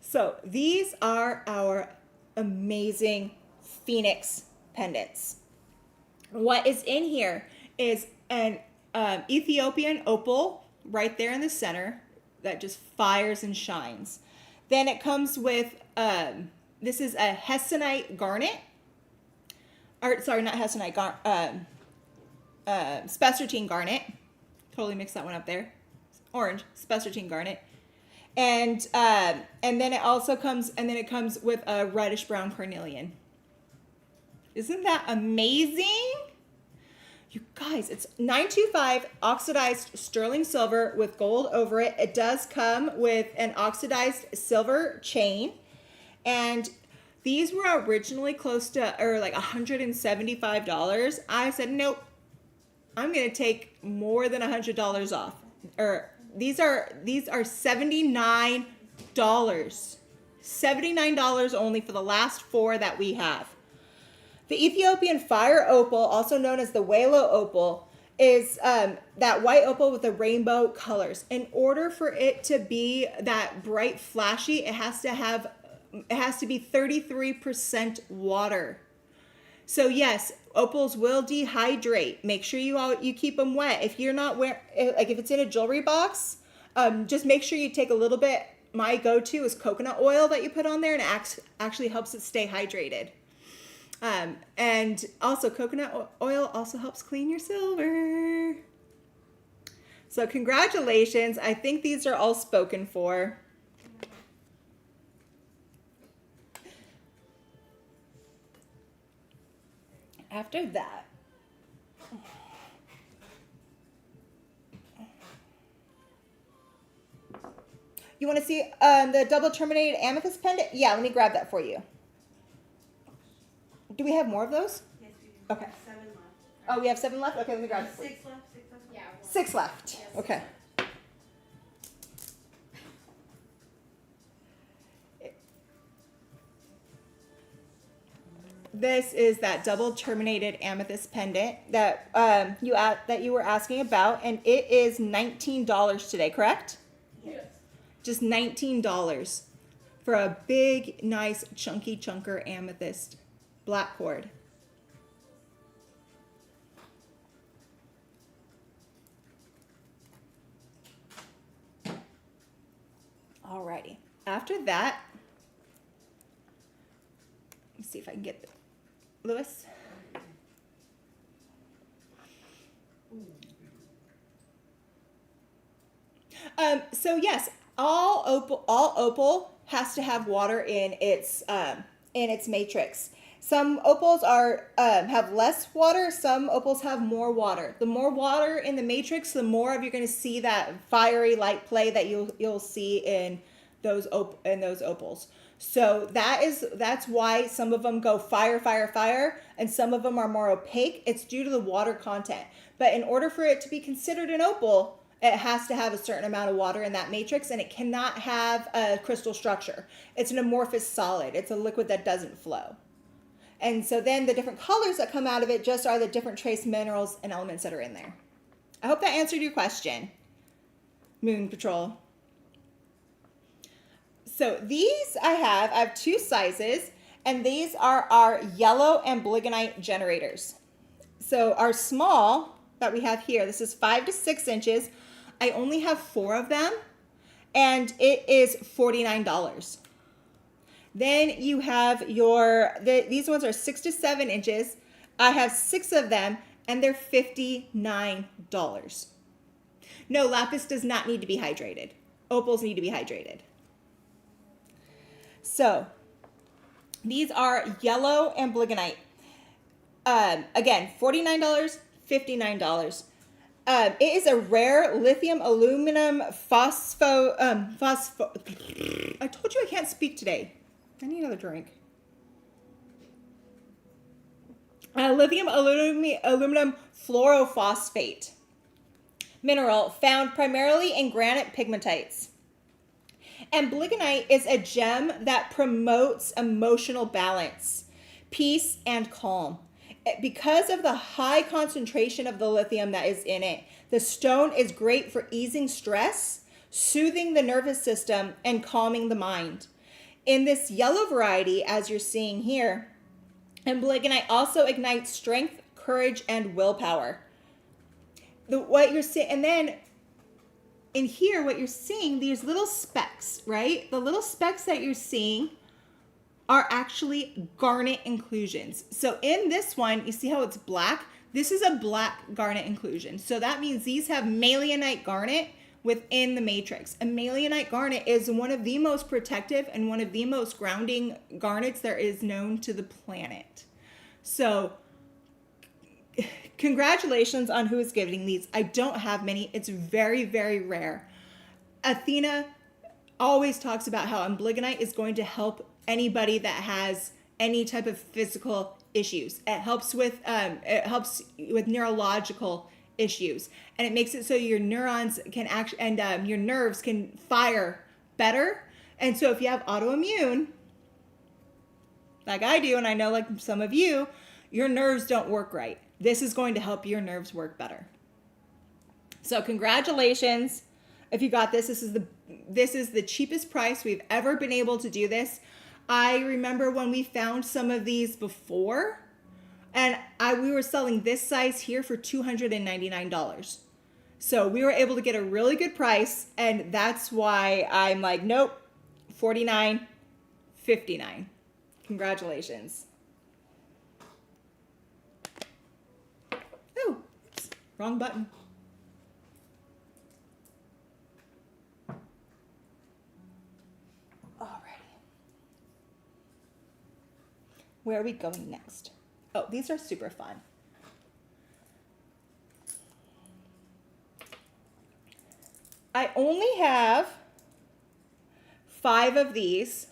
So these are our amazing Phoenix pendants. What is in here is an Ethiopian opal right there in the center that just fires and shines. Then it comes with, this is a Hessonite garnet. Or, sorry, not Hessonite, spessartine garnet. Totally mixed that one up there. Orange, spessartine garnet. And then it also comes, with a reddish brown carnelian. Isn't that amazing? You guys, it's 925 oxidized sterling silver with gold over it. It does come with an oxidized silver chain. And these were originally close to, or like $175. I said, nope, I'm going to take more than $100 off. Or these are $79. $79 only for the last four that we have. The Ethiopian fire opal, also known as the Walo opal, is that white opal with the rainbow colors. In order for it to be that bright, flashy, it has to be 33% water. So yes, opals will dehydrate. Make sure you keep them wet. If you're not if it's in a jewelry box, just make sure you take a little bit. My go-to is coconut oil that you put on there, and it actually helps it stay hydrated. And also coconut oil also helps clean your silver. So congratulations. I think these are all spoken for. After that, you want to see the double terminated amethyst pendant? Yeah, let me grab that for you. Do we have more of those? Yes, we do. Okay. 7 left. Oh, we have 7 left? Okay, let me grab it. 6 left, 6 left. Yeah. 6 left. Yes. Okay. This is that double terminated amethyst pendant that you were asking about, and it is $19 today, correct? Yes. Just $19 for a big, nice, chunky chunker amethyst black cord. Alrighty. After that, let me see if I can get Lewis. So yes, all opal has to have water in its matrix. Some opals have less water. Some opals have more water. The more water in the matrix, the more of you're going to see that fiery light play that you'll see in those opals. So that's why some of them go fire, fire, fire, and some of them are more opaque. It's due to the water content. But in order for it to be considered an opal, it has to have a certain amount of water in that matrix, and it cannot have a crystal structure. It's an amorphous solid. It's a liquid that doesn't flow. And so then the different colors that come out of it just are the different trace minerals and elements that are in there. I hope that answered your question, Moon Patrol. So these I have 2 sizes, and these are our yellow amblygonite generators. So our small that we have here, this is 5 to 6 inches. I only have 4 of them, and it is $49. Then you have these ones are 6 to 7 inches. I have 6 of them, and they're $59. No, lapis does not need to be hydrated. Opals need to be hydrated. So these are yellow amblygonite. Again, $49, $59. It is a rare lithium aluminum phospho. I told you I can't speak today. I need another drink. Lithium aluminum fluorophosphate mineral found primarily in granite pegmatites. Amblygonite is a gem that promotes emotional balance, peace, and calm. Because of the high concentration of the lithium that is in it, the stone is great for easing stress, soothing the nervous system, and calming the mind. In this yellow variety, as you're seeing here, amblygonite also ignites strength, courage, and willpower. What you're seeing, and then in here, what you're seeing, these little specks, right? The little specks that you're seeing are actually garnet inclusions. So in this one, you see how it's black? This is a black garnet inclusion. So that means these have malleolite garnet within the matrix. And malleolite garnet is one of the most protective and one of the most grounding garnets there is known to the planet. So congratulations on who is giving these. I don't have many. It's very, very rare. Athena always talks about how amblygonite is going to help anybody that has any type of physical issues. It helps with neurological issues, and it makes it so your neurons can your nerves can fire better. And so if you have autoimmune, like I do, and I know like some of you, your nerves don't work right. This is going to help your nerves work better. So congratulations if you got this. This is the cheapest price we've ever been able to do this. I remember when we found some of these before, and we were selling this size here for $299. So we were able to get a really good price, and that's why I'm like, nope, $49, $59. Congratulations. Oh, oops, wrong button. Where are we going next? Oh, these are super fun. I only have 5 of these.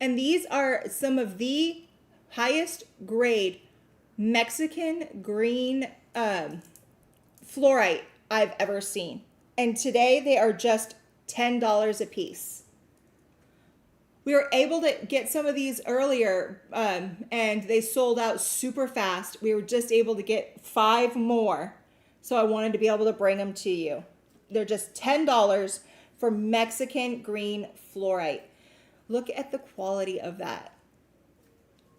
And these are some of the highest grade Mexican green fluorite I've ever seen. And today they are just $10 a piece. We were able to get some of these earlier and they sold out super fast. We were just able to get 5 more. So I wanted to be able to bring them to you. They're just $10 for Mexican green fluorite. Look at the quality of that.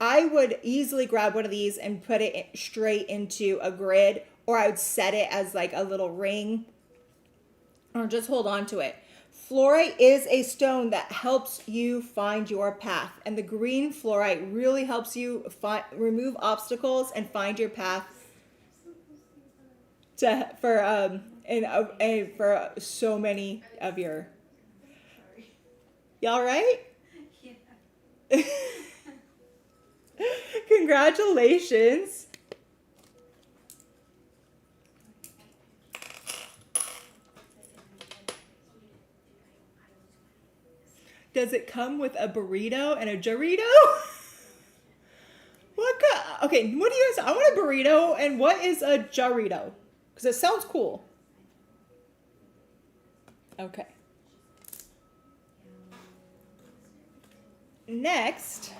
I would easily grab one of these and put it straight into a grid, or I would set it as like a little ring, or just hold on to it. Fluorite is a stone that helps you find your path, and the green fluorite really helps you remove obstacles and find your path for so many of your. Y'all right? Yeah. Congratulations. Does it come with a burrito and a jarrito? Okay, what do you guys? I want a burrito, and what is a jarrito? Because it sounds cool. Okay. Next.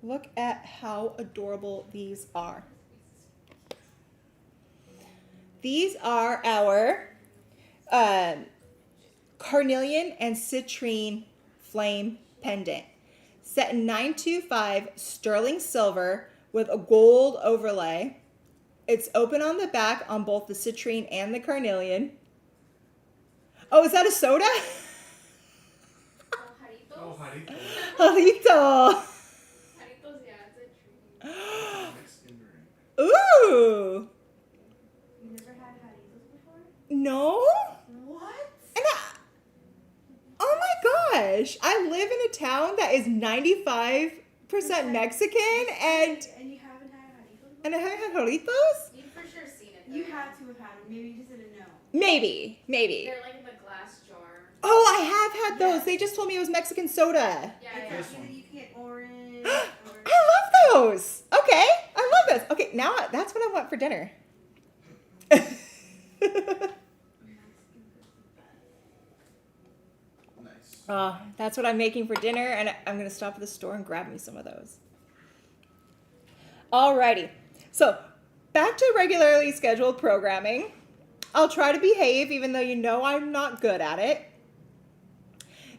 Look at how adorable these are. These are our carnelian and citrine flame pendant. Set in 925 sterling silver with a gold overlay. It's open on the back on both the citrine and the carnelian. Oh, is that a soda? Oh, Jarito. Jarrito. Jaritos, yeah, it's a treat. Mexican drink. Ooh. You never had jaritos before? No? What? And oh my gosh. I live in a town that is 95% Mexican and you haven't had jaritos before? I haven't had Jarritos? You've for sure seen it. Though. You had to have had them. Maybe you just didn't know. Maybe. They're like in the glass jar. Oh, I have had those. Yeah. They just told me it was Mexican soda. Yeah, It's yeah. This either one. you can get orange I or... love those. Okay. I love those. Okay, now that's what I want for dinner. Nice. That's what I'm making for dinner, and I'm going to stop at the store and grab me some of those. Alrighty. So, back to regularly scheduled programming. I'll try to behave, even though you know I'm not good at it.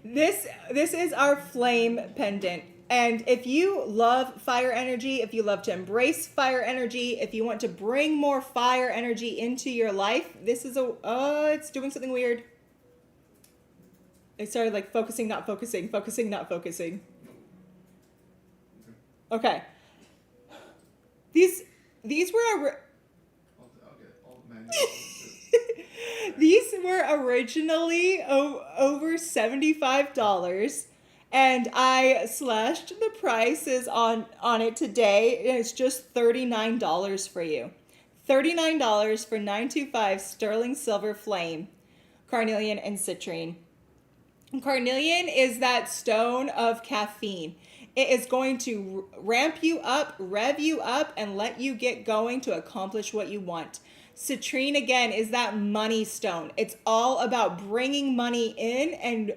This is our flame pendant. And if you love fire energy, if you love to embrace fire energy, if you want to bring more fire energy into your life, this is it's doing something weird. It started like focusing, not focusing, focusing, not focusing. Okay. These were I'll get it. All the manuals. these were originally over $75, and I slashed the prices on it today, and it's just $39 for you. $39 for 925 sterling silver flame, carnelian and citrine. Carnelian is that stone of caffeine. It is going to ramp you up, rev you up, and let you get going to accomplish what you want. Citrine, again, is that money stone. It's all about bringing money in and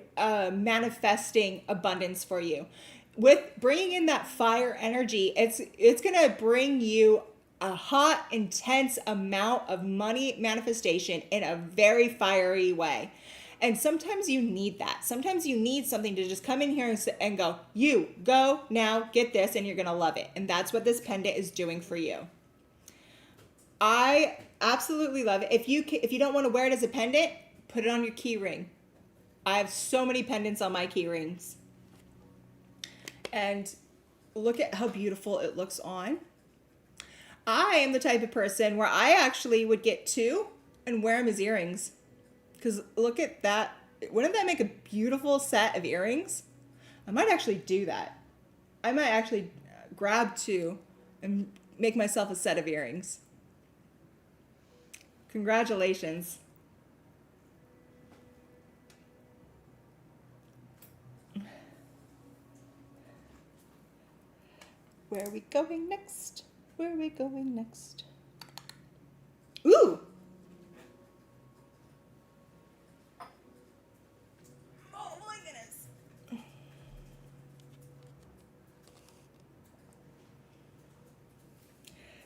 manifesting abundance for you. With bringing in that fire energy, it's going to bring you a hot, intense amount of money manifestation in a very fiery way. And sometimes you need that. Sometimes you need something to just come in here and go, you go now, get this, and you're going to love it. And that's what this pendant is doing for you. I absolutely love it. If you don't want to wear it as a pendant, put it on your key ring. I have so many pendants on my key rings. And look at how beautiful it looks on. I am the type of person where I actually would get 2 and wear them as earrings. Because look at that. Wouldn't that make a beautiful set of earrings? I might actually do that. I might actually grab 2 and make myself a set of earrings. Congratulations. Where are we going next? Where are we going next? Ooh! Oh my goodness.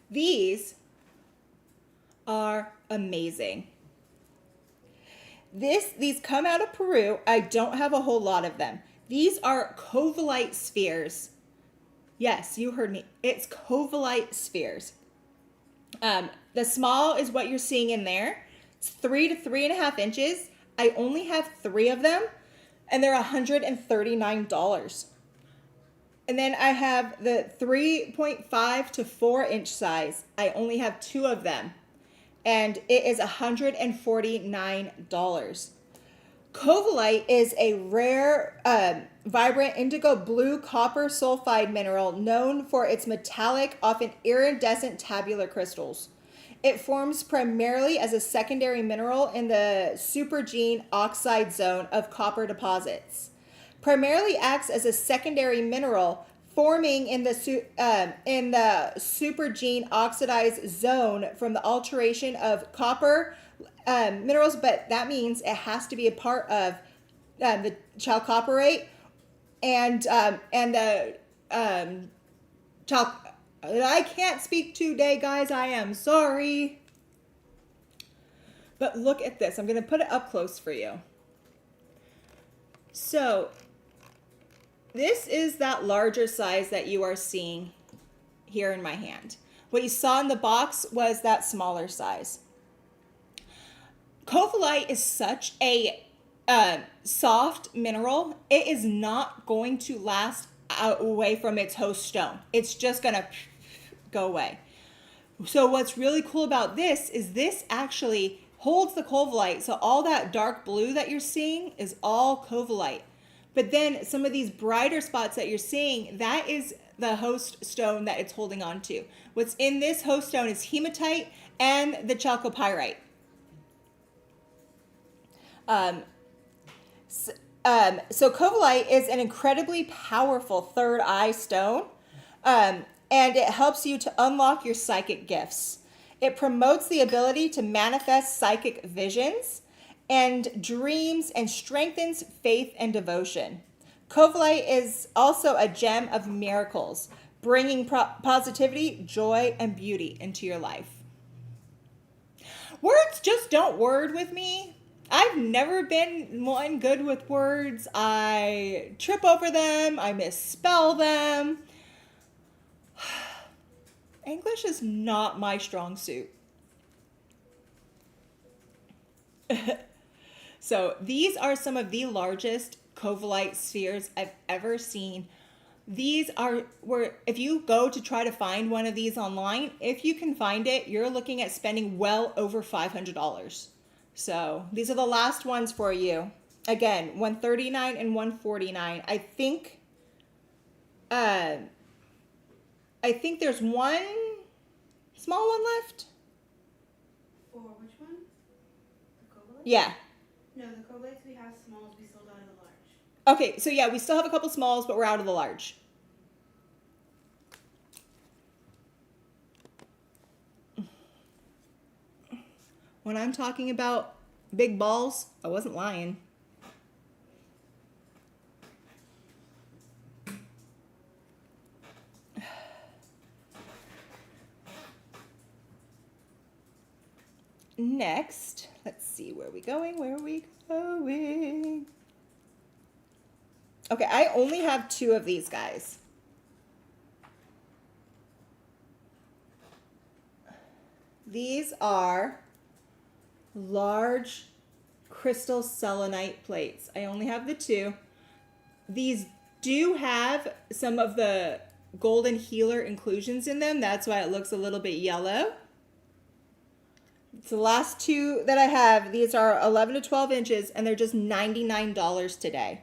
These are amazing. These come out of Peru. I don't have a whole lot of them. These are covalite spheres. Yes, you heard me. It's covalite spheres. The small is what you're seeing in there. It's 3 to 3.5 inches. I only have 3 of them, and they're $139. And then I have the 3.5 to 4 inch size. I only have 2 of them, and it is $149. Covalite is a rare, vibrant indigo blue copper sulfide mineral known for its metallic, often iridescent tabular crystals. It forms primarily as a secondary mineral in the supergene oxide zone of copper deposits. Primarily acts as a secondary mineral forming in the supergene oxidized zone from the alteration of copper minerals, but that means it has to be a part of the chalcopyrite and the I can't speak today, guys. I am sorry. But look at this. I'm going to put it up close for you. So this is that larger size that you are seeing here in my hand. What you saw in the box was that smaller size. Covalite is such a soft mineral. It is not going to last away from its host stone. It's just going to go away. So what's really cool about this is this actually holds the covalite. So all that dark blue that you're seeing is all covalite. But then some of these brighter spots that you're seeing, that is the host stone that it's holding on to. What's in this host stone is hematite and the chalcopyrite. So covalite is an incredibly powerful third eye stone, and it helps you to unlock your psychic gifts. It promotes the ability to manifest psychic visions and dreams and strengthens faith and devotion. Covalite is also a gem of miracles, bringing positivity, joy, and beauty into your life. Words just don't word with me. I've never been one good with words. I trip over them. I misspell them. English is not my strong suit. So these are some of the largest covalite spheres I've ever seen. These are where if you go to try to find one of these online, if you can find it, you're looking at spending well over $500. So these are the last ones for you. Again, $139 and $149. I think there's one small one left. For which one? The covalite? Yeah. No, the covalites we have smalls, we sold out of the large. Okay, so yeah, we still have a couple smalls, but we're out of the large. When I'm talking about big balls, I wasn't lying. Next, let's see, where are we going? Where are we going? Okay, I only have 2 of these guys. These are large crystal selenite plates. I only have the 2. These do have some of the golden healer inclusions in them. That's why it looks a little bit yellow. So the last 2 that I have, these are 11 to 12 inches, and they're just $99 today.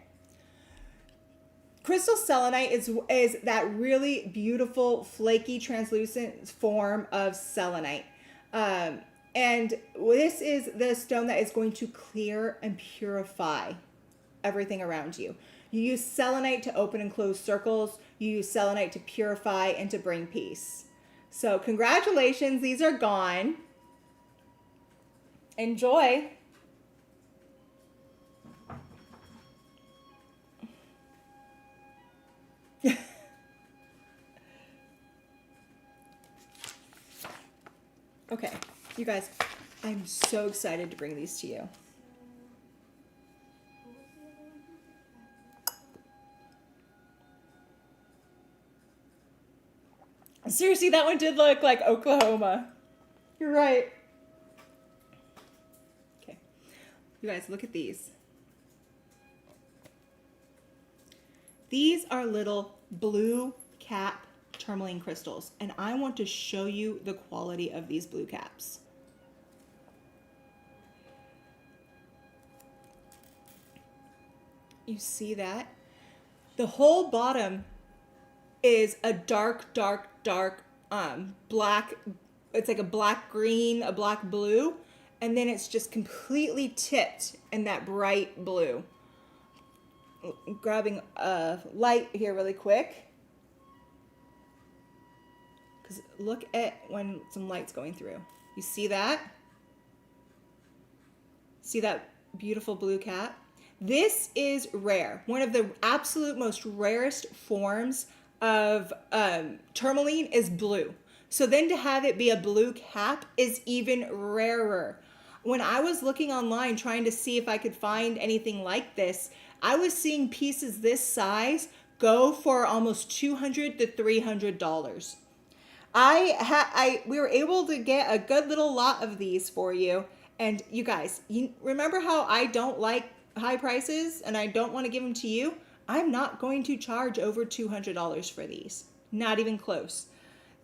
Crystal selenite is that really beautiful, flaky, translucent form of selenite. And this is the stone that is going to clear and purify everything around you. You use selenite to open and close circles. You use selenite to purify and to bring peace. So congratulations, these are gone. Enjoy. Okay, you guys, I'm so excited to bring these to you. Seriously, that one did look like Oklahoma. You're right. Okay, you guys, look at these. These are little blue cap tourmaline crystals, and I want to show you the quality of these blue caps. You see that? The whole bottom is a dark black. It's like a black green, a black blue, and then it's just completely tipped in that bright blue. Grabbing a light here really quick, because look at when some light's going through. You see that? See that beautiful blue cap? This is rare. One of the absolute most rarest forms of tourmaline is blue. So then to have it be a blue cap is even rarer. When I was looking online trying to see if I could find anything like this, I was seeing pieces this size go for almost $200 to $300. We were able to get a good little lot of these for you. And you guys, you remember how I don't like high prices and I don't want to give them to you? I'm not going to charge over $200 for these. Not even close.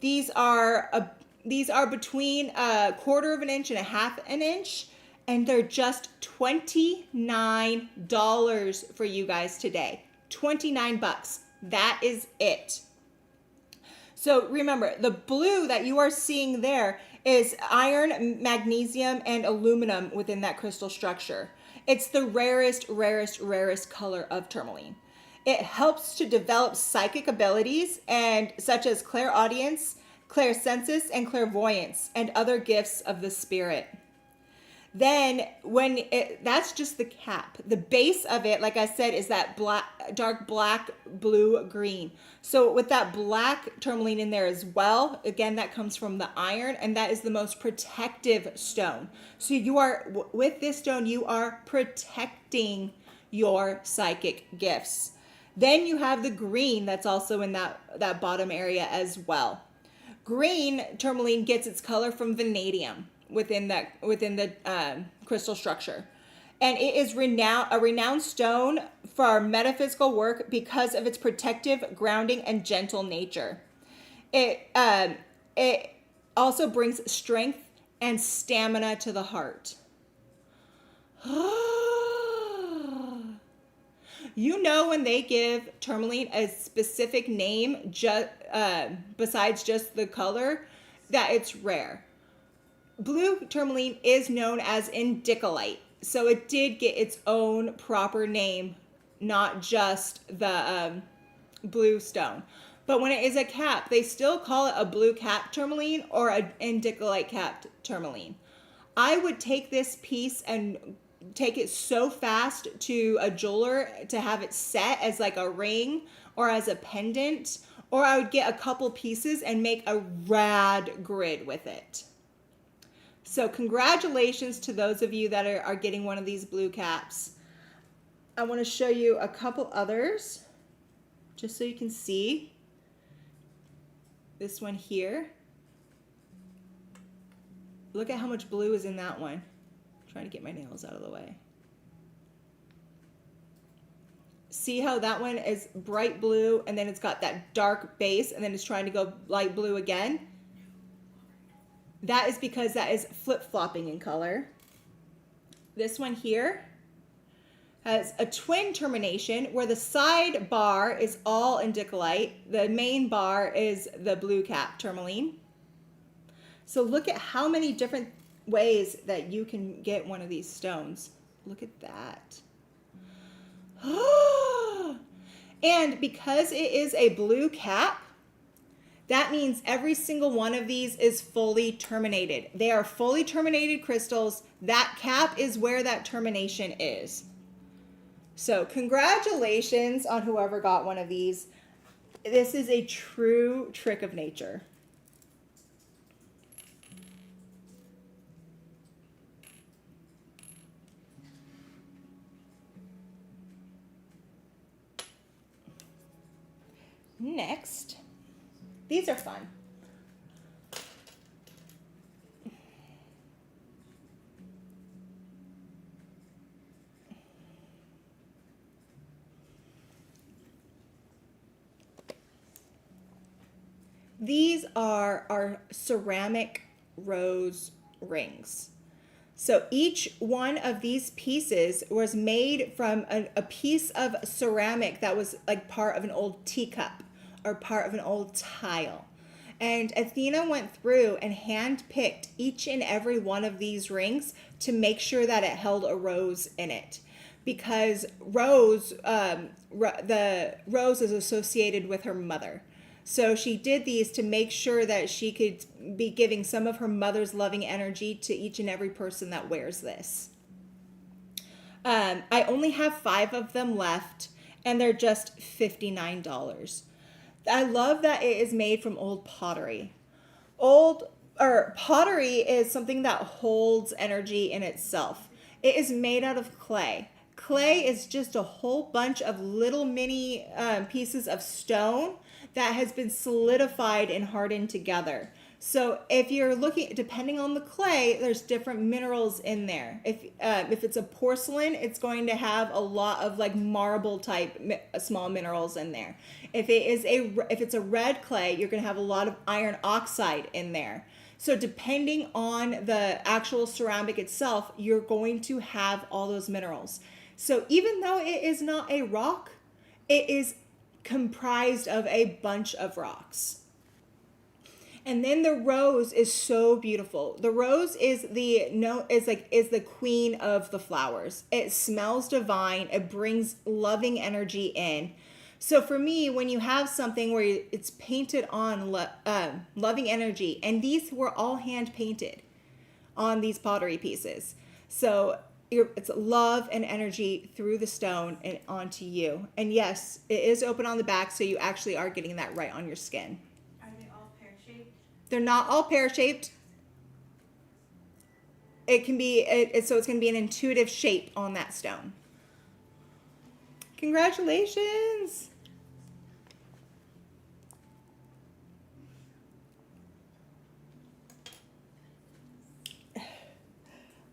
These are between a quarter of an inch and a half an inch, and they're just $29 for you guys today. 29 bucks. That is it. So remember, the blue that you are seeing there is iron, magnesium, and aluminum within that crystal structure. It's the rarest color of tourmaline. It helps to develop psychic abilities and such as clairaudience, clairsensus, and clairvoyance, and other gifts of the spirit. Then that's just the cap. The base of it, like I said, is that dark black, blue, green. So with that black tourmaline in there as well, again, that comes from the iron, and that is the most protective stone. So with this stone, you are protecting your psychic gifts. Then you have the green that's also in that bottom area as well. Green tourmaline gets its color from vanadium within the crystal structure, and it is a renowned stone for our metaphysical work because of its protective, grounding, and gentle nature. It also brings strength and stamina to the heart. You know, when they give tourmaline a specific name besides just the color, that it's rare. Blue tourmaline is known as indicolite, so it did get its own proper name, not just the blue stone. But when it is a cap, they still call it a blue cap tourmaline or an indicolite capped tourmaline. I would take this piece and take it so fast to a jeweler to have it set as like a ring or as a pendant, or I would get a couple pieces and make a rad grid with it. So congratulations to those of you that are getting one of these blue caps. I want to show you a couple others just so you can see. This one here. Look at how much blue is in that one. I'm trying to get my nails out of the way. See how that one is bright blue and then it's got that dark base and then it's trying to go light blue again? That is because that is flip-flopping in color. This one here has a twin termination where the side bar is all indicolite. The main bar is the blue cap tourmaline. So look at how many different ways that you can get one of these stones. Look at that. And because it is a blue cap, that means every single one of these is fully terminated. They are fully terminated crystals. That cap is where that termination is. So congratulations on whoever got one of these. This is a true trick of nature. Next, these are fun. These are our ceramic rose rings. So each one of these pieces was made from a piece of ceramic that was like part of an old teacup or part of an old tile. And Athena went through and handpicked each and every one of these rings to make sure that it held a rose in it. Because the rose is associated with her mother. So she did these to make sure that she could be giving some of her mother's loving energy to each and every person that wears this. I only have 5 of them left, and they're just $59. I love that it is made from old pottery. Pottery is something that holds energy in itself. It is made out of clay. Clay is just a whole bunch of little mini pieces of stone that has been solidified and hardened together. So if you're looking, depending on the clay, there's different minerals in there. If it's a porcelain, it's going to have a lot of like marble type small minerals in there. If it's a red clay, you're going to have a lot of iron oxide in there. So depending on the actual ceramic itself, you're going to have all those minerals. So even though it is not a rock, it is comprised of a bunch of rocks. And then the rose is so beautiful. The rose is the queen of the flowers. It smells divine. It brings loving energy in. So for me, when you have something where it's painted on loving energy, and these were all hand painted on these pottery pieces. So it's love and energy through the stone and onto you. And yes, it is open on the back, so you actually are getting that right on your skin. Are they all pear-shaped? They're not all pear-shaped. It can be, so it's going to be an intuitive shape on that stone. Congratulations!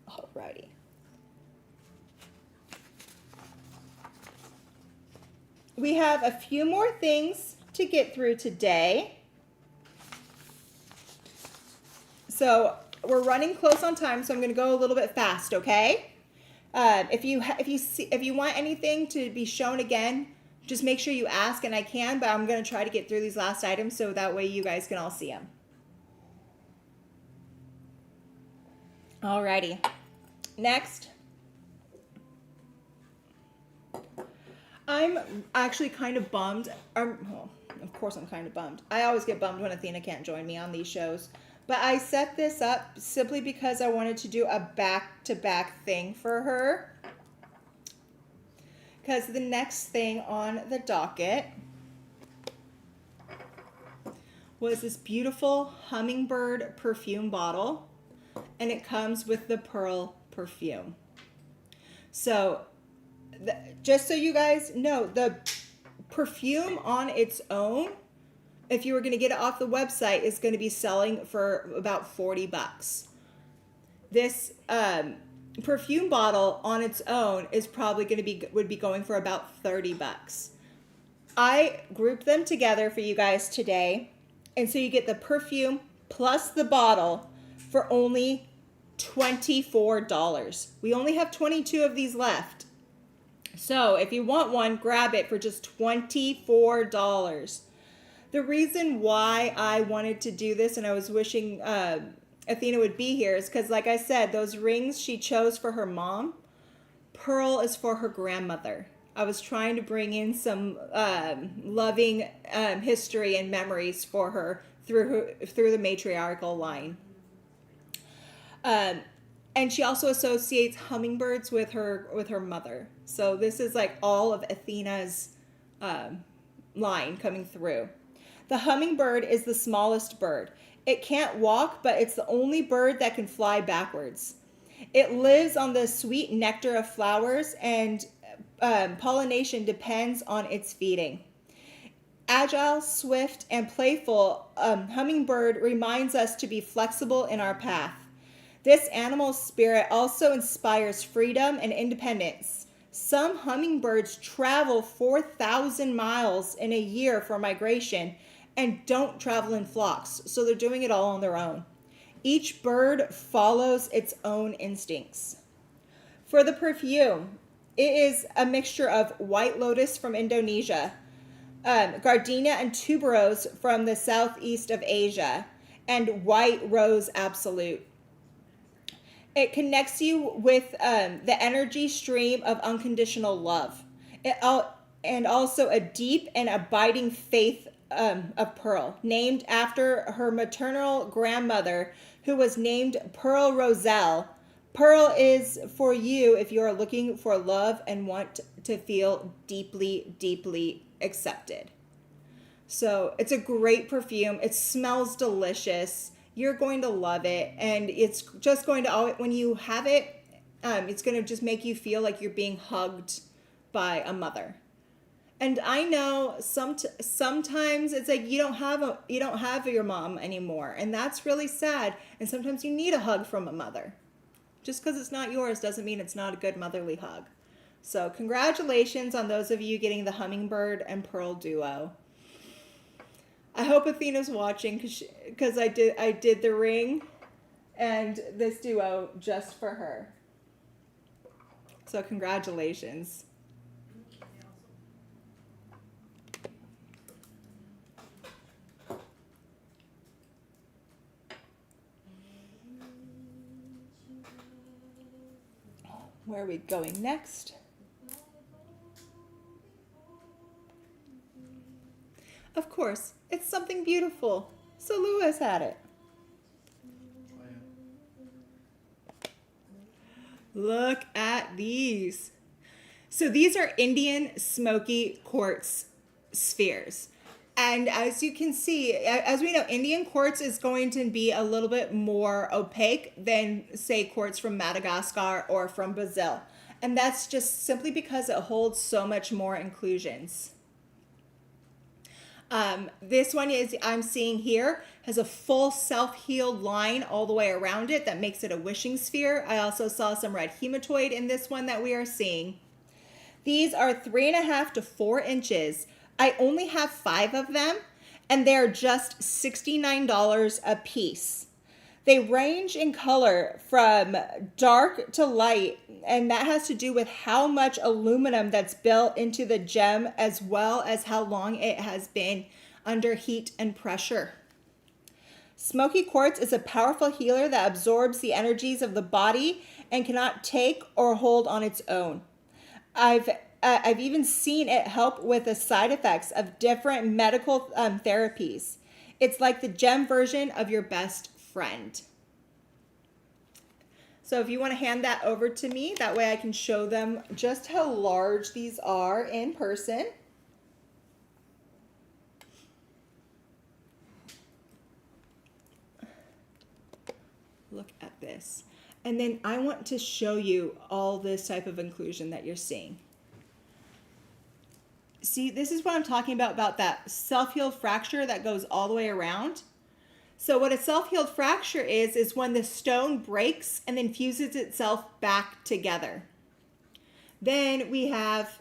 Alrighty. We have a few more things to get through today. So we're running close on time, so I'm going to go a little bit fast, okay? If you want anything to be shown again, just make sure you ask, and I can, but I'm going to try to get through these last items so that way you guys can all see them. Alrighty. Next. I'm actually kind of bummed. Well, of course I'm kind of bummed. I always get bummed when Athena can't join me on these shows. But I set this up simply because I wanted to do a back-to-back thing for her. Because the next thing on the docket was this beautiful hummingbird perfume bottle. And it comes with the pearl perfume. So just so you guys know, the perfume on its own, if you were going to get it off the website, is going to be selling for about $40. This perfume bottle on its own is probably would be going for about $30. I grouped them together for you guys today, and so you get the perfume plus the bottle for only $24. We only have 22 of these left. So if you want one, grab it for just $24. The reason why I wanted to do this, and I was wishing Athena would be here, is because, like I said, those rings she chose for her mom. Pearl is for her grandmother. I was trying to bring in some loving history and memories for her through the matriarchal line. And she also associates hummingbirds with her mother. So this is like all of Athena's line coming through. The hummingbird is the smallest bird. It can't walk, but it's the only bird that can fly backwards. It lives on the sweet nectar of flowers, and pollination depends on its feeding. Agile, swift, and playful, hummingbird reminds us to be flexible in our path. This animal spirit also inspires freedom and independence. Some hummingbirds travel 4,000 miles in a year for migration and don't travel in flocks, so they're doing it all on their own. Each bird follows its own instincts. For the perfume, it is a mixture of white lotus from Indonesia, gardenia and tuberose from the southeast of Asia, and white rose absolute. It connects you with the energy stream of unconditional love. And also a deep and abiding faith of Pearl, named after her maternal grandmother, who was named Pearl Roselle. Pearl is for you if you are looking for love and want to feel deeply, deeply accepted. So it's a great perfume. It smells delicious. You're going to love it. And it's just going to, when you have it, it's going to just make you feel like you're being hugged by a mother. And I know sometimes it's like you don't have your mom anymore, and that's really sad. And sometimes you need a hug from a mother. Just because it's not yours doesn't mean it's not a good motherly hug. So congratulations on those of you getting the hummingbird and pearl duo. I hope Athena's watching because I did the ring and this duo just for her. So congratulations. Where are we going next? Of course, it's something beautiful. So Lewis had it. Oh, yeah. Look at these. So these are Indian smoky quartz spheres. And as you can see, as we know, Indian quartz is going to be a little bit more opaque than, say, quartz from Madagascar or from Brazil. And that's just simply because it holds so much more inclusions. This one I'm seeing here has a full self-healed line all the way around it that makes it a wishing sphere. I also saw some red hematoid in this one that we are seeing. These are 3.5 to 4 inches. I only have 5 of them, and they're just $69 a piece. They range in color from dark to light, and that has to do with how much aluminum that's built into the gem, as well as how long it has been under heat and pressure. Smoky quartz is a powerful healer that absorbs the energies of the body and cannot take or hold on its own. I've even seen it help with the side effects of different medical therapies. It's like the gem version of your best friend. So if you want to hand that over to me, that way I can show them just how large these are in person. Look at this. And then I want to show you all this type of inclusion that you're seeing. See, this is what I'm talking about that self-healed fracture that goes all the way around. So what a self-healed fracture is when the stone breaks and then fuses itself back together. Then we have,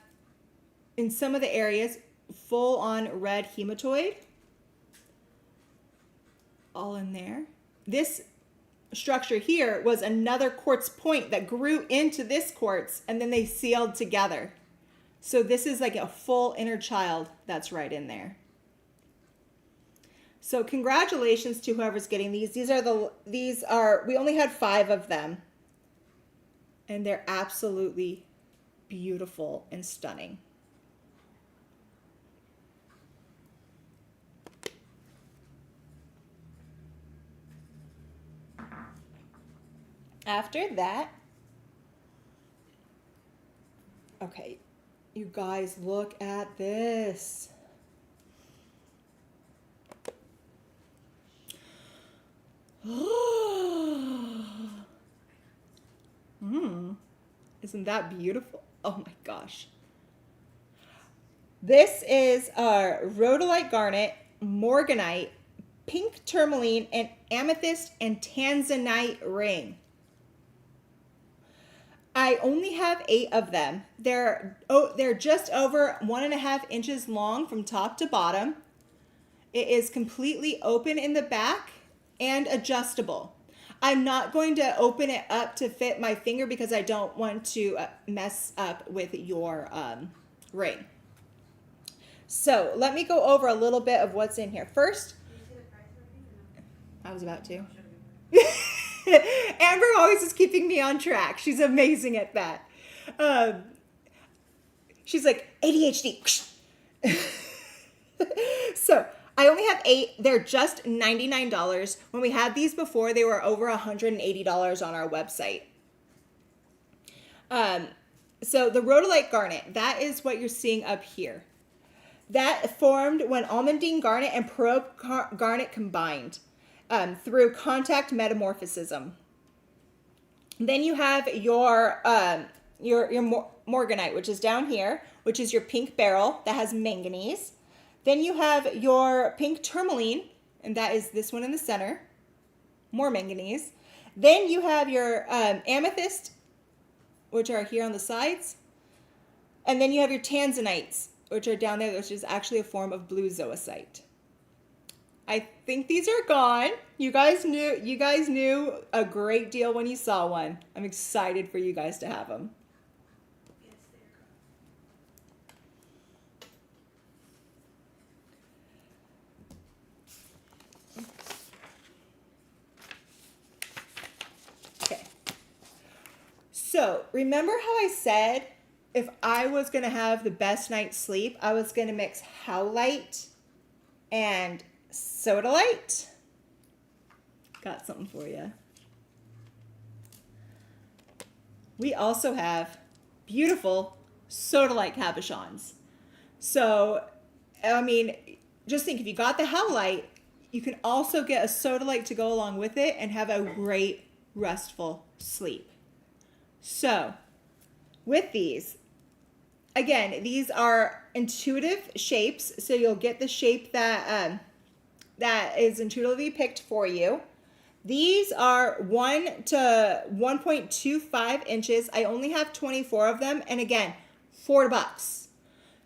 in some of the areas, full-on red hematoid. All in there. This structure here was another quartz point that grew into this quartz, and then they sealed together. So this is like a full inner child that's right in there. So congratulations to whoever's getting these. These are we only had 5 of them. And they're absolutely beautiful and stunning. After that, okay, you guys look at this. Isn't that beautiful? Oh my gosh. This is our rhodolite garnet, morganite, pink tourmaline, and amethyst and tanzanite ring. I only have 8 of them. They're just over 1.5 inches long from top to bottom. It is completely open in the back and adjustable. I'm not going to open it up to fit my finger because I don't want to mess up with your ring. So let me go over a little bit of what's in here. First, Did you see the price already? I was about to. Amber always is keeping me on track. She's amazing at that. She's like, ADHD. So I only have 8. They're just $99. When we had these before, they were over $180 on our website. So the rhodolite garnet, that is what you're seeing up here. That formed when almandine garnet and probe garnet combined through contact metamorphism. Then you have your morganite, which is down here, which is your pink beryl that has manganese. Then you have your pink tourmaline, and that is this one in the center, more manganese. Then you have your amethyst, which are here on the sides. And then you have your tanzanites, which are down there, which is actually a form of blue zoisite. I think these are gone. You guys knew a great deal when you saw one. I'm excited for you guys to have them. Yes, they're Okay. So remember how I said if I was going to have the best night's sleep, I was going to mix howlite and sodalite? Got something for you. We also have beautiful sodalite cabochons. So, I mean, just think if you got the howlite, you can also get a sodalite to go along with it and have a great restful sleep. So, with these, again, these are intuitive shapes, so you'll get the shape that that is intuitively picked for you. These are 1 to 1.25 inches. I only have 24 of them, and again, $4.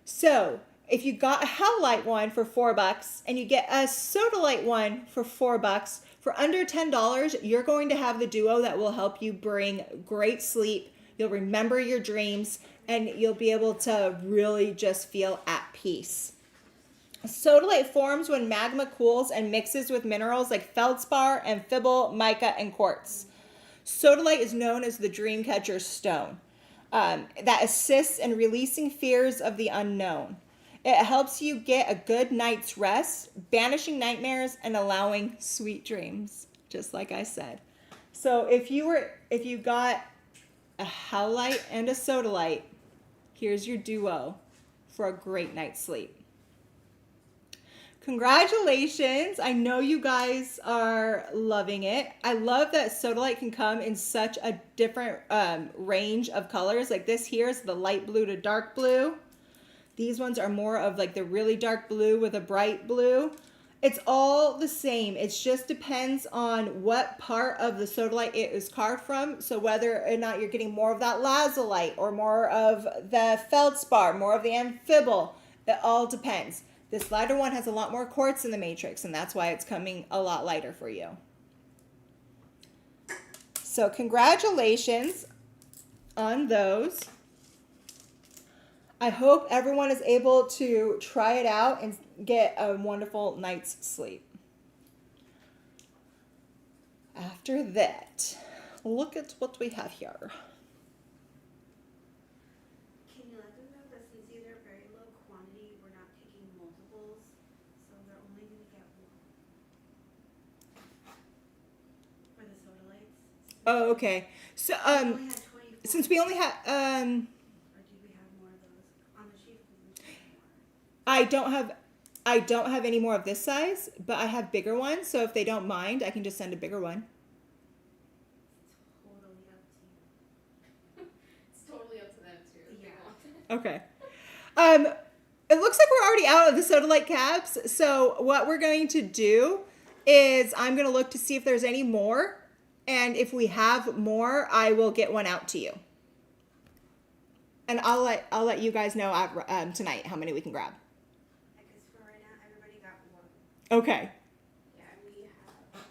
So if you got a howlite one for $4 and you get a sodalite one for $4, for under $10, you're going to have the duo that will help you bring great sleep. You'll remember your dreams, and you'll be able to really just feel at peace. Sodalite forms when magma cools and mixes with minerals like feldspar, amphibole, mica, and quartz. Sodalite is known as the dreamcatcher stone that assists in releasing fears of the unknown. It helps you get a good night's rest, banishing nightmares and allowing sweet dreams, just like I said. So if you got a howlite and a sodalite, here's your duo for a great night's sleep. Congratulations. I know you guys are loving it. I love that sodalite can come in such a different range of colors. Like this here is the light blue to dark blue. These ones are more of like the really dark blue with a bright blue. It's all the same. It just depends on what part of the sodalite it is carved from. So whether or not you're getting more of that lazulite or more of the feldspar, more of the amphibole, it all depends. This lighter one has a lot more quartz in the matrix, and that's why it's coming a lot lighter for you. So congratulations on those. I hope everyone is able to try it out and get a wonderful night's sleep. After that, look at what we have here. Oh, okay. So We only had 24. since we only had Or did we have more of those on the sheet? We had more. I don't have any more of this size, but I have bigger ones. So if they don't mind, I can just send a bigger one. It's totally up to you. It's totally up to them too. If they Yeah. want. Okay. It looks like we're already out of the soda light caps. So what we're going to do is I'm going to look to see if there's any more. And if we have more, I will get one out to you. And I'll let you guys know tonight how many we can grab. Because for right now, everybody got one. Okay. Yeah, we have.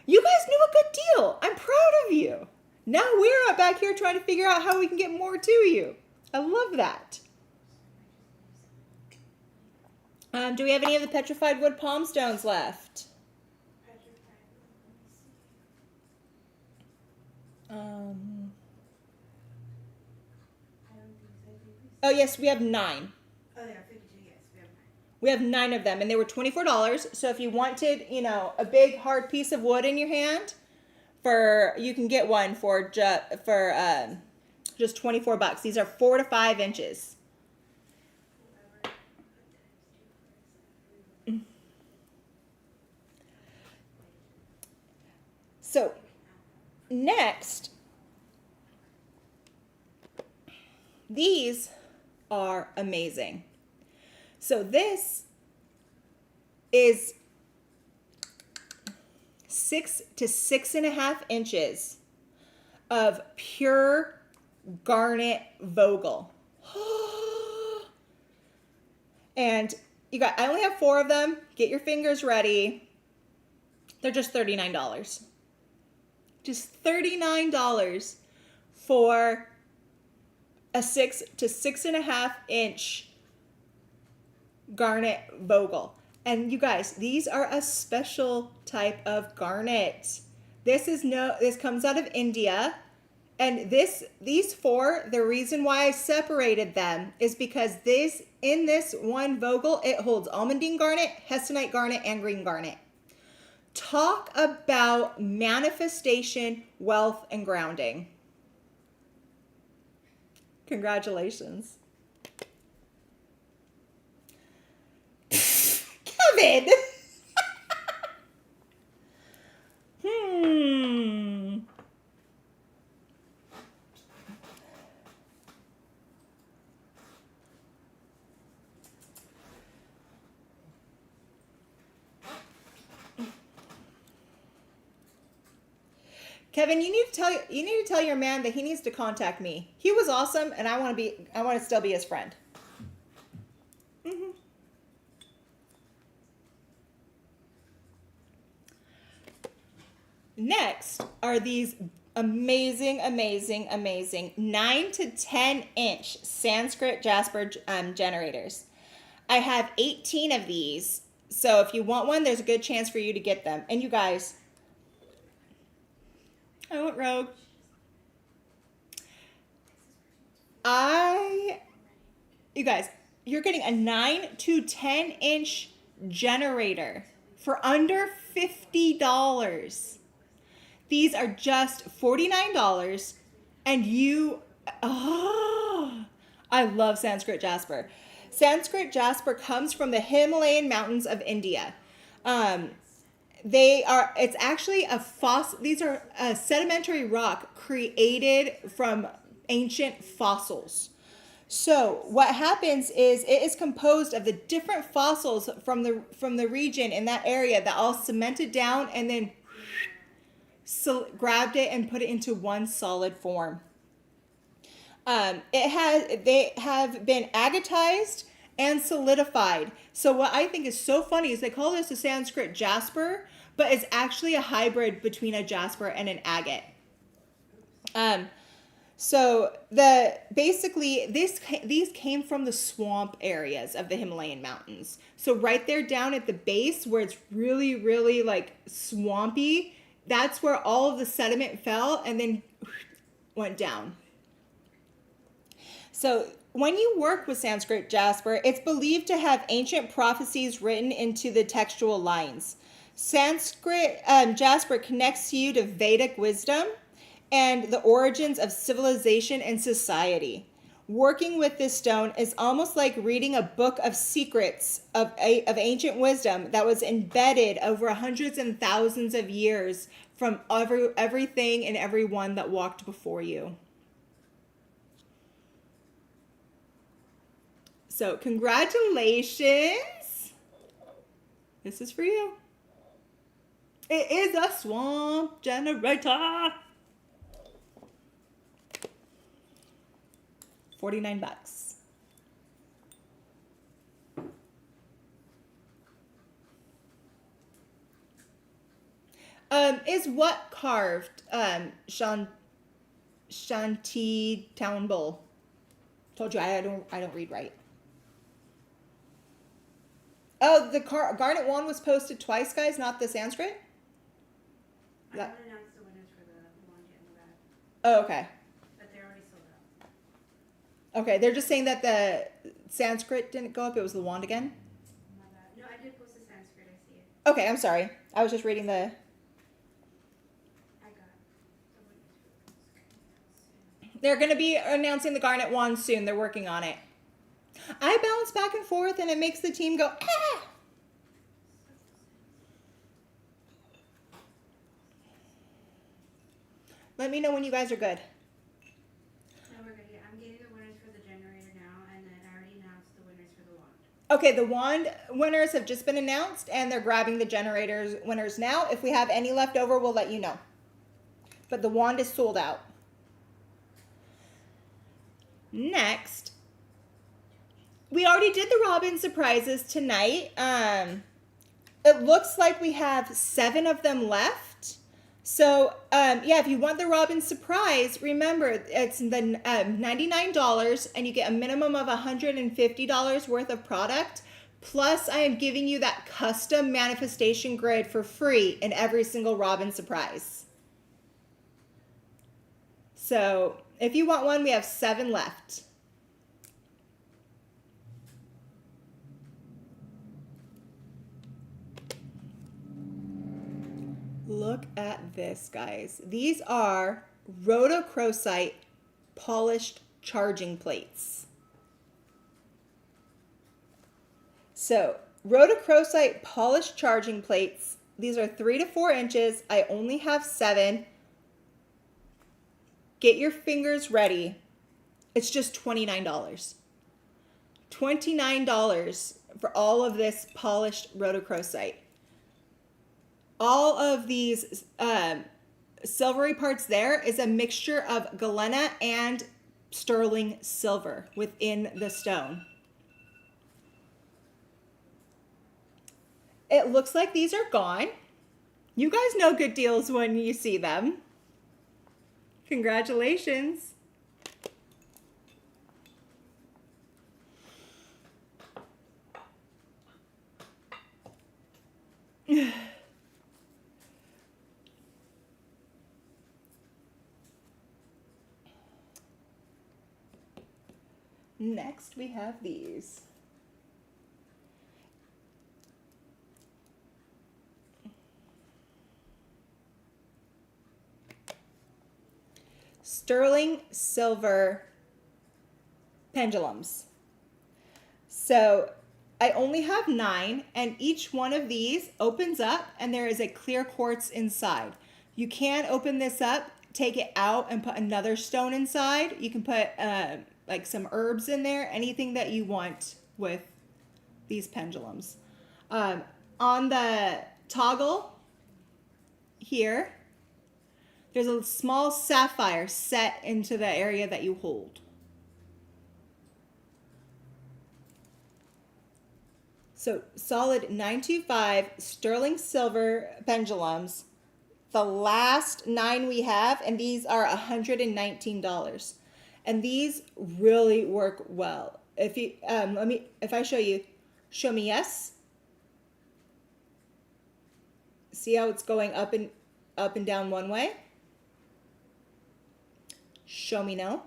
You guys knew a good deal. I'm proud of you. Now we're back here trying to figure out how we can get more to you. I love that. Do we have any of the petrified wood palm stones left? Petrified. Let me see. I don't think so. I think we Oh yes, we have 9. Oh, yeah, 52. Yes, we have 9. We have 9 of them, and they were $24. So if you wanted, a big hard piece of wood in your hand, you can get one for just $24. These are 4 to 5 inches. Whoever put times 2 for So next, these are amazing. So this is 6 to 6.5 inches of pure garnet Vogel. And I only have 4 of them. Get your fingers ready. They're just $39. Just $39 for a 6 to 6.5 inch garnet Vogel. And you guys, these are a special type of garnet. This comes out of India. And these 4, the reason why I separated them is because in this one Vogel, it holds almandine garnet, hessonite garnet, and green garnet. Talk about manifestation, wealth, and grounding. Congratulations. Kevin! Kevin, you need to tell your man that he needs to contact me. He was awesome, and I want to still be his friend. Next are these amazing 9 to 10 inch Sanskrit jasper generators. I have 18 of these, so if you want one, there's a good chance for you to get them. And you guys, I went rogue. You guys, you're getting a 9 to 10 inch generator for under $50. These are just $49, and I love Sanskrit jasper. Sanskrit jasper comes from the Himalayan mountains of India. It's actually these are a sedimentary rock created from ancient fossils. So what happens is it is composed of the different fossils from the region in that area that all cemented down and then grabbed it and put it into one solid form. They have been agatized and solidified. So what I think is so funny is they call this a Sanskrit jasper, but it's actually a hybrid between a jasper and an agate. So these came from the swamp areas of the Himalayan mountains. So right there down at the base where it's really, really like swampy, that's where all of the sediment fell and then went down. So when you work with Sanskrit jasper, it's believed to have ancient prophecies written into the textual lines. Sanskrit jasper connects you to Vedic wisdom and the origins of civilization and society. Working with this stone is almost like reading a book of secrets of ancient wisdom that was embedded over hundreds and thousands of years from everything and everyone that walked before you. So congratulations. This is for you. It is a swamp generator. $49. Is what carved? Shanti Town Bowl. Told you I don't read right. Oh, the garnet wand was posted twice, guys, not the Sanskrit. I Yeah. haven't announced the winners for the wand yet in the back, Oh, okay. but they're already sold out. Okay, they're just saying that the Sanskrit didn't go up. It was the wand again. My bad. No, I did post the Sanskrit. I see it. Okay, I'm sorry. I was just reading the. I got the winners for the They're going to be announcing the garnet wand soon. They're working on it. I bounce back and forth, and it makes the team go ah. Let me know when you guys are good. No, we're good. Yeah, I'm getting the winners for the generator now, and then I already announced the winners for the wand. Okay, the wand winners have just been announced, and they're grabbing the generators winners now. If we have any left over, we'll let you know. But the wand is sold out. Next, we already did the Robin surprises tonight. It looks like we have 7 of them left. So, yeah, if you want the Robin surprise, remember it's the $99, and you get a minimum of $150 worth of product. Plus, I am giving you that custom manifestation grid for free in every single Robin surprise. So, if you want one, we have 7 left. Look at this, guys. These are rhodochrosite polished charging plates. So, rhodochrosite polished charging plates. These are 3 to 4 inches. I only have 7. Get your fingers ready. It's just $29. $29 for all of this polished rhodochrosite. All of these silvery parts there is a mixture of galena and sterling silver within the stone. It looks like these are gone. You guys know good deals when you see them. Congratulations. Next, we have these. Sterling silver pendulums. So I only have 9, and each one of these opens up, and there is a clear quartz inside. You can open this up, take it out, and put another stone inside. You can put like some herbs in there, anything that you want with these pendulums. On the toggle here, there's a small sapphire set into the area that you hold. So solid 925 sterling silver pendulums. The last 9 we have, and these are $119. And these really work well. If you if I show you, show me yes. See how it's going up and down one way? Show me no.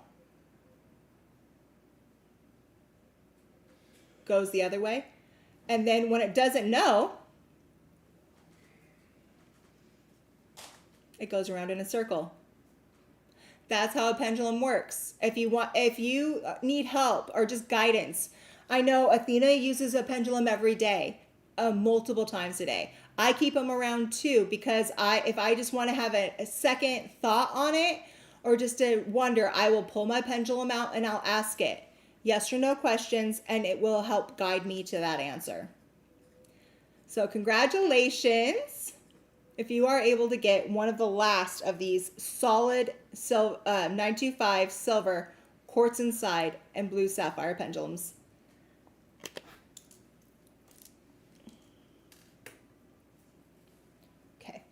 Goes the other way. And then when it doesn't know, It goes around in a circle. That's how a pendulum works. If you need help or just guidance, I know Athena uses a pendulum every day, multiple times a day. I keep them around too because if I just want to have a second thought on it or just to wonder, I will pull my pendulum out and I'll ask it yes or no questions, and it will help guide me to that answer. So congratulations if you are able to get one of the last of these solid 925 silver quartz inside and blue sapphire pendulums. Okay.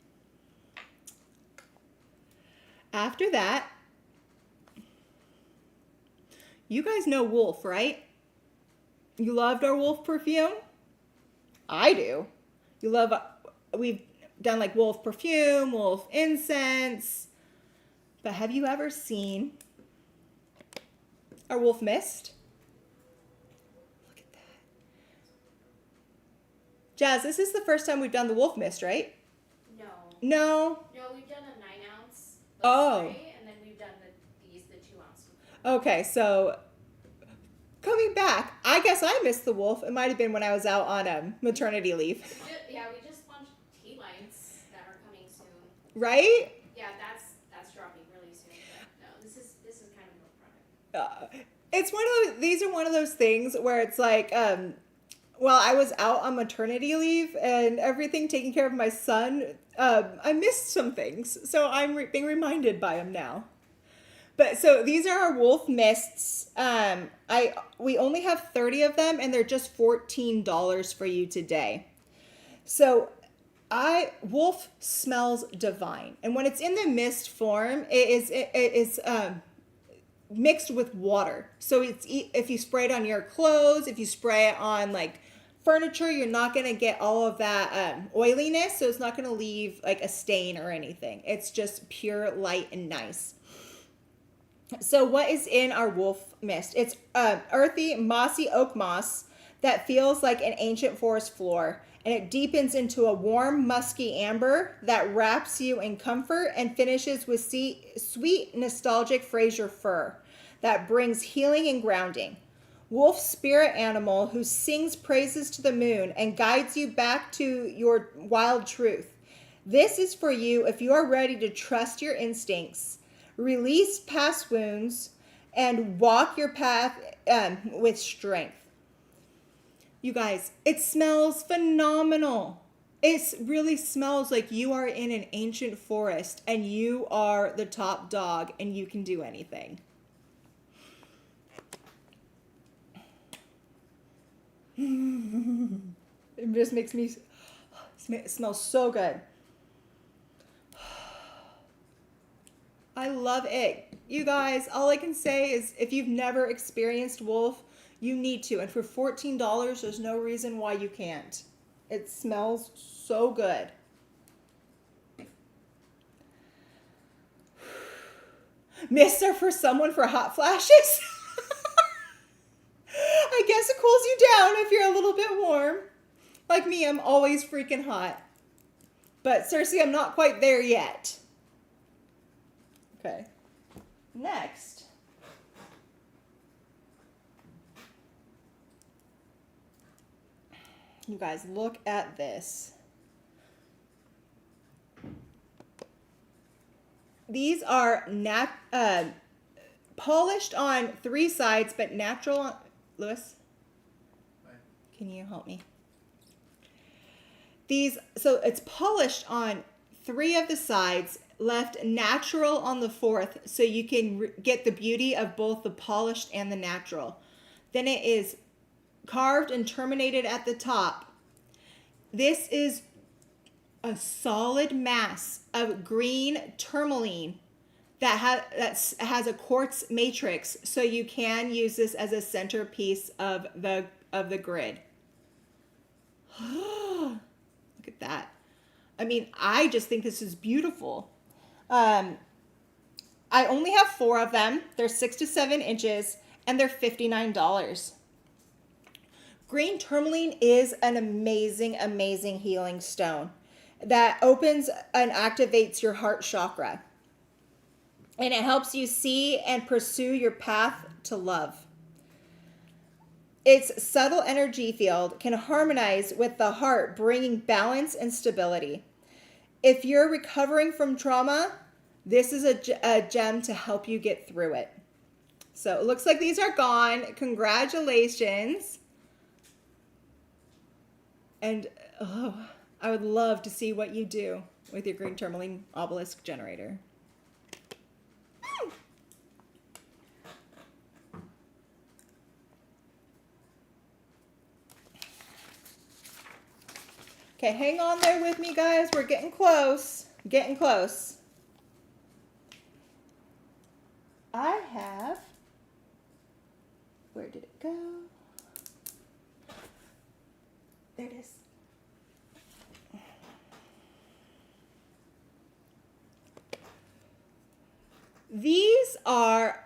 After that, you guys know Wolf, right? You loved our Wolf perfume? I do. We've done like Wolf perfume, Wolf incense. But have you ever seen our Wolf mist? Look at that. Jazz, this is the first time we've done the Wolf mist, right? No. No? No, we've done a 9-ounce Oh. spray, and then we've done the 2-ounce. Okay, so coming back, I guess I missed the Wolf. It might have been when I was out on maternity leave. We just launched tea lights that are coming soon. Right? Yeah, that's dropping really soon. But no, this is kind of a product. It's these are one of those things where it's like, while I was out on maternity leave and everything taking care of my son, I missed some things. So I'm being reminded by him now. But so these are our Wolf mists. We only have 30 of them and they're just $14 for you today. So Wolf smells divine. And when it's in the mist form, it is mixed with water. So if you spray it on your clothes, if you spray it on like furniture, you're not going to get all of that oiliness. So it's not going to leave like a stain or anything. It's just pure light and nice. So what is in our Wolf mist? It's earthy, mossy oak moss that feels like an ancient forest floor. And it deepens into a warm, musky amber that wraps you in comfort and finishes with sweet, nostalgic Fraser fir that brings healing and grounding. Wolf spirit animal who sings praises to the moon and guides you back to your wild truth. This is for you if you are ready to trust your instincts, release past wounds, and walk your path with strength. You guys, it smells phenomenal. It really smells like you are in an ancient forest and you are the top dog and you can do anything. It just makes me, it smells so good. I love it. You guys, all I can say is if you've never experienced Wolf, you need to. And for $14, there's no reason why you can't. It smells so good. Mists are for someone for hot flashes. I guess it cools you down if you're a little bit warm. Like me, I'm always freaking hot. But seriously, I'm not quite there yet. Okay. Next. You guys, look at this. These are polished on 3 sides, but natural on... Lewis? Hi. Can you help me? So it's polished on 3 of the sides, left natural on the 4th, so you can get the beauty of both the polished and the natural. Then it is carved and terminated at the top. This is a solid mass of green tourmaline that has a quartz matrix, so you can use this as a centerpiece of the grid. Look at that. I mean, I just think this is beautiful. I only have 4 of them. They're 6 to 7 inches, and they're $59. Green tourmaline is an amazing, amazing healing stone. that opens and activates your heart chakra. And it helps you see and pursue your path to love. Its subtle energy field can harmonize with the heart, bringing balance and stability. If you're recovering from trauma, this is a gem to help you get through it. So it looks like these are gone. Congratulations. And I would love to see what you do with your green tourmaline obelisk generator. Okay, hang on there with me, guys. We're getting close. Getting close. I have... Where did it go? There it is. These are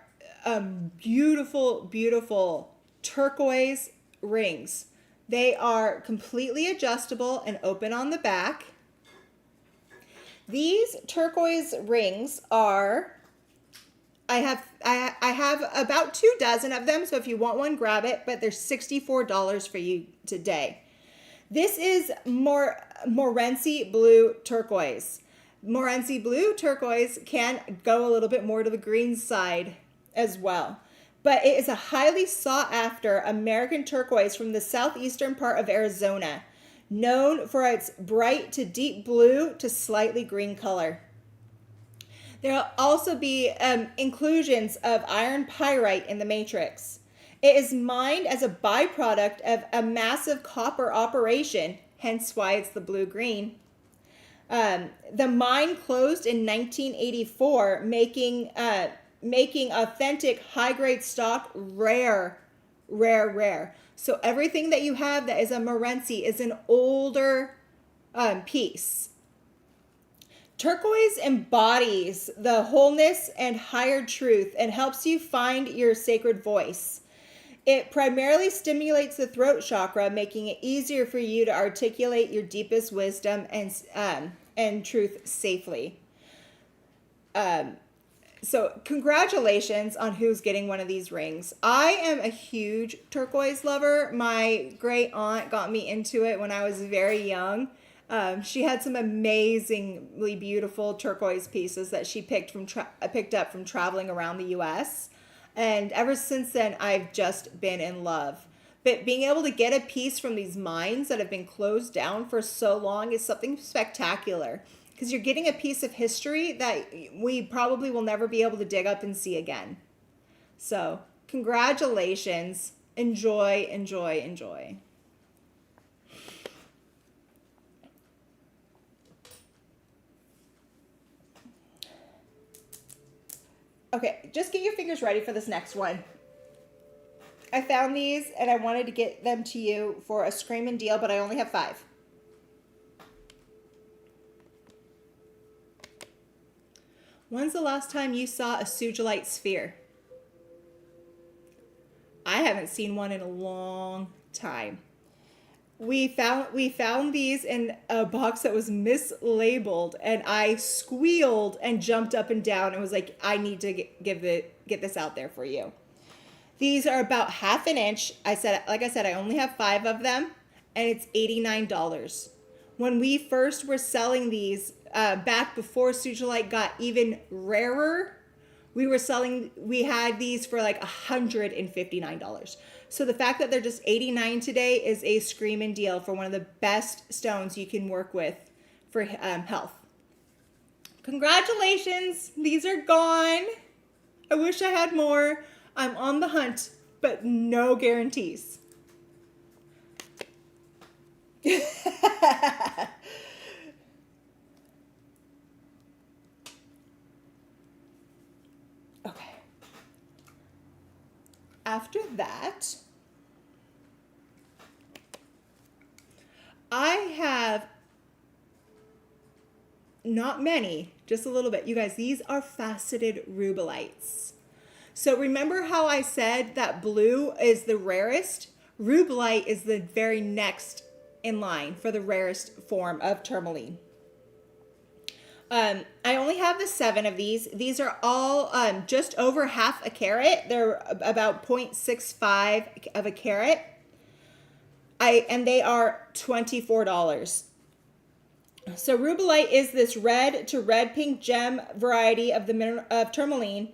beautiful, beautiful turquoise rings. They are completely adjustable and open on the back. These turquoise rings are, I have about 24 of them, so if you want one, grab it, but they're $64 for you today. This is Morenci Blue Turquoise. Morenci Blue Turquoise can go a little bit more to the green side as well. But it is a highly sought after American turquoise from the southeastern part of Arizona, known for its bright to deep blue to slightly green color. There will also be inclusions of iron pyrite in the matrix. It is mined as a byproduct of a massive copper operation, hence why it's the blue-green. The mine closed in 1984, making authentic high-grade stock rare. So everything that you have that is a Morenci is an older piece. Turquoise embodies the wholeness and higher truth and helps you find your sacred voice. It primarily stimulates the throat chakra, making it easier for you to articulate your deepest wisdom and truth safely. So congratulations on who's getting one of these rings. I am a huge turquoise lover. My great aunt got me into it when I was very young. She had some amazingly beautiful turquoise pieces that she picked up from traveling around the U.S. And ever since then, I've just been in love. But being able to get a piece from these mines that have been closed down for so long is something spectacular. Because you're getting a piece of history that we probably will never be able to dig up and see again. So, congratulations. Enjoy, enjoy, enjoy. Okay, just get your fingers ready for this next one. I found these and I wanted to get them to you for a screaming deal, but I only have 5. When's the last time you saw a sugilite sphere? I haven't seen one in a long time. We found these in a box that was mislabeled, and I squealed and jumped up and down and was like, I need to get this out there for you. These are about 1/2 inch. Like I said, I only have 5 of them, and it's $89. When we first were selling these, back before sugilite got even rarer, we had these for like $159. So the fact that they're just $89 today is a screaming deal for one of the best stones you can work with for health. Congratulations, these are gone. I wish I had more. I'm on the hunt, but no guarantees. Okay. After that, I have not many, just a little bit. You guys, these are faceted rubelites. So remember how I said that blue is the rarest? Rubelite is the very next in line for the rarest form of tourmaline. I only have the 7 of these. These are all just over half a carat. They're about 0.65 of a carat. And they are $24. So rubellite is this red to red pink gem variety of of tourmaline,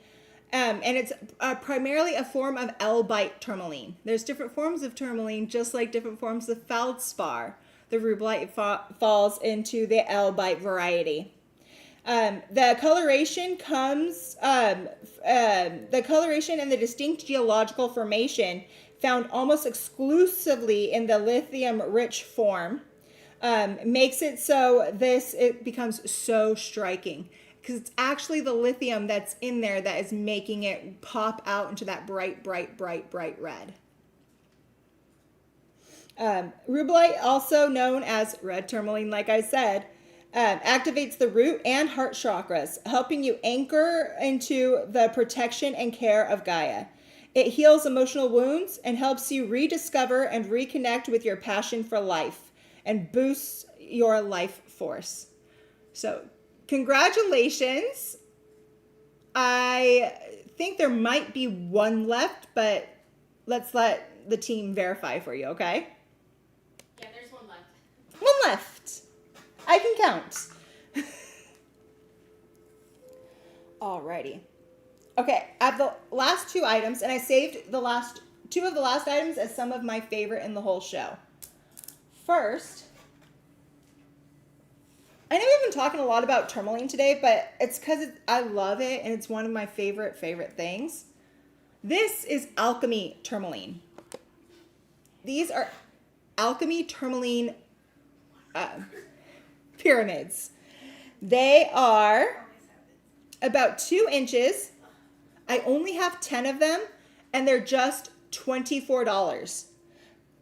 and it's primarily a form of L-bite tourmaline. There's different forms of tourmaline, just like different forms of feldspar. The rubellite falls into the L-bite variety. The coloration comes, the coloration and the distinct geological formation found almost exclusively in the lithium-rich form. Makes it so it becomes so striking because it's actually the lithium that's in there that is making it pop out into that bright, bright, bright, bright red. Rubellite, also known as red tourmaline, like I said, activates the root and heart chakras, helping you anchor into the protection and care of Gaia. It heals emotional wounds and helps you rediscover and reconnect with your passion for life and boosts your life force. So, congratulations. I think there might be one left, but let's let the team verify for you, okay? Yeah, there's one left. One left. I can count. Alrighty. Okay, I have the last 2 items, and I saved the last 2 of the last items as some of my favorite in the whole show. First, I know we've been talking a lot about tourmaline today, but it's because I love it, and it's one of my favorite things. This is alchemy tourmaline. These are alchemy tourmaline pyramids. They are about 2 inches. I only have 10 of them, and they're just $24.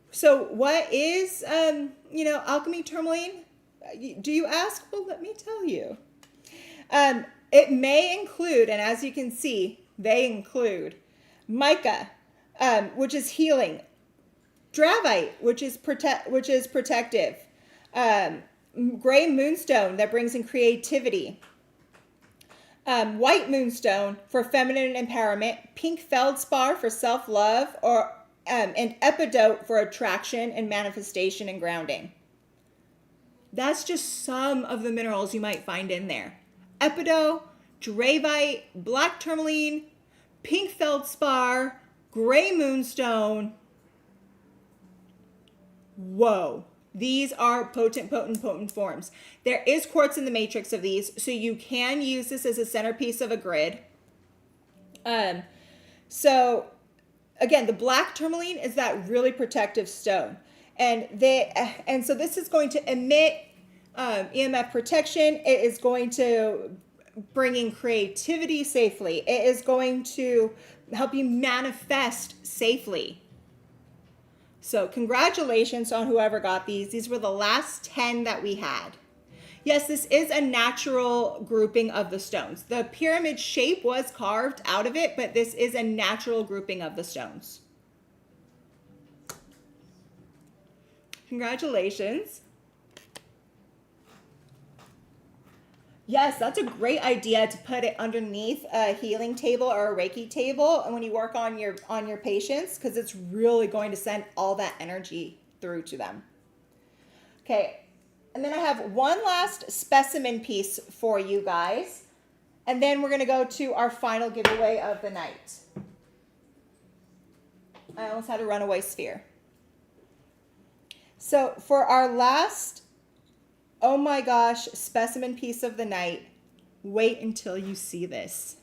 So what is, alchemy tourmaline? Do you ask? Well, let me tell you. It may include, and as you can see, they include mica, which is healing, dravite, which is protective, gray moonstone that brings in creativity, white moonstone for feminine empowerment, pink feldspar for self-love, and epidote for attraction and manifestation and grounding. That's just some of the minerals you might find in there. Epidote, dravite, black tourmaline, pink feldspar, gray moonstone. Whoa. These are potent forms. There is quartz in the matrix of these, so you can use this as a centerpiece of a grid. So again, the black tourmaline is that really protective stone. And so this is going to emit EMF protection. It is going to bring in creativity safely. It is going to help you manifest safely. So congratulations on whoever got these. These were the last 10 that we had. Yes, this is a natural grouping of the stones. The pyramid shape was carved out of it, but this is a natural grouping of the stones. Congratulations. Yes, that's a great idea to put it underneath a healing table or a Reiki table, and when you work on your patients, because it's really going to send all that energy through to them. Okay, and then I have one last specimen piece for you guys, and then we're going to go to our final giveaway of the night. I almost had a runaway sphere. So for our last, oh my gosh, specimen piece of the night, wait until you see this.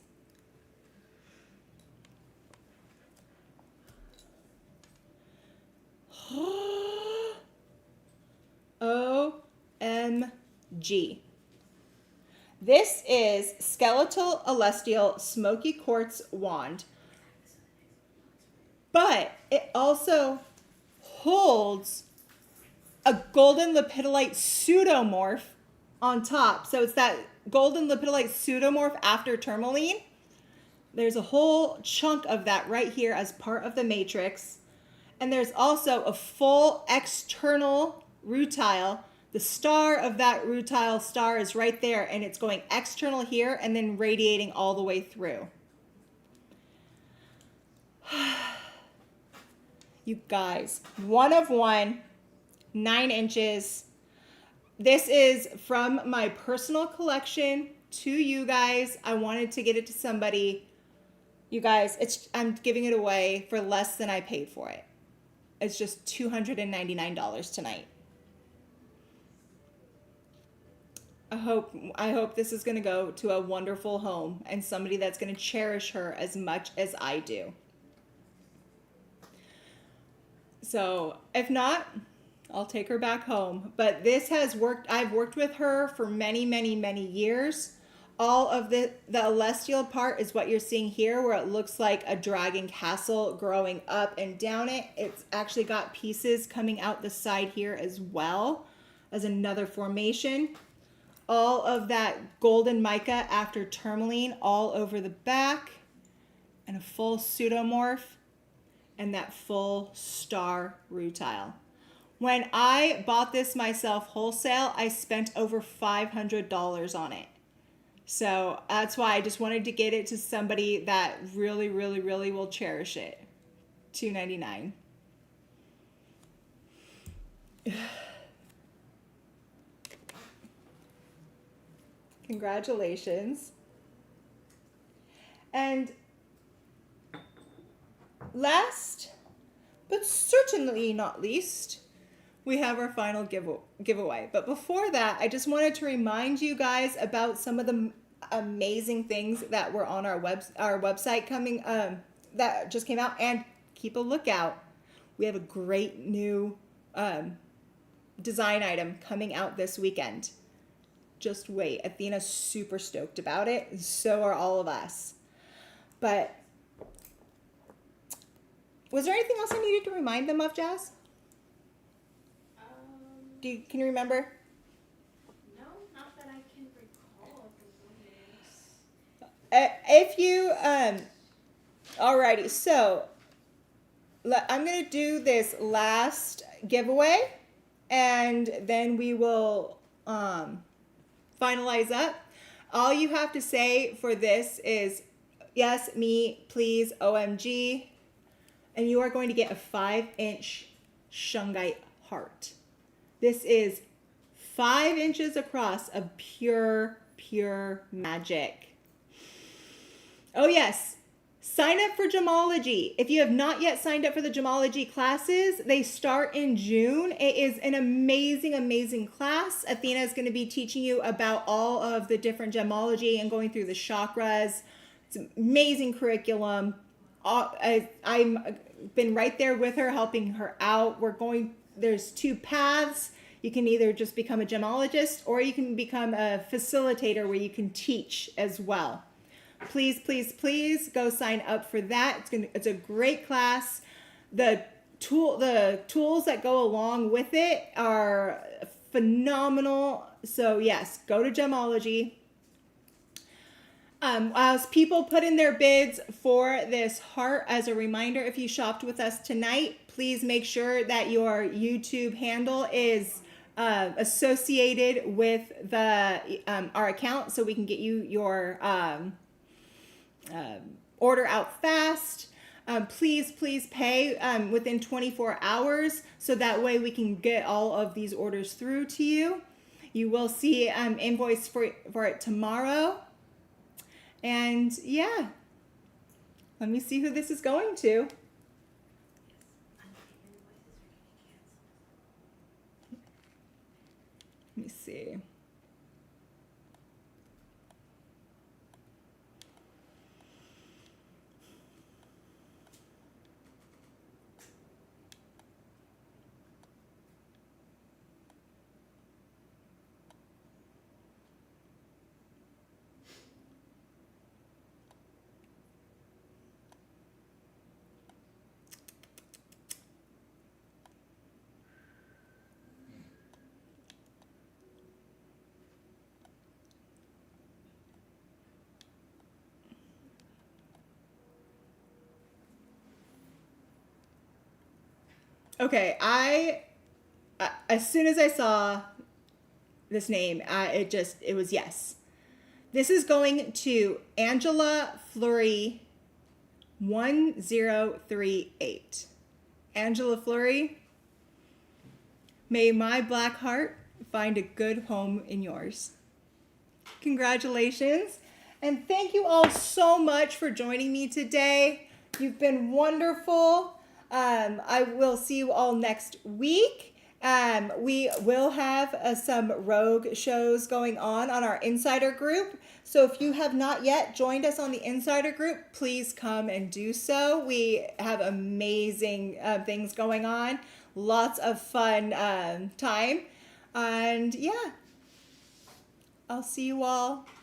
OMG. This is skeletal celestial smoky quartz wand, but it also holds a golden lepidolite pseudomorph on top. So it's that golden lepidolite pseudomorph after tourmaline. There's a whole chunk of that right here as part of the matrix. And there's also a full external rutile The star of that rutile star is right there, and it's going external here and then radiating all the way through. You guys, 1 of 1, 9 inches. This is from my personal collection to you guys. I wanted to get it to somebody. You guys, I'm giving it away for less than I paid for it. It's just $299 tonight. I hope this is going to go to a wonderful home and somebody that's going to cherish her as much as I do. So, if not, I'll take her back home. But this has worked. I've worked with her for many, many, many years. All of the celestial part is what you're seeing here, where it looks like a dragon castle growing up and down it. It's actually got pieces coming out the side here as well as another formation. All of that golden mica after tourmaline all over the back, and a full pseudomorph, and that full star rutile. When I bought this myself wholesale, I spent over $500 on it. So that's why I just wanted to get it to somebody that really, really, really will cherish it. $299. Congratulations. And last, but certainly not least, we have our final giveaway. But before that, I just wanted to remind you guys about some of the amazing things that were on our website coming that just came out, and keep a lookout. We have a great new design item coming out this weekend. Just wait. Athena's super stoked about it, and so are all of us. But was there anything else I needed to remind them of, Jazz? Can you remember? No, not that I can recall at the moment. If you, alrighty, so I'm going to do this last giveaway, and then we will finalize up. All you have to say for this is, yes, me, please, OMG, and you are going to get a 5-inch shungite heart. This is 5 inches across of pure magic. Oh yes, sign up for gemology. If you have not yet signed up for the gemology classes, they start in June. It is an amazing class. Athena is going to be teaching you about all of the different gemology and going through the chakras. It's an amazing curriculum. I've been right there with her, helping her out. There's 2 paths. You can either just become a gemologist, or you can become a facilitator where you can teach as well. Please go sign up for that. It's a great class. The tools that go along with it are phenomenal. So yes, go to gemology. As people put in their bids for this heart, as a reminder, if you shopped with us tonight, please make sure that your YouTube handle is associated with our account, so we can get you your order out fast. Please pay within 24 hours, so that way we can get all of these orders through to you. You will see invoice for it tomorrow. And yeah, let me see who this is going to. Let me see. Okay, as soon as I saw this name. It was yes. This is going to Angela Fleury 1038. Angela Fleury, may my black heart find a good home in yours. Congratulations. And thank you all so much for joining me today. You've been wonderful. I will see you all next week. We will have some rogue shows going on our insider group. So if you have not yet joined us on the insider group, please come and do so. We have amazing things going on. Lots of fun time. And yeah, I'll see you all